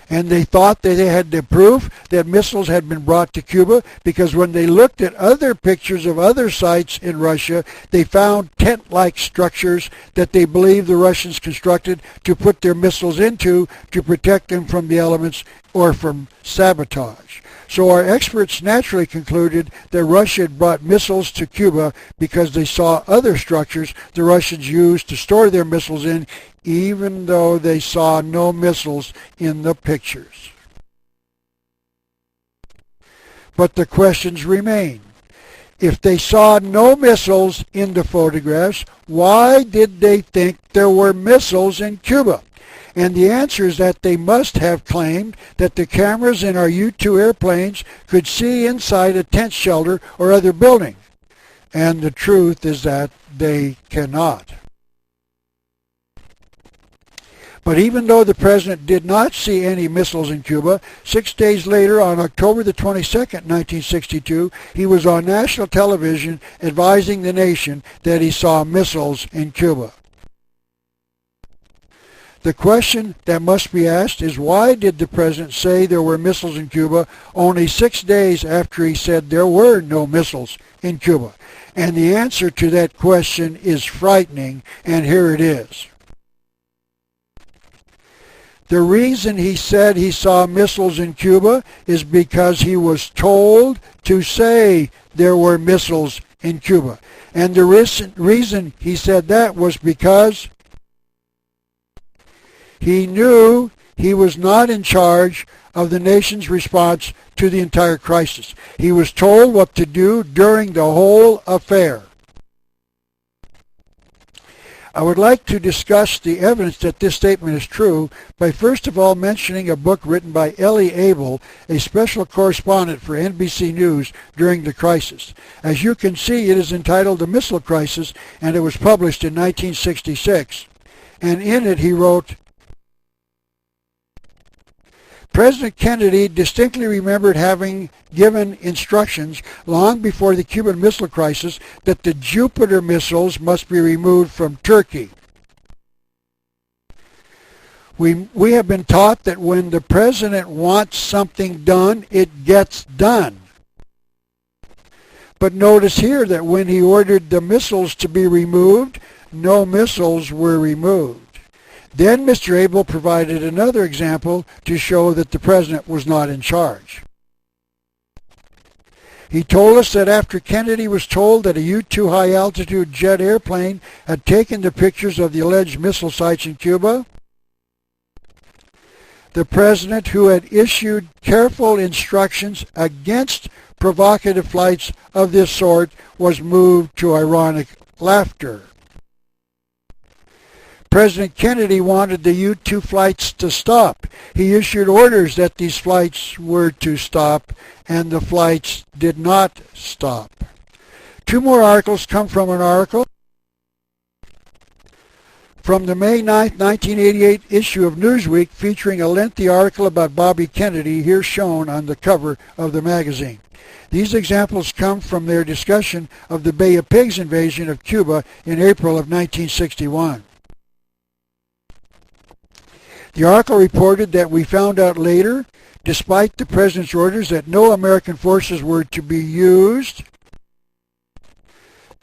And they thought that they had the proof that missiles had been brought to Cuba because when they looked at other pictures of other sites in Russia, they found tent-like structures that they believed the Russians constructed to put their missiles into to protect them from the elements or from sabotage. So our experts naturally concluded that Russia had brought missiles to Cuba because they saw other structures the Russians used to store their missiles in, even though they saw no missiles in the pictures. But the questions remain. If they saw no missiles in the photographs, why did they think there were missiles in Cuba? And the answer is that they must have claimed that the cameras in our U-2 airplanes could see inside a tent shelter or other building. And the truth is that they cannot. But even though the president did not see any missiles in Cuba, 6 days later, on October the 22nd, 1962, he was on national television advising the nation that he saw missiles in Cuba. The question that must be asked is, why did the president say there were missiles in Cuba only 6 days after he said there were no missiles in Cuba? And the answer to that question is frightening, and here it is. The reason he said he saw missiles in Cuba is because he was told to say there were missiles in Cuba. And the reason he said that was because he knew he was not in charge of the nation's response to the entire crisis. He was told what to do during the whole affair. I would like to discuss the evidence that this statement is true by first of all mentioning a book written by Ellie Abel, a special correspondent for NBC News during the crisis. As you can see, it is entitled The Missile Crisis, and it was published in 1966. And in it he wrote, President Kennedy distinctly remembered having given instructions long before the Cuban Missile Crisis that the Jupiter missiles must be removed from Turkey. We have been taught that when the president wants something done, it gets done. But notice here that when he ordered the missiles to be removed, no missiles were removed. Then Mr. Abel provided another example to show that the president was not in charge. He told us that after Kennedy was told that a U-2 high-altitude jet airplane had taken the pictures of the alleged missile sites in Cuba, the president, who had issued careful instructions against provocative flights of this sort, was moved to ironic laughter. President Kennedy wanted the U-2 flights to stop. He issued orders that these flights were to stop, and the flights did not stop. Two more articles come from an article from the May 9, 1988 issue of Newsweek, featuring a lengthy article about Bobby Kennedy, here shown on the cover of the magazine. These examples come from their discussion of the Bay of Pigs invasion of Cuba in April of 1961. The article reported that we found out later, despite the president's orders that no American forces were to be used,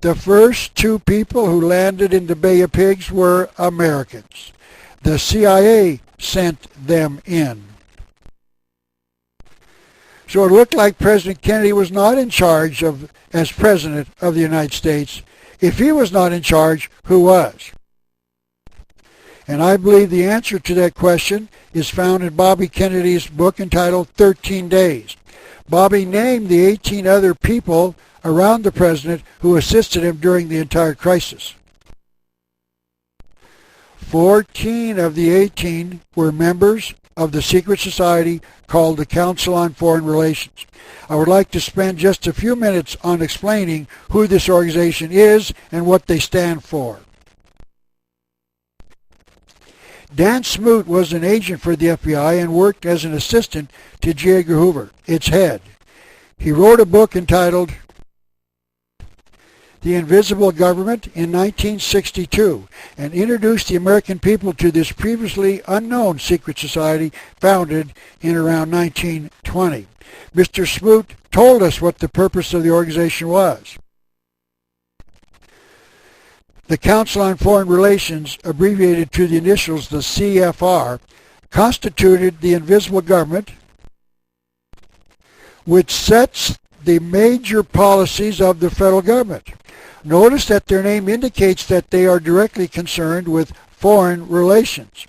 the first two people who landed in the Bay of Pigs were Americans. The CIA sent them in. So it looked like President Kennedy was not in charge as President of the United States. If he was not in charge, who was? And I believe the answer to that question is found in Bobby Kennedy's book entitled 13 Days. Bobby named the 18 other people around the president who assisted him during the entire crisis. 14 of the 18 were members of the secret society called the Council on Foreign Relations. I would like to spend just a few minutes on explaining who this organization is and what they stand for. Dan Smoot was an agent for the FBI and worked as an assistant to J. Edgar Hoover, its head. He wrote a book entitled The Invisible Government in 1962 and introduced the American people to this previously unknown secret society founded in around 1920. Mr. Smoot told us what the purpose of the organization was. The Council on Foreign Relations, abbreviated to the initials the CFR, constituted the invisible government which sets the major policies of the federal government. Notice that their name indicates that they are directly concerned with foreign relations.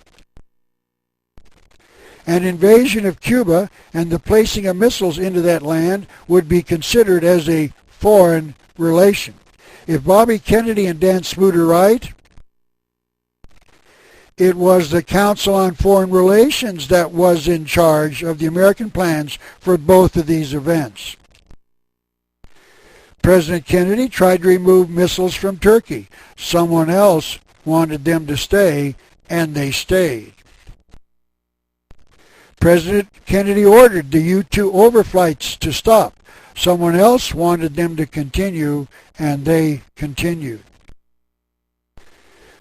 An invasion of Cuba and the placing of missiles into that land would be considered as a foreign relation. If Bobby Kennedy and Dan Smoot are right, It was the Council on Foreign Relations that was in charge of the American plans for both of these events. President Kennedy tried to remove missiles from Turkey. Someone else wanted them to stay, and they stayed. President Kennedy ordered the U-2 overflights to stop. Someone else wanted them to continue, and they continued.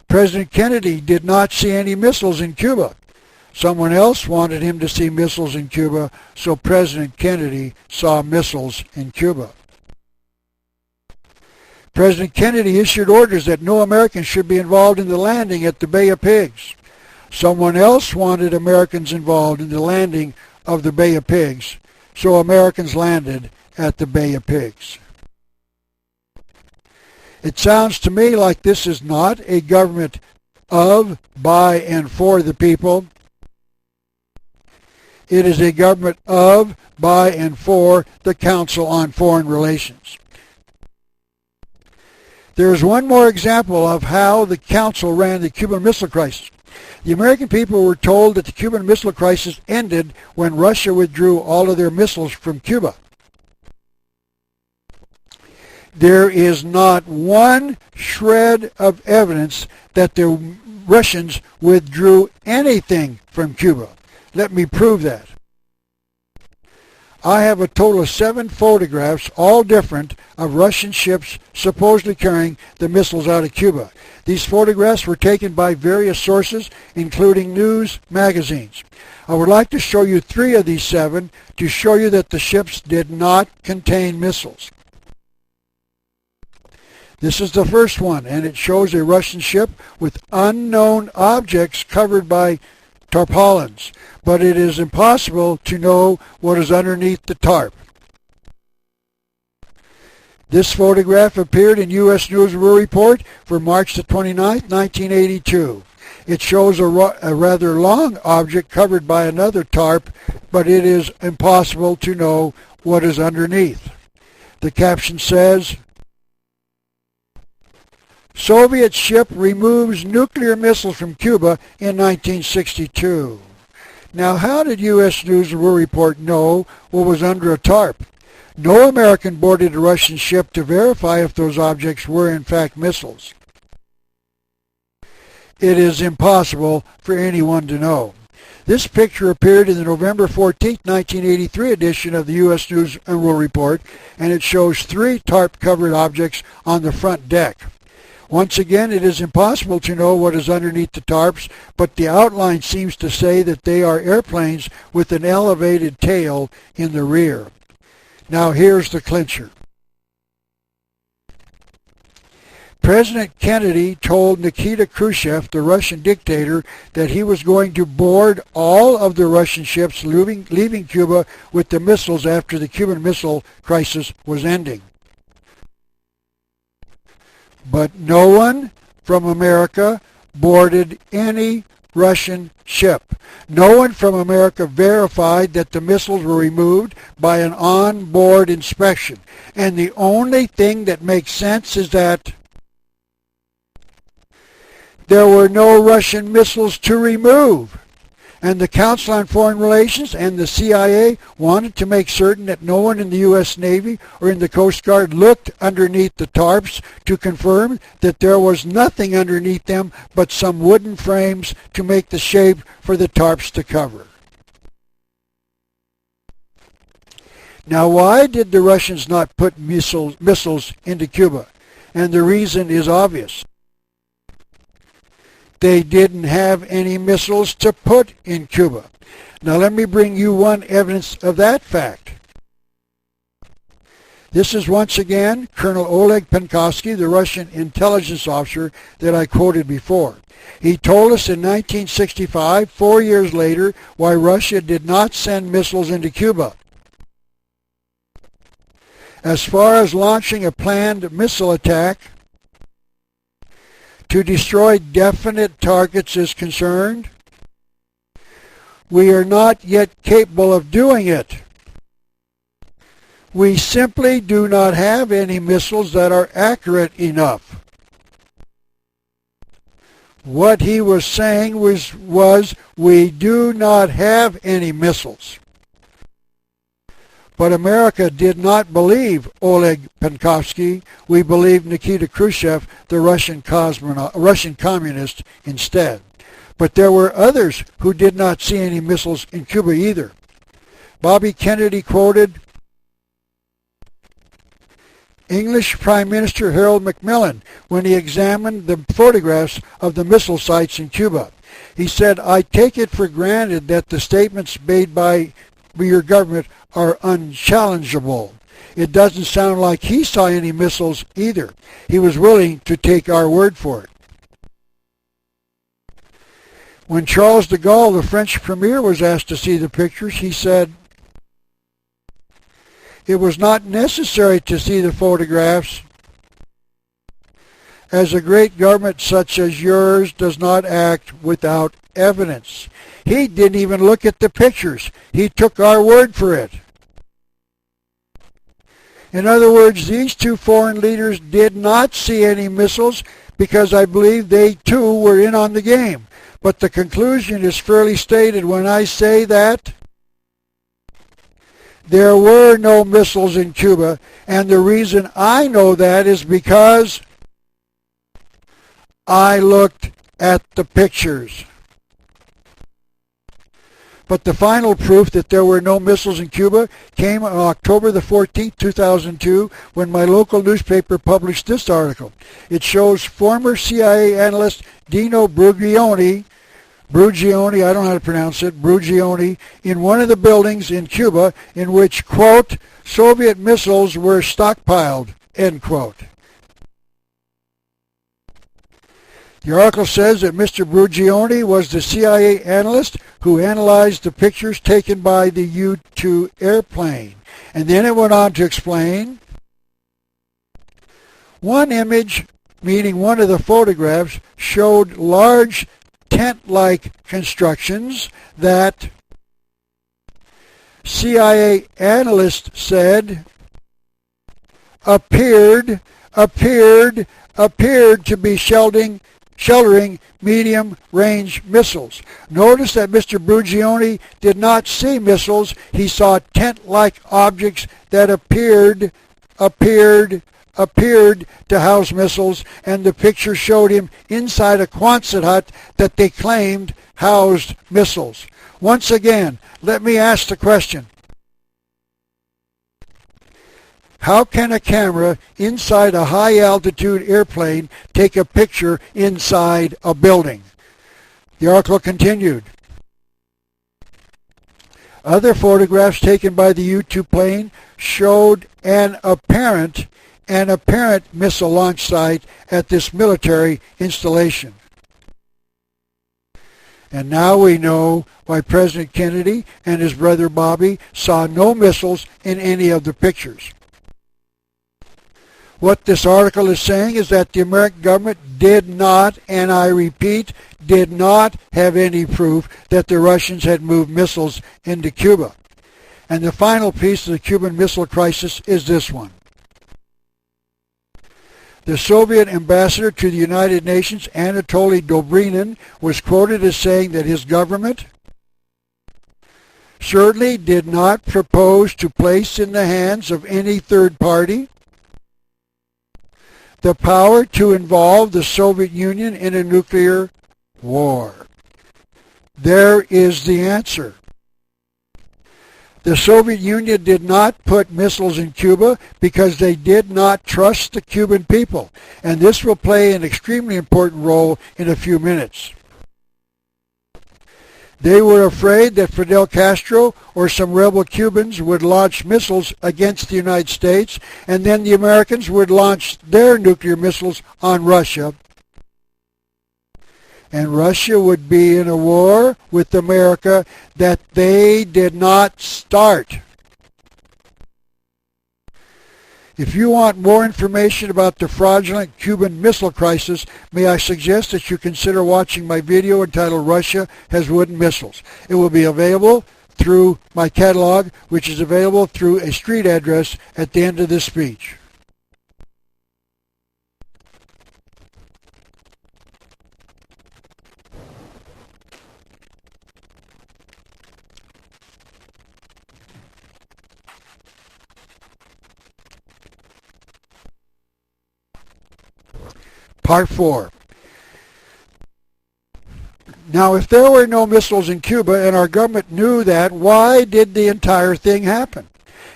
President Kennedy did not see any missiles in Cuba. Someone else wanted him to see missiles in Cuba, so President Kennedy saw missiles in Cuba. President Kennedy issued orders that no Americans should be involved in the landing at the Bay of Pigs. Someone else wanted Americans involved in the landing of the Bay of Pigs, so Americans landed at the Bay of Pigs. It sounds to me like this is not a government of, by, and for the people. It is a government of, by, and for the Council on Foreign Relations. There is one more example of how the Council ran the Cuban Missile Crisis. The American people were told that the Cuban Missile Crisis ended when Russia withdrew all of their missiles from Cuba. There is not one shred of evidence that the Russians withdrew anything from Cuba. Let me prove that. I have a total of 7 photographs, all different, of Russian ships supposedly carrying the missiles out of Cuba. These photographs were taken by various sources, including news magazines. I would like to show you 3 of these 7 to show you that the ships did not contain missiles. This is the first one, and it shows a Russian ship with unknown objects covered by tarpaulins, but it is impossible to know what is underneath the tarp. This photograph appeared in U.S. News and World Report for March the 29th, 1982. It shows a rather long object covered by another tarp, but it is impossible to know what is underneath. The caption says, Soviet ship removes nuclear missiles from Cuba in 1962. Now, how did U.S. News and World Report know what was under a tarp? No American boarded a Russian ship to verify if those objects were in fact missiles. It is impossible for anyone to know. This picture appeared in the November 14, 1983 edition of the U.S. News and World Report, and it shows 3 tarp-covered objects on the front deck. Once again, it is impossible to know what is underneath the tarps, but the outline seems to say that they are airplanes with an elevated tail in the rear. Now here's the clincher. President Kennedy told Nikita Khrushchev, the Russian dictator, that he was going to board all of the Russian ships leaving Cuba with the missiles after the Cuban Missile Crisis was ending. But no one from America boarded any Russian ship. No one from America verified that the missiles were removed by an on-board inspection. And the only thing that makes sense is that there were no Russian missiles to remove. And the Council on Foreign Relations and the CIA wanted to make certain that no one in the U.S. Navy or in the Coast Guard looked underneath the tarps to confirm that there was nothing underneath them but some wooden frames to make the shape for the tarps to cover. Now, why did the Russians not put missiles into Cuba? And the reason is obvious. They didn't have any missiles to put in Cuba. Now let me bring you one evidence of that fact. This is once again Colonel Oleg Penkovskiy, the Russian intelligence officer that I quoted before. He told us in 1965, 4 years later, why Russia did not send missiles into Cuba. As far as launching a planned missile attack to destroy definite targets is concerned, we are not yet capable of doing it. We simply do not have any missiles that are accurate enough. What he was saying was we do not have any missiles. But America did not believe Oleg Penkovskiy. We believed Nikita Khrushchev, the Russian communist, instead. But there were others who did not see any missiles in Cuba either. Bobby Kennedy quoted English Prime Minister Harold Macmillan when he examined the photographs of the missile sites in Cuba. He said, "I take it for granted that the statements made by your government are unchallengeable." It doesn't sound like he saw any missiles either. He was willing to take our word for it. When Charles de Gaulle, the French premier, was asked to see the pictures, he said, "It was not necessary to see the photographs, as a great government such as yours does not act without evidence." He didn't even look at the pictures. He took our word for it. In other words, these two foreign leaders did not see any missiles because I believe they too were in on the game. But the conclusion is fairly stated when I say that there were no missiles in Cuba, and the reason I know that is because I looked at the pictures. But the final proof that there were no missiles in Cuba came on October the 14th, 2002, when my local newspaper published this article. It shows former CIA analyst Dino Brugioni, I don't know how to pronounce it, Brugioni, in one of the buildings in Cuba in which, quote, Soviet missiles were stockpiled, end quote. The article says that Mr. Brugioni was the CIA analyst who analyzed the pictures taken by the U-2 airplane. And then it went on to explain, one image, meaning one of the photographs, showed large tent-like constructions that CIA analyst said appeared to be sheltering medium-range missiles. Notice that Mr. Brugioni did not see missiles. He saw tent-like objects that appeared to house missiles, and the picture showed him inside a Quonset hut that they claimed housed missiles. Once again, let me ask the question. How can a camera inside a high-altitude airplane take a picture inside a building? The article continued. Other photographs taken by the U-2 plane showed an apparent missile launch site at this military installation. And now we know why President Kennedy and his brother Bobby saw no missiles in any of the pictures. What this article is saying is that the American government did not, and I repeat, did not have any proof that the Russians had moved missiles into Cuba. And the final piece of the Cuban Missile Crisis is this one. The Soviet ambassador to the United Nations, Anatoly Dobrinin, was quoted as saying that his government certainly did not propose to place in the hands of any third party the power to involve the Soviet Union in a nuclear war. There is the answer. The Soviet Union did not put missiles in Cuba because they did not trust the Cuban people, and this will play an extremely important role in a few minutes. They were afraid that Fidel Castro or some rebel Cubans would launch missiles against the United States, and then the Americans would launch their nuclear missiles on Russia. And Russia would be in a war with America that they did not start. If you want more information about the fraudulent Cuban Missile Crisis, may I suggest that you consider watching my video entitled Russia Has Wooden Missiles. It will be available through my catalog, which is available through a street address at the end of this speech. Part 4. Now, if there were no missiles in Cuba and our government knew that, why did the entire thing happen?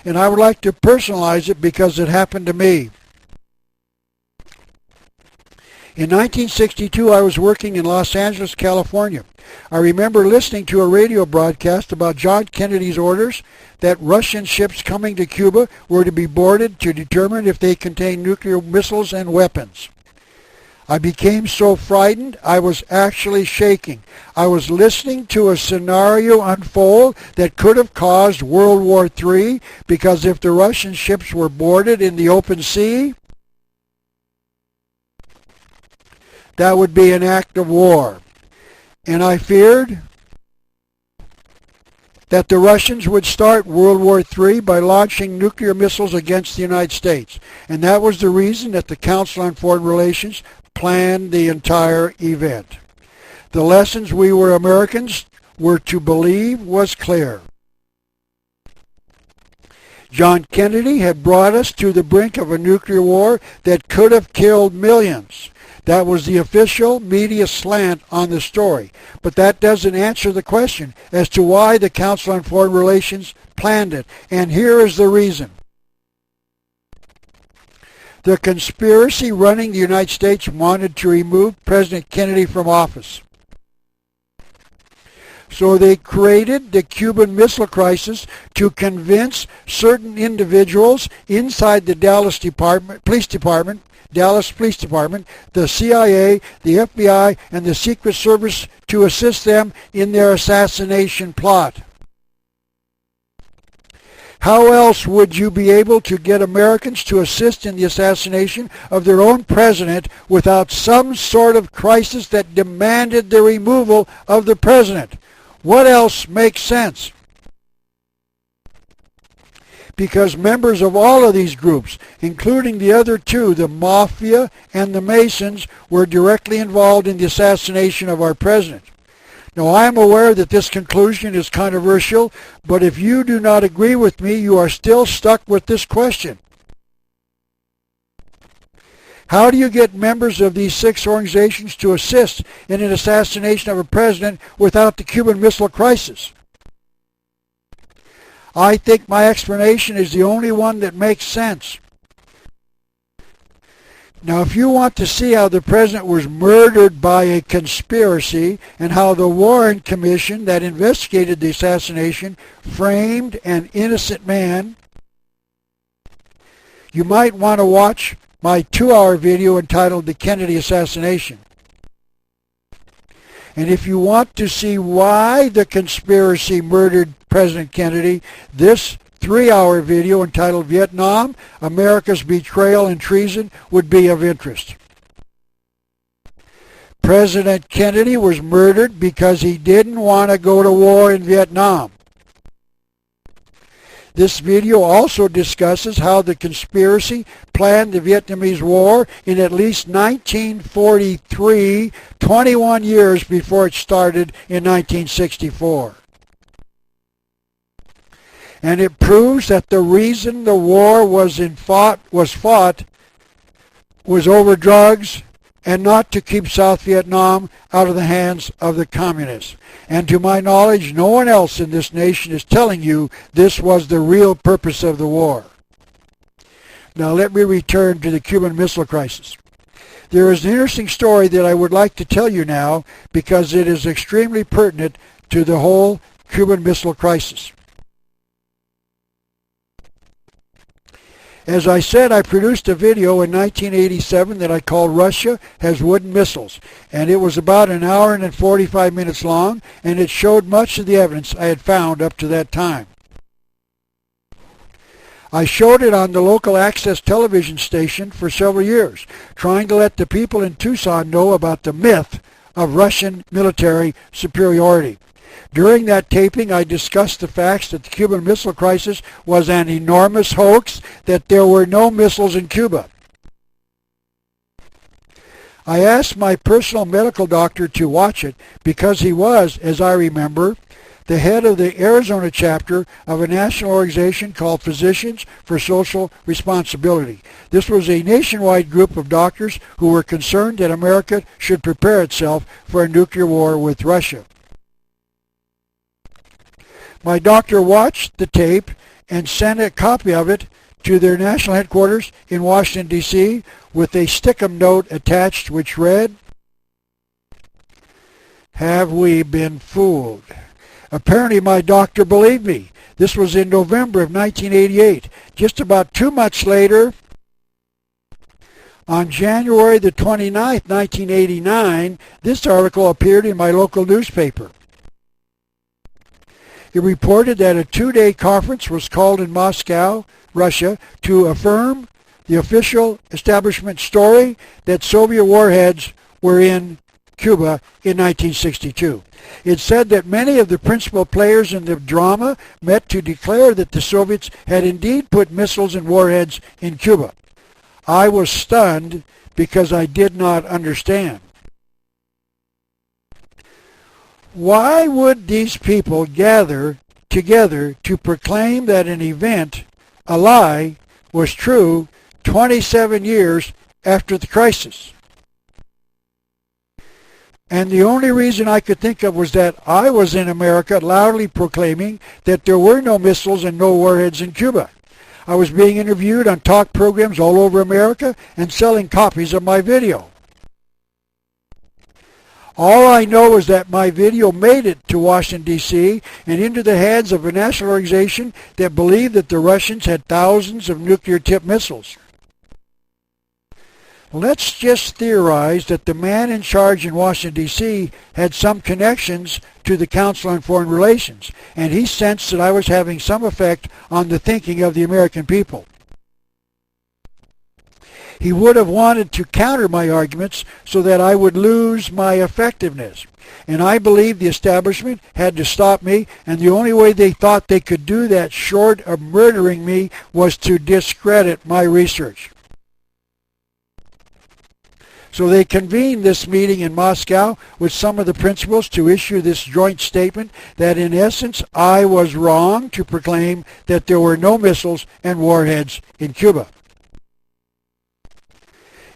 And I would like to personalize it because it happened to me. In 1962, I was working in Los Angeles, California. I remember listening to a radio broadcast about John Kennedy's orders that Russian ships coming to Cuba were to be boarded to determine if they contained nuclear missiles and weapons. I became so frightened, I was actually shaking. I was listening to a scenario unfold that could have caused World War III, because if the Russian ships were boarded in the open sea, that would be an act of war. And I feared that the Russians would start World War III by launching nuclear missiles against the United States. And that was the reason that the Council on Foreign Relations planned the entire event. The lessons we were Americans were to believe was clear. John Kennedy had brought us to the brink of a nuclear war that could have killed millions. That was the official media slant on the story. But that doesn't answer the question as to why the Council on Foreign Relations planned it. And here is the reason. The conspiracy running the United States wanted to remove President Kennedy from office. So they created the Cuban Missile Crisis to convince certain individuals inside the Dallas Police Department, the CIA, the FBI, and the Secret Service to assist them in their assassination plot. How else would you be able to get Americans to assist in the assassination of their own president without some sort of crisis that demanded the removal of the president? What else makes sense? Because members of all of these groups, including the other two, the Mafia and the Masons, were directly involved in the assassination of our president. Now, I am aware that this conclusion is controversial, but if you do not agree with me, you are still stuck with this question. How do you get members of these 6 organizations to assist in an assassination of a president without the Cuban Missile Crisis? I think my explanation is the only one that makes sense. Now, if you want to see how the president was murdered by a conspiracy and how the Warren Commission that investigated the assassination framed an innocent man, you might want to watch my 2-hour video entitled The Kennedy Assassination. And if you want to see why the conspiracy murdered President Kennedy, this 3-hour video entitled Vietnam, America's Betrayal and Treason would be of interest. President Kennedy was murdered because he didn't want to go to war in Vietnam. This video also discusses how the conspiracy planned the Vietnamese War in at least 1943, 21 years before it started in 1964. And it proves that the reason the war was fought was over drugs and not to keep South Vietnam out of the hands of the communists. And to my knowledge, no one else in this nation is telling you this was the real purpose of the war. Now let me return to the Cuban Missile Crisis. There is an interesting story that I would like to tell you now because it is extremely pertinent to the whole Cuban Missile Crisis. As I said, I produced a video in 1987 that I called Russia Has Wooden Missiles, and it was about an hour and 45 minutes long, and it showed much of the evidence I had found up to that time. I showed it on the local access television station for several years, trying to let the people in Tucson know about the myth of Russian military superiority. During that taping, I discussed the facts that the Cuban Missile Crisis was an enormous hoax, that there were no missiles in Cuba. I asked my personal medical doctor to watch it because he was, as I remember, the head of the Arizona chapter of a national organization called Physicians for Social Responsibility. This was a nationwide group of doctors who were concerned that America should prepare itself for a nuclear war with Russia. My doctor watched the tape and sent a copy of it to their national headquarters in Washington, D.C. with a stick-em note attached which read, "Have we been fooled?" Apparently my doctor believed me. This was in November of 1988. Just about 2 months later, on January the 29th, 1989, this article appeared in my local newspaper. It reported that a 2-day conference was called in Moscow, Russia, to affirm the official establishment story that Soviet warheads were in Cuba in 1962. It said that many of the principal players in the drama met to declare that the Soviets had indeed put missiles and warheads in Cuba. I was stunned because I did not understand. Why would these people gather together to proclaim that an event, a lie, was true 27 years after the crisis? And the only reason I could think of was that I was in America loudly proclaiming that there were no missiles and no warheads in Cuba. I was being interviewed on talk programs all over America and selling copies of my video. All I know is that my video made it to Washington, D.C. and into the hands of a national organization that believed that the Russians had thousands of nuclear-tipped missiles. Let's just theorize that the man in charge in Washington, D.C. had some connections to the Council on Foreign Relations, and he sensed that I was having some effect on the thinking of the American people. He would have wanted to counter my arguments so that I would lose my effectiveness. And I believe the establishment had to stop me, and the only way they thought they could do that short of murdering me was to discredit my research. So they convened this meeting in Moscow with some of the principals to issue this joint statement that in essence I was wrong to proclaim that there were no missiles and warheads in Cuba.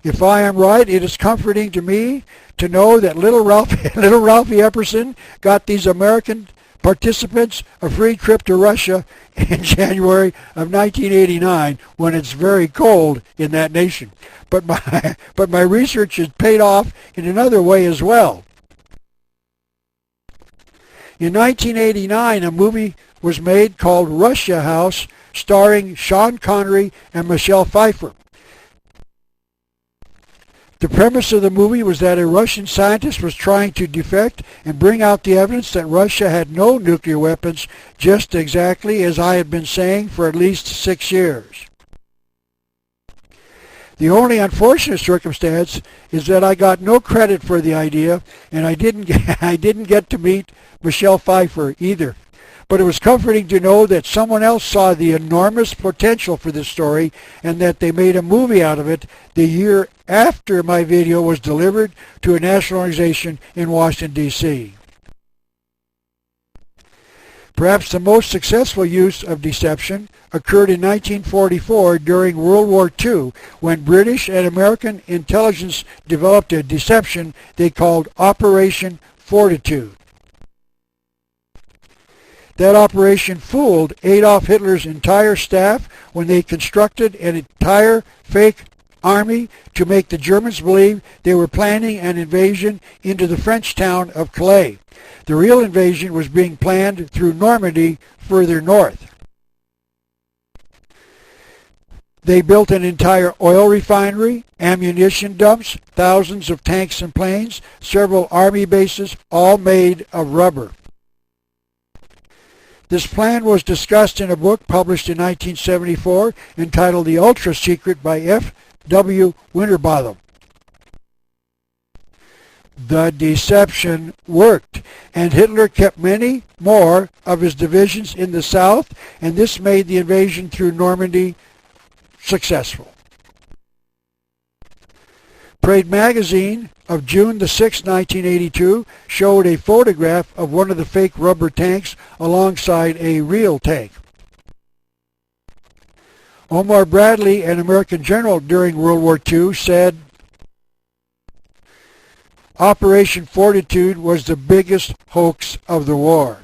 If I am right, it is comforting to me to know that little Ralph Epperson got these American participants a free trip to Russia in January of 1989 when it's very cold in that nation. But my research has paid off in another way as well. In 1989, a movie was made called Russia House, starring Sean Connery and Michelle Pfeiffer. The premise of the movie was that a Russian scientist was trying to defect and bring out the evidence that Russia had no nuclear weapons, just exactly as I had been saying for at least 6 years. The only unfortunate circumstance is that I got no credit for the idea, and I didn't get to meet Michelle Pfeiffer either. But it was comforting to know that someone else saw the enormous potential for this story and that they made a movie out of it the year after my video was delivered to a national organization in Washington, D.C. Perhaps the most successful use of deception occurred in 1944 during World War II when British and American intelligence developed a deception they called Operation Fortitude. That operation fooled Adolf Hitler's entire staff when they constructed an entire fake army to make the Germans believe they were planning an invasion into the French town of Calais. The real invasion was being planned through Normandy further north. They built an entire oil refinery, ammunition dumps, thousands of tanks and planes, several army bases, all made of rubber. This plan was discussed in a book published in 1974 entitled The Ultra Secret by F.W. Winterbotham. The deception worked, and Hitler kept many more of his divisions in the south, and this made the invasion through Normandy successful. Parade magazine of June the 6th, 1982 showed a photograph of one of the fake rubber tanks alongside a real tank. Omar Bradley, an American general during World War II, said, "Operation Fortitude was the biggest hoax of the war."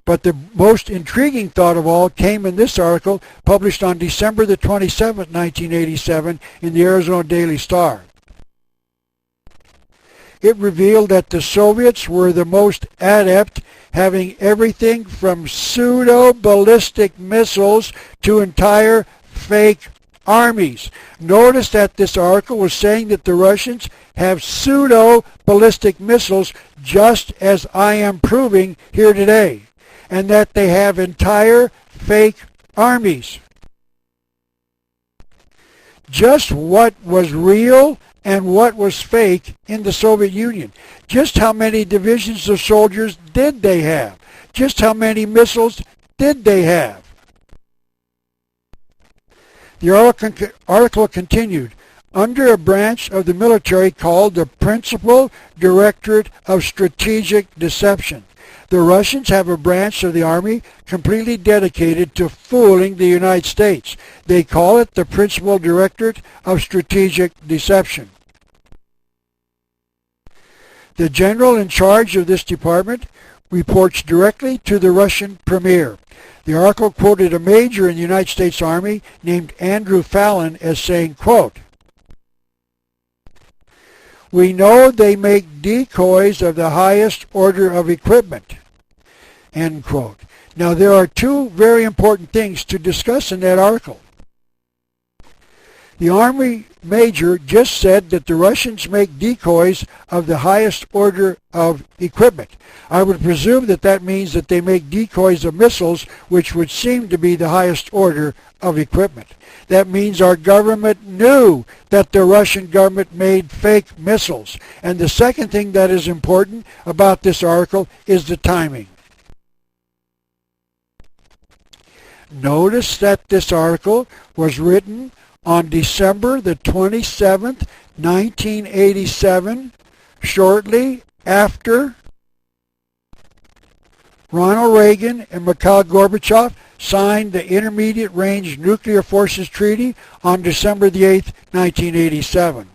But the most intriguing thought of all came in this article published on December the 27th, 1987 in the Arizona Daily Star. It revealed that the Soviets were the most adept, having everything from pseudo-ballistic missiles to entire fake armies. Notice that this article was saying that the Russians have pseudo-ballistic missiles, just as I am proving here today, and that they have entire fake armies. Just what was real and what was fake in the Soviet Union? Just how many divisions of soldiers did they have? Just how many missiles did they have? The article continued, under a branch of the military called the Principal Directorate of Strategic Deception. The Russians have a branch of the army completely dedicated to fooling the United States. They call it the Principal Directorate of Strategic Deception. The general in charge of this department reports directly to the Russian premier. The article quoted a major in the United States Army named Andrew Fallon as saying, quote, "We know they make decoys of the highest order of equipment," end quote. Now there are two very important things to discuss in that article. The Army major just said that the Russians make decoys of the highest order of equipment. I would presume that that means that they make decoys of missiles, which would seem to be the highest order of equipment. That means our government knew that the Russian government made fake missiles. And the second thing that is important about this article is the timing. Notice that this article was written on December the 27th, 1987, shortly after Ronald Reagan and Mikhail Gorbachev signed the Intermediate Range Nuclear Forces Treaty on December the 8th, 1987.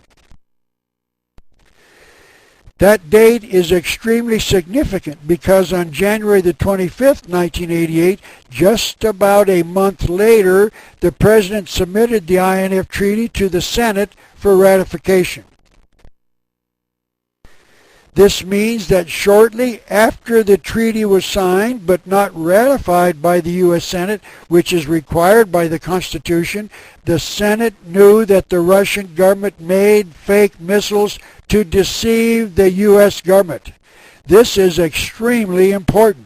That date is extremely significant because on January the 25th, 1988, just about a month later, the President submitted the INF Treaty to the Senate for ratification. This means that shortly after the treaty was signed but not ratified by the U.S. Senate, which is required by the Constitution, the Senate knew that the Russian government made fake missiles to deceive the U.S. government. This is extremely important.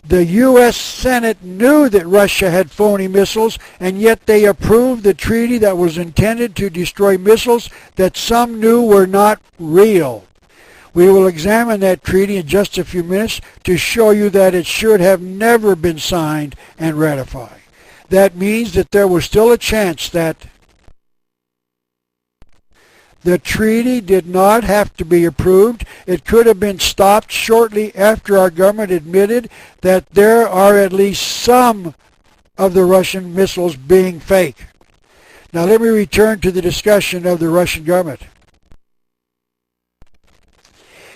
The U.S. Senate knew that Russia had phony missiles, and yet they approved the treaty that was intended to destroy missiles that some knew were not real. We will examine that treaty in just a few minutes to show you that it should have never been signed and ratified. That means that there was still a chance that the treaty did not have to be approved. It could have been stopped shortly after our government admitted that there are at least some of the Russian missiles being fake. Now let me return to the discussion of the Russian government.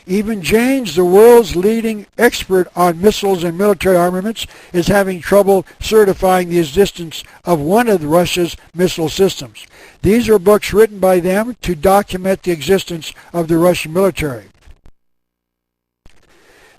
Even Janes, the world's leading expert on missiles and military armaments, is having trouble certifying the existence of one of Russia's missile systems. These are books written by them to document the existence of the Russian military.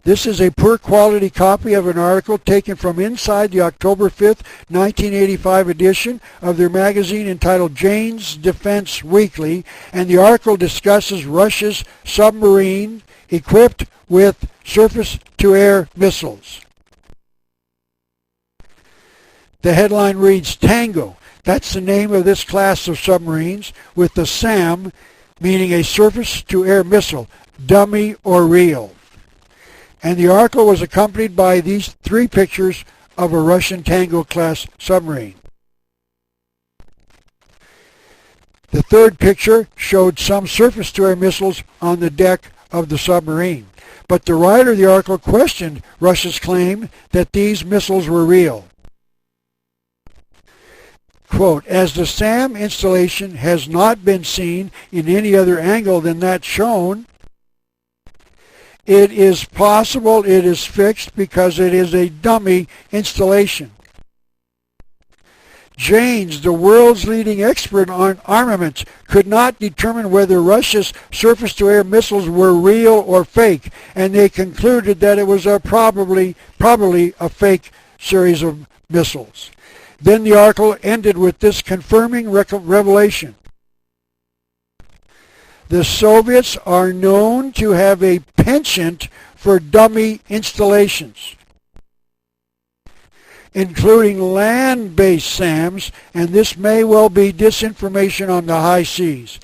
This is a poor quality copy of an article taken from inside the October 5th, 1985 edition of their magazine entitled Jane's Defense Weekly, and the article discusses Russia's submarine equipped with surface-to-air missiles. The headline reads, Tango. That's the name of this class of submarines, with the SAM meaning a surface-to-air missile, dummy or real. And the article was accompanied by these three pictures of a Russian Tango class submarine. The third picture showed some surface-to-air missiles on the deck of the submarine. But the writer of the article questioned Russia's claim that these missiles were real. Quote, as the SAM installation has not been seen in any other angle than that shown, it is possible it is fixed because it is a dummy installation. Janes, the world's leading expert on armaments, could not determine whether Russia's surface-to-air missiles were real or fake, and they concluded that it was probably a fake series of missiles. Then the article ended with this confirming revelation. The Soviets are known to have a penchant for dummy installations, including land-based SAMs, and this may well be disinformation on the high seas.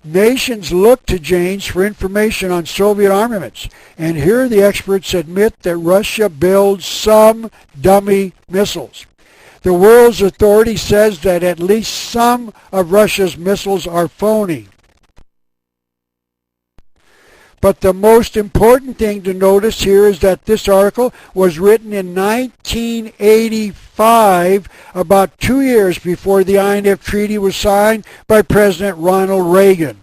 Nations look to Janes for information on Soviet armaments, and here the experts admit that Russia builds some dummy missiles. The world's authority says that at least some of Russia's missiles are phony. But the most important thing to notice here is that this article was written in 1985, about 2 years before the INF Treaty was signed by President Ronald Reagan.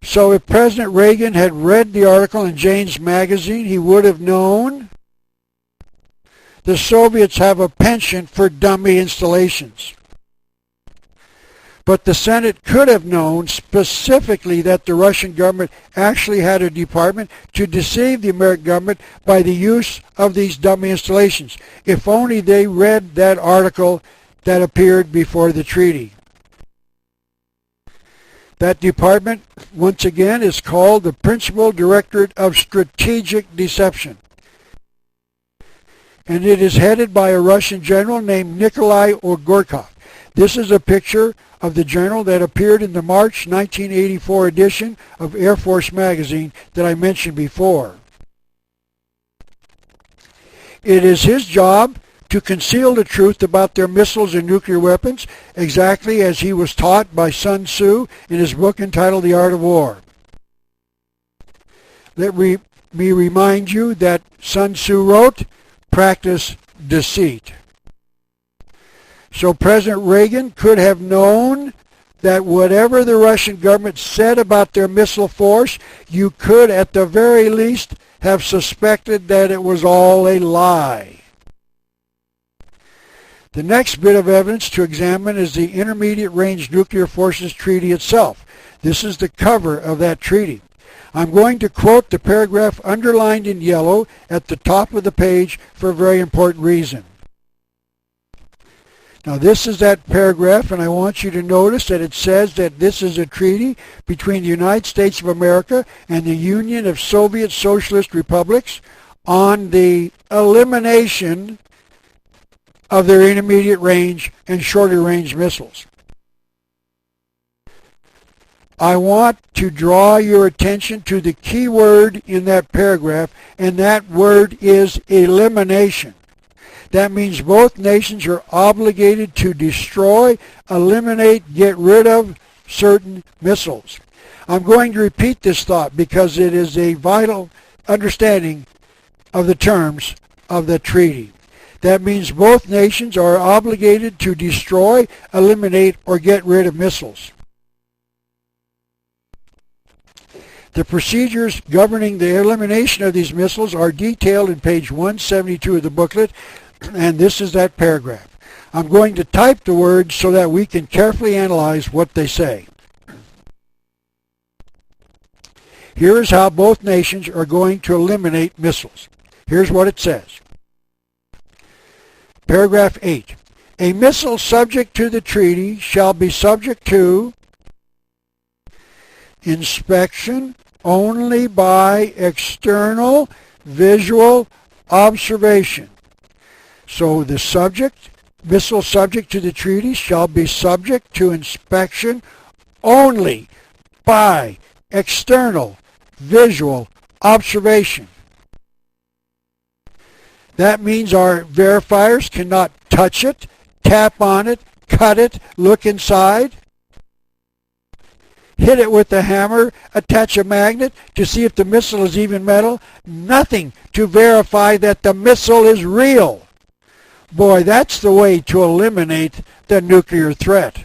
So if President Reagan had read the article in Jane's magazine, he would have known the Soviets have a penchant for dummy installations. But the Senate could have known specifically that the Russian government actually had a department to deceive the American government by the use of these dummy installations, if only they read that article that appeared before the treaty. That department, once again, is called the Principal Directorate of Strategic Deception. And it is headed by a Russian general named Nikolai Ogorkov. This is a picture of the general that appeared in the March 1984 edition of Air Force magazine that I mentioned before. It is his job to conceal the truth about their missiles and nuclear weapons, exactly as he was taught by Sun Tzu in his book entitled The Art of War. Let me remind you that Sun Tzu wrote, "Practice deceit." So President Reagan could have known that whatever the Russian government said about their missile force, you could at the very least have suspected that it was all a lie. The next bit of evidence to examine is the Intermediate Range Nuclear Forces Treaty itself. This is the cover of that treaty. I'm going to quote the paragraph underlined in yellow at the top of the page for a very important reason. Now this is that paragraph, and I want you to notice that it says that this is a treaty between the United States of America and the Union of Soviet Socialist Republics on the elimination of their intermediate range and shorter range missiles. I want to draw your attention to the key word in that paragraph, and that word is elimination. That means both nations are obligated to destroy, eliminate, get rid of certain missiles. I'm going to repeat this thought because it is a vital understanding of the terms of the treaty. That means both nations are obligated to destroy, eliminate, or get rid of missiles. The procedures governing the elimination of these missiles are detailed in page 172 of the booklet, and this is that paragraph. I'm going to type the words so that we can carefully analyze what they say. Here is how both nations are going to eliminate missiles. Here's what it says. Paragraph 8. A missile subject to the treaty shall be subject to inspection only by external visual observation. So the missile subject to the treaty shall be subject to inspection only by external visual observation. That means our verifiers cannot touch it, tap on it, cut it, look inside, hit it with a hammer, attach a magnet to see if the missile is even metal. Nothing to verify that the missile is real. Boy, that's the way to eliminate the nuclear threat.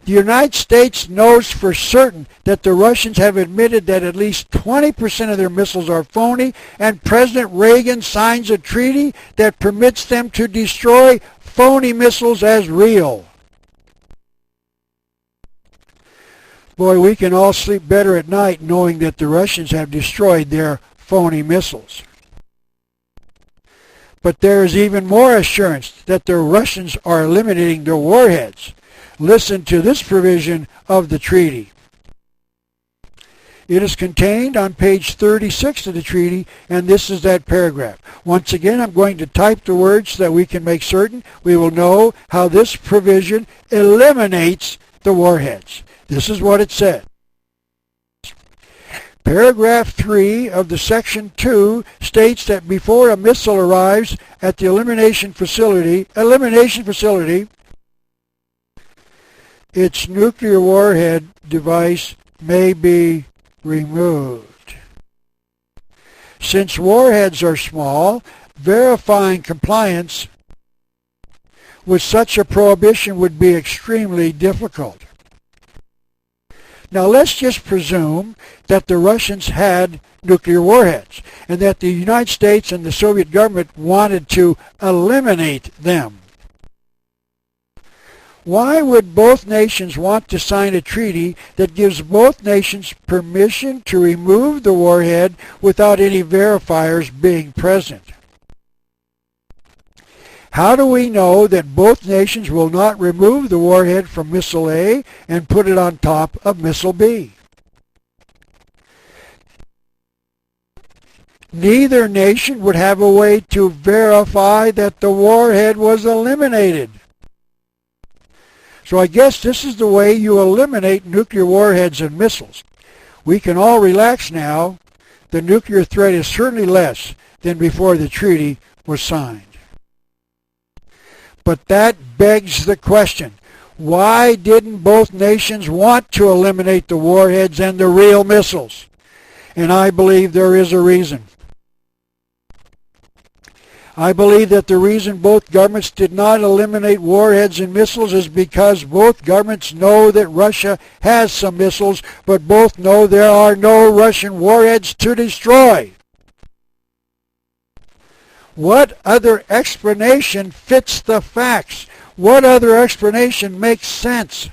The United States knows for certain that the Russians have admitted that at least 20% of their missiles are phony, and President Reagan signs a treaty that permits them to destroy phony missiles as real. Boy, we can all sleep better at night knowing that the Russians have destroyed their phony missiles. But there is even more assurance that the Russians are eliminating their warheads. Listen to this provision of the treaty. It is contained on page 36 of the treaty, and this is that paragraph. Once again, I'm going to type the words so that we can make certain we will know how this provision eliminates the warheads. This is what it said. Paragraph 3 of the Section 2 states that before a missile arrives at the elimination facility, its nuclear warhead device may be removed. Since warheads are small, verifying compliance with such a prohibition would be extremely difficult. Now let's just presume that the Russians had nuclear warheads and that the United States and the Soviet government wanted to eliminate them. Why would both nations want to sign a treaty that gives both nations permission to remove the warhead without any verifiers being present? How do we know that both nations will not remove the warhead from Missile A and put it on top of Missile B? Neither nation would have a way to verify that the warhead was eliminated. So I guess this is the way you eliminate nuclear warheads and missiles. We can all relax now. The nuclear threat is certainly less than before the treaty was signed. But that begs the question, why didn't both nations want to eliminate the warheads and the real missiles? And I believe there is a reason. I believe that the reason both governments did not eliminate warheads and missiles is because both governments know that Russia has some missiles, but both know there are no Russian warheads to destroy. What other explanation fits the facts? What other explanation makes sense?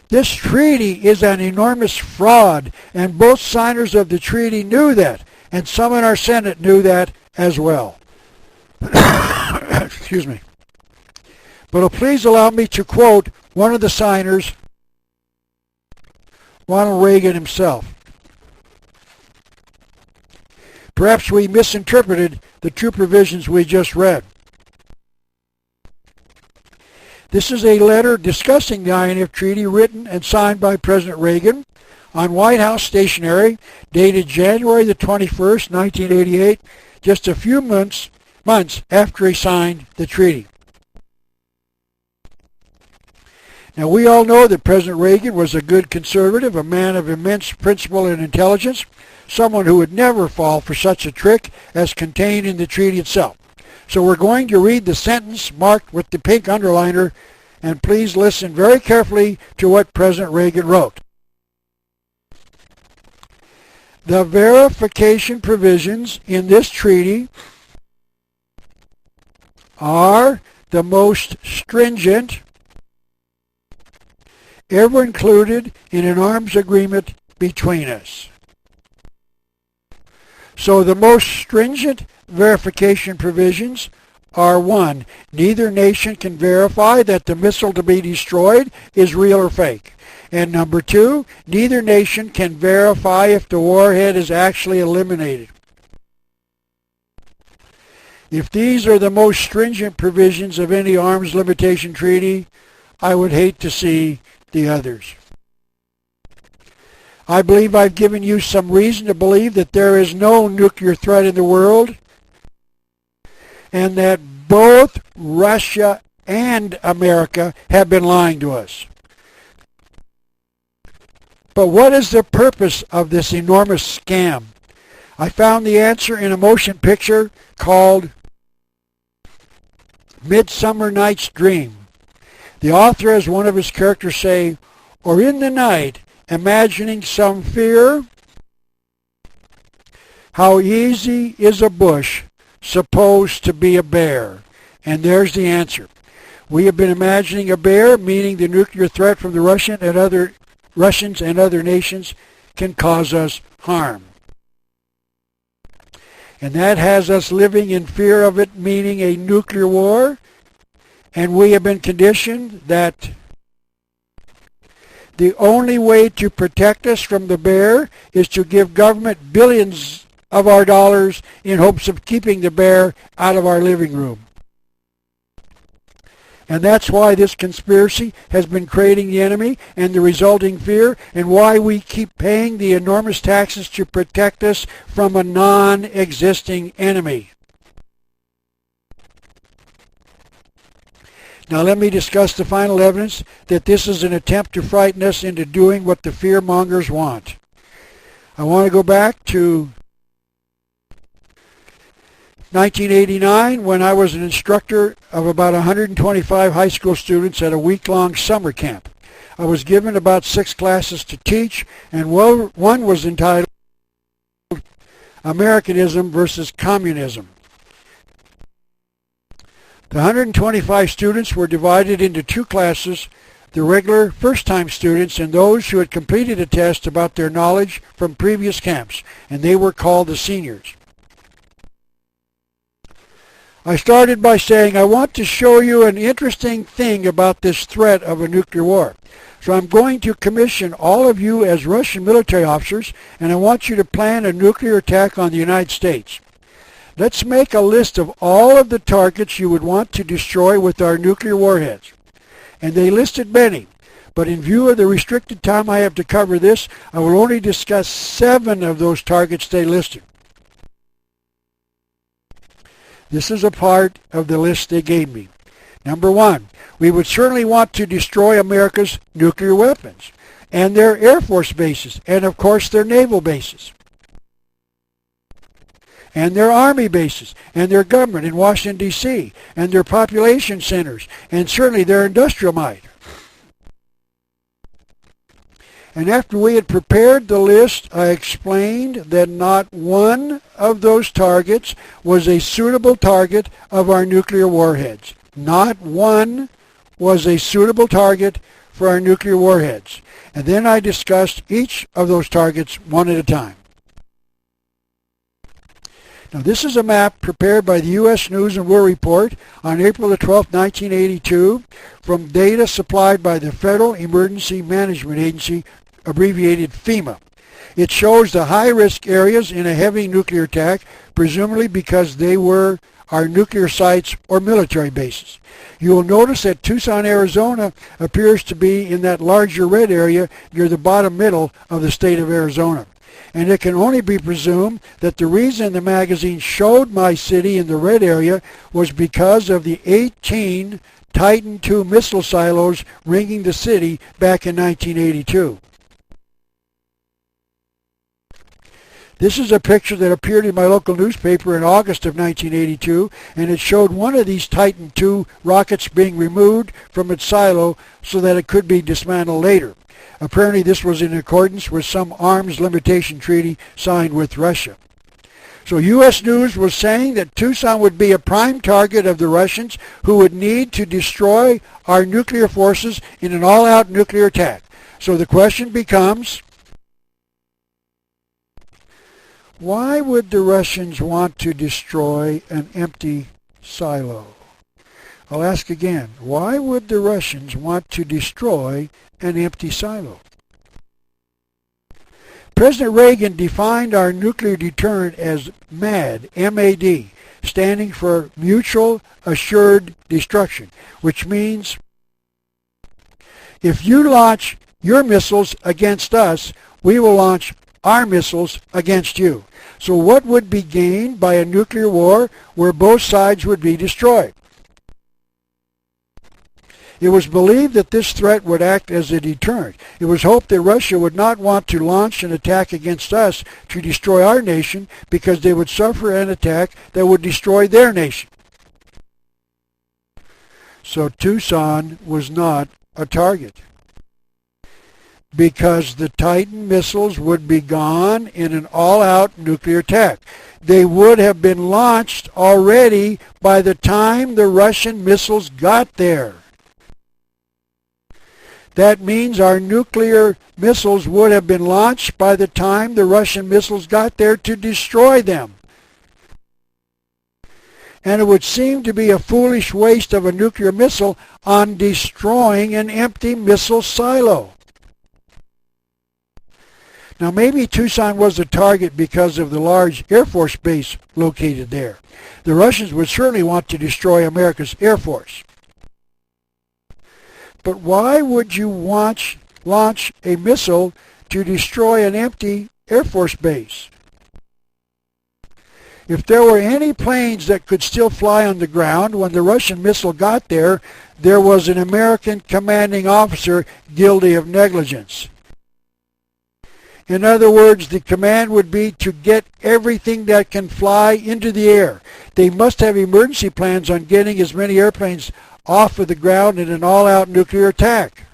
This treaty is an enormous fraud, and both signers of the treaty knew that, and some in our Senate knew that as well. Excuse me. But please allow me to quote one of the signers, Ronald Reagan himself. Perhaps we misinterpreted the two provisions we just read. This is a letter discussing the INF Treaty written and signed by President Reagan on White House stationery, dated January the 21st, 1988, just a few months after he signed the treaty. Now, we all know that President Reagan was a good conservative, a man of immense principle and intelligence, someone who would never fall for such a trick as contained in the treaty itself. So we're going to read the sentence marked with the pink underliner, and please listen very carefully to what President Reagan wrote. The verification provisions in this treaty are the most stringent ever included in an arms agreement between us. So the most stringent verification provisions are: 1, neither nation can verify that the missile to be destroyed is real or fake. And number 2, neither nation can verify if the warhead is actually eliminated. If these are the most stringent provisions of any arms limitation treaty, I would hate to see the others. I believe I've given you some reason to believe that there is no nuclear threat in the world, and that both Russia and America have been lying to us. But what is the purpose of this enormous scam? I found the answer in a motion picture called Midsummer Night's Dream. The author has one of his characters say, "Or in the night, imagining some fear, how easy is a bush supposed to be a bear?" And there's the answer. We have been imagining a bear, meaning the nuclear threat from the Russians and other nations can cause us harm. And that has us living in fear of it, meaning a nuclear war. And we have been conditioned that the only way to protect us from the bear is to give government billions of our dollars in hopes of keeping the bear out of our living room. And that's why this conspiracy has been creating the enemy and the resulting fear, and why we keep paying the enormous taxes to protect us from a non-existing enemy. Now let me discuss the final evidence that this is an attempt to frighten us into doing what the fear-mongers want. I want to go back to 1989, when I was an instructor of about 125 high school students at a week-long summer camp. I was given about 6 classes to teach, and one was entitled Americanism versus Communism. The 125 students were divided into 2 classes, the regular first-time students and those who had completed a test about their knowledge from previous camps, and they were called the seniors. I started by saying, I want to show you an interesting thing about this threat of a nuclear war. So I'm going to commission all of you as Russian military officers, and I want you to plan a nuclear attack on the United States. Let's make a list of all of the targets you would want to destroy with our nuclear warheads. And they listed many, but in view of the restricted time I have to cover this, I will only discuss 7 of those targets they listed. This is a part of the list they gave me. Number 1, we would certainly want to destroy America's nuclear weapons and their Air Force bases, and of course their naval bases, and their Army bases, and their government in Washington, D.C., and their population centers, and certainly their industrial might. And after we had prepared the list, I explained that not one of those targets was a suitable target of our nuclear warheads. Not one was a suitable target for our nuclear warheads. And then I discussed each of those targets one at a time. Now this is a map prepared by the U.S. News and World Report on April the 12th, 1982, from data supplied by the Federal Emergency Management Agency, abbreviated FEMA. It shows the high-risk areas in a heavy nuclear attack, presumably because they were our nuclear sites or military bases. You will notice that Tucson, Arizona appears to be in that larger red area near the bottom middle of the state of Arizona. And it can only be presumed that the reason the magazine showed my city in the red area was because of the 18 Titan II missile silos ringing the city back in 1982. This is a picture that appeared in my local newspaper in August of 1982, and it showed one of these Titan II rockets being removed from its silo so that it could be dismantled later. Apparently this was in accordance with some arms limitation treaty signed with Russia. So U.S. News was saying that Tucson would be a prime target of the Russians, who would need to destroy our nuclear forces in an all-out nuclear attack. So the question becomes, why would the Russians want to destroy an empty silo? I'll ask again, why would the Russians want to destroy an empty silo? President Reagan defined our nuclear deterrent as MAD, M-A-D, standing for Mutual Assured Destruction, which means if you launch your missiles against us, we will launch our missiles against you. So what would be gained by a nuclear war where both sides would be destroyed? It was believed that this threat would act as a deterrent. It was hoped that Russia would not want to launch an attack against us to destroy our nation because they would suffer an attack that would destroy their nation. So Tucson was not a target, because the Titan missiles would be gone in an all-out nuclear attack. They would have been launched already by the time the Russian missiles got there. That means our nuclear missiles would have been launched by the time the Russian missiles got there to destroy them. And it would seem to be a foolish waste of a nuclear missile on destroying an empty missile silo. Now, maybe Tucson was a target because of the large Air Force base located there. The Russians would certainly want to destroy America's Air Force. But why would you launch a missile to destroy an empty Air Force base? If there were any planes that could still fly on the ground when the Russian missile got there, there was an American commanding officer guilty of negligence. In other words, the command would be to get everything that can fly into the air. They must have emergency plans on getting as many airplanes off of the ground in an all-out nuclear attack.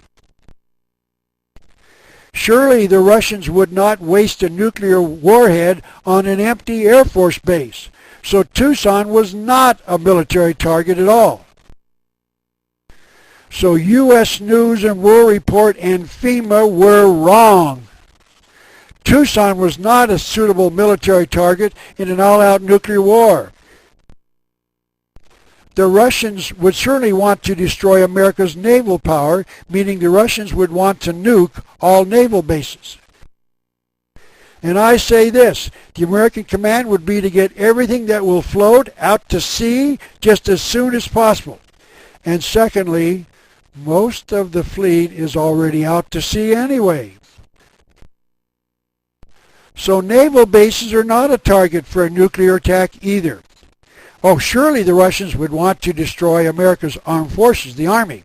Surely the Russians would not waste a nuclear warhead on an empty Air Force base. So Tucson was not a military target at all. So U.S. News and World Report and FEMA were wrong. Tucson was not a suitable military target in an all-out nuclear war. The Russians would certainly want to destroy America's naval power, meaning the Russians would want to nuke all naval bases. And I say this, the American command would be to get everything that will float out to sea just as soon as possible. And secondly, most of the fleet is already out to sea anyway. So naval bases are not a target for a nuclear attack either. Oh, surely the Russians would want to destroy America's armed forces, the Army.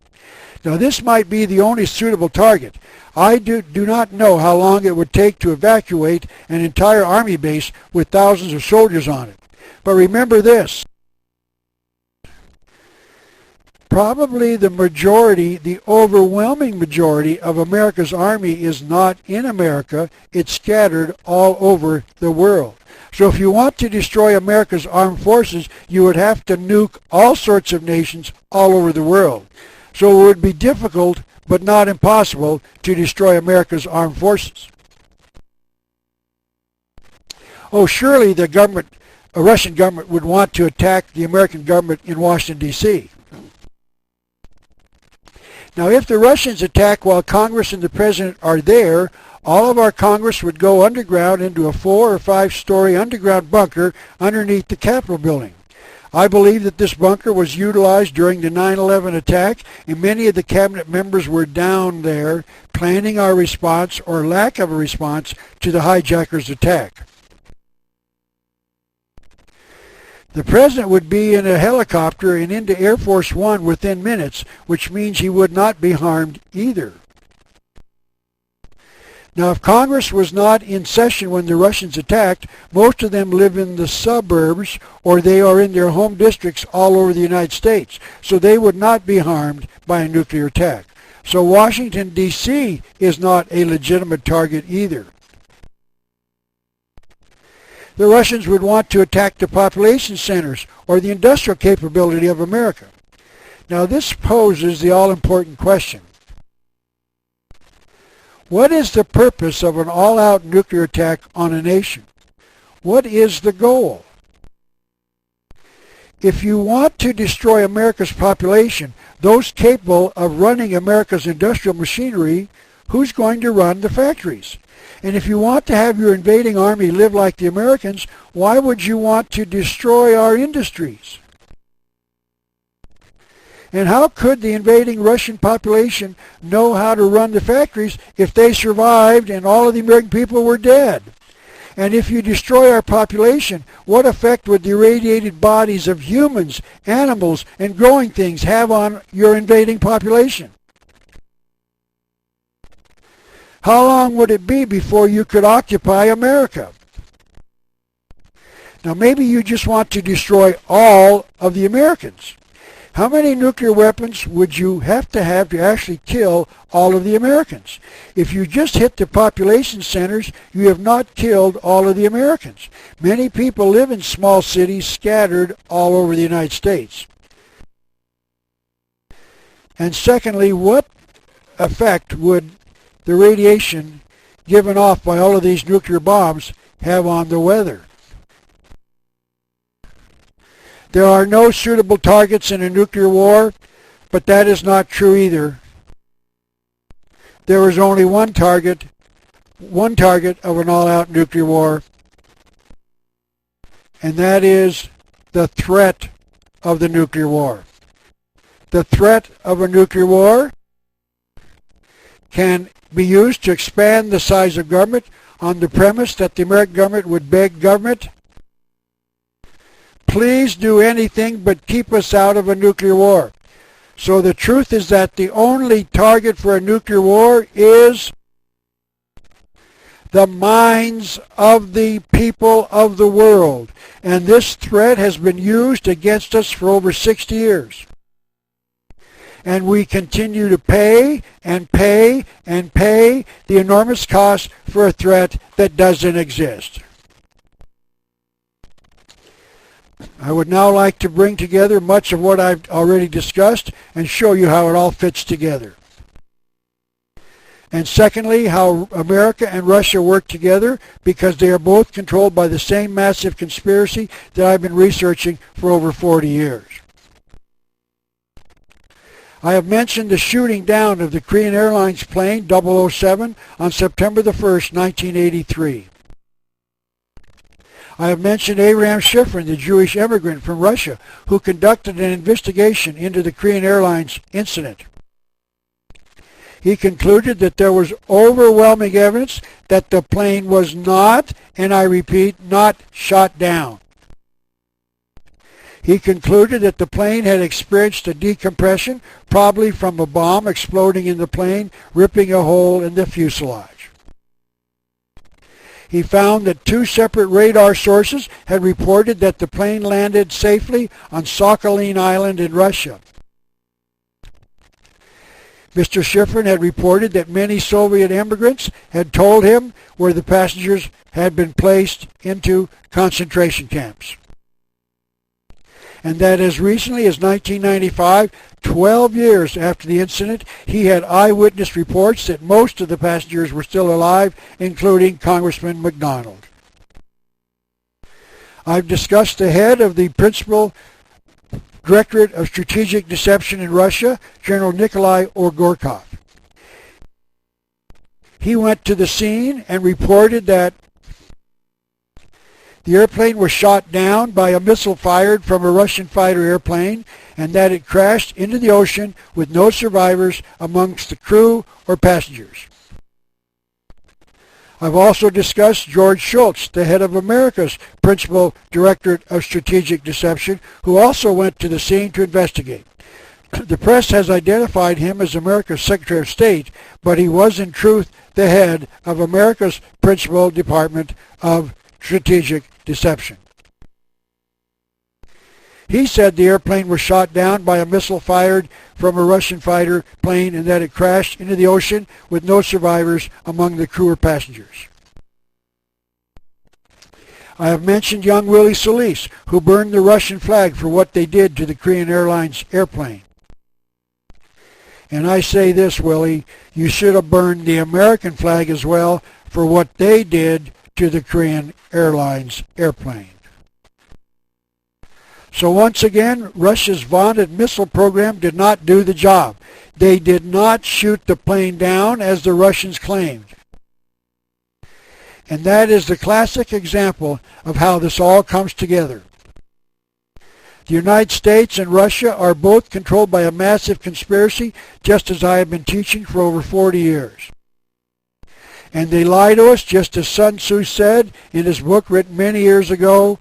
Now, this might be the only suitable target. I do not know how long it would take to evacuate an entire Army base with thousands of soldiers on it. But remember this. Probably the majority, the overwhelming majority of America's Army is not in America. It's scattered all over the world. So if you want to destroy America's armed forces, you would have to nuke all sorts of nations all over the world. So it would be difficult, but not impossible, to destroy America's armed forces. Oh, surely the government, a Russian government, would want to attack the American government in Washington, D.C. Now, if the Russians attack while Congress and the President are there, all of our Congress would go underground into a 4- or 5-story underground bunker underneath the Capitol building. I believe that this bunker was utilized during the 9/11 attack, and many of the cabinet members were down there planning our response or lack of a response to the hijackers' attack. The President would be in a helicopter and into Air Force One within minutes, which means he would not be harmed either. Now, if Congress was not in session when the Russians attacked, most of them live in the suburbs or they are in their home districts all over the United States, so they would not be harmed by a nuclear attack. So Washington, D.C. is not a legitimate target either. The Russians would want to attack the population centers or the industrial capability of America. Now, this poses the all-important question. What is the purpose of an all-out nuclear attack on a nation? What is the goal? If you want to destroy America's population, those capable of running America's industrial machinery, who's going to run the factories? And if you want to have your invading army live like the Americans, why would you want to destroy our industries? And how could the invading Russian population know how to run the factories if they survived and all of the American people were dead? And if you destroy our population, what effect would the irradiated bodies of humans, animals, and growing things have on your invading population? How long would it be before you could occupy America? Now maybe you just want to destroy all of the Americans. How many nuclear weapons would you have to actually kill all of the Americans? If you just hit the population centers, you have not killed all of the Americans. Many people live in small cities scattered all over the United States. And secondly, what effect would the radiation given off by all of these nuclear bombs have on the weather? There are no suitable targets in a nuclear war, but that is not true either. There is only one target of an all-out nuclear war, and that is the threat of the nuclear war. The threat of a nuclear war can be used to expand the size of government on the premise that the American government would beg government, please do anything but keep us out of a nuclear war. So the truth is that the only target for a nuclear war is the minds of the people of the world. And this threat has been used against us for over 60 years. And we continue to pay and pay and pay the enormous cost for a threat that doesn't exist. I would now like to bring together much of what I've already discussed and show you how it all fits together. And secondly, how America and Russia work together, because they are both controlled by the same massive conspiracy that I've been researching for over 40 years. I have mentioned the shooting down of the Korean Airlines plane 007 on September the 1st, 1983. I have mentioned Abraham Shitrin, the Jewish immigrant from Russia, who conducted an investigation into the Korean Airlines incident. He concluded that there was overwhelming evidence that the plane was not, and I repeat, not shot down. He concluded that the plane had experienced a decompression, probably from a bomb exploding in the plane, ripping a hole in the fuselage. He found that two separate radar sources had reported that the plane landed safely on Sakhalin Island in Russia. Mr. Shitrin had reported that many Soviet immigrants had told him where the passengers had been placed into concentration camps. And that as recently as 1995, 12 years after the incident, he had eyewitness reports that most of the passengers were still alive, including Congressman McDonald. I've discussed the head of the principal Directorate of Strategic Deception in Russia, General Nikolai Orgorkov. He went to the scene and reported that the airplane was shot down by a missile fired from a Russian fighter airplane, and that it crashed into the ocean with no survivors amongst the crew or passengers. I've also discussed George Shultz, the head of America's Principal Directorate of Strategic Deception, who also went to the scene to investigate. The press has identified him as America's Secretary of State, but he was in truth the head of America's Principal Department of Strategic Deception. He said the airplane was shot down by a missile fired from a Russian fighter plane and that it crashed into the ocean with no survivors among the crew or passengers. I have mentioned young Willie Solis, who burned the Russian flag for what they did to the Korean Airlines airplane. And I say this, Willie, you should have burned the American flag as well for what they did to the Korean Airlines airplane. So once again, Russia's vaunted missile program did not do the job. They did not shoot the plane down as the Russians claimed. And that is the classic example of how this all comes together. The United States and Russia are both controlled by a massive conspiracy, just as I have been teaching for over 40 years. And they lie to us, just as Sun Tzu said in his book written many years ago,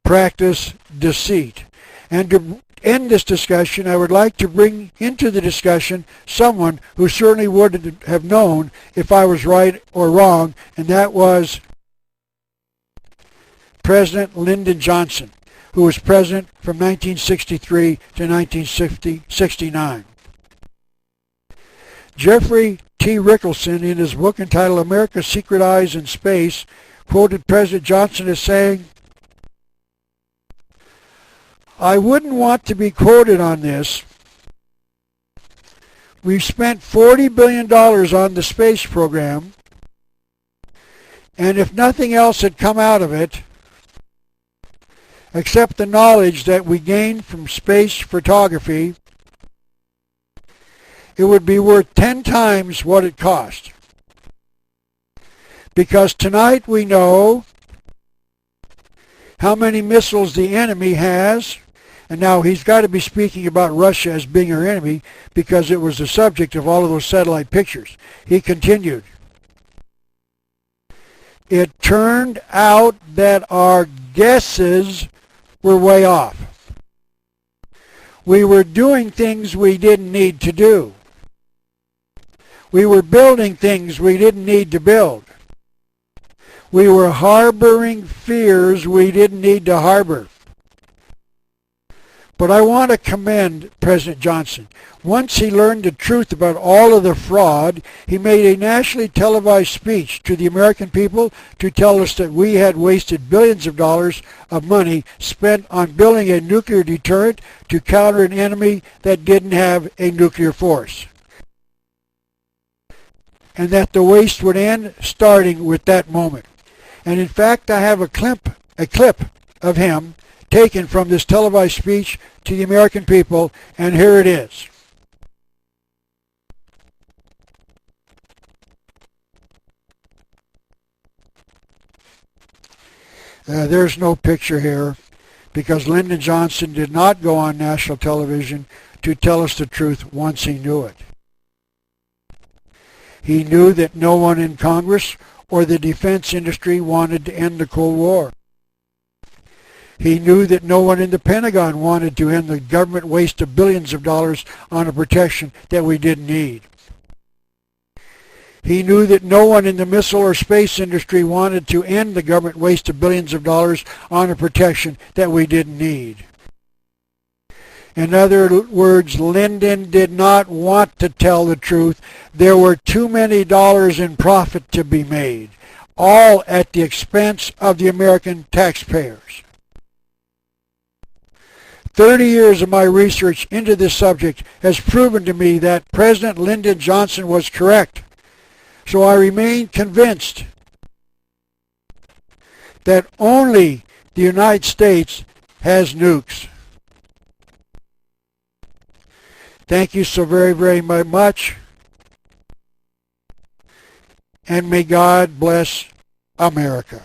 practice deceit. And to end this discussion, I would like to bring into the discussion someone who certainly would have known if I was right or wrong, and that was President Lyndon Johnson, who was president from 1963 to 1969. Jeffrey T. Rickelson, in his book entitled America's Secret Eyes in Space, quoted President Johnson as saying, "I wouldn't want to be quoted on this. We've spent $40 billion on the space program, and if nothing else had come out of it, except the knowledge that we gained from space photography, it would be worth 10 times what it cost. Because tonight we know how many missiles the enemy has," and now he's got to be speaking about Russia as being our enemy because it was the subject of all of those satellite pictures. He continued, "It turned out that our guesses were way off. We were doing things we didn't need to do. We were building things we didn't need to build. We were harboring fears we didn't need to harbor." But I want to commend President Johnson. Once he learned the truth about all of the fraud, he made a nationally televised speech to the American people to tell us that we had wasted billions of dollars of money spent on building a nuclear deterrent to counter an enemy that didn't have a nuclear force, and that the waste would end starting with that moment. And in fact, I have a clip of him taken from this televised speech to the American people, and here it is. There's no picture here because Lyndon Johnson did not go on national television to tell us the truth once he knew it. He knew that no one in Congress or the defense industry wanted to end the Cold War. He knew that no one in the Pentagon wanted to end the government waste of billions of dollars on a protection that we didn't need. He knew that no one in the missile or space industry wanted to end the government waste of billions of dollars on a protection that we didn't need. In other words, Lyndon did not want to tell the truth. There were too many dollars in profit to be made, all at the expense of the American taxpayers. 30 years of my research into this subject has proven to me that President Lyndon Johnson was correct. So I remain convinced that only the United States has nukes. Thank you so very, very much. And may God bless America.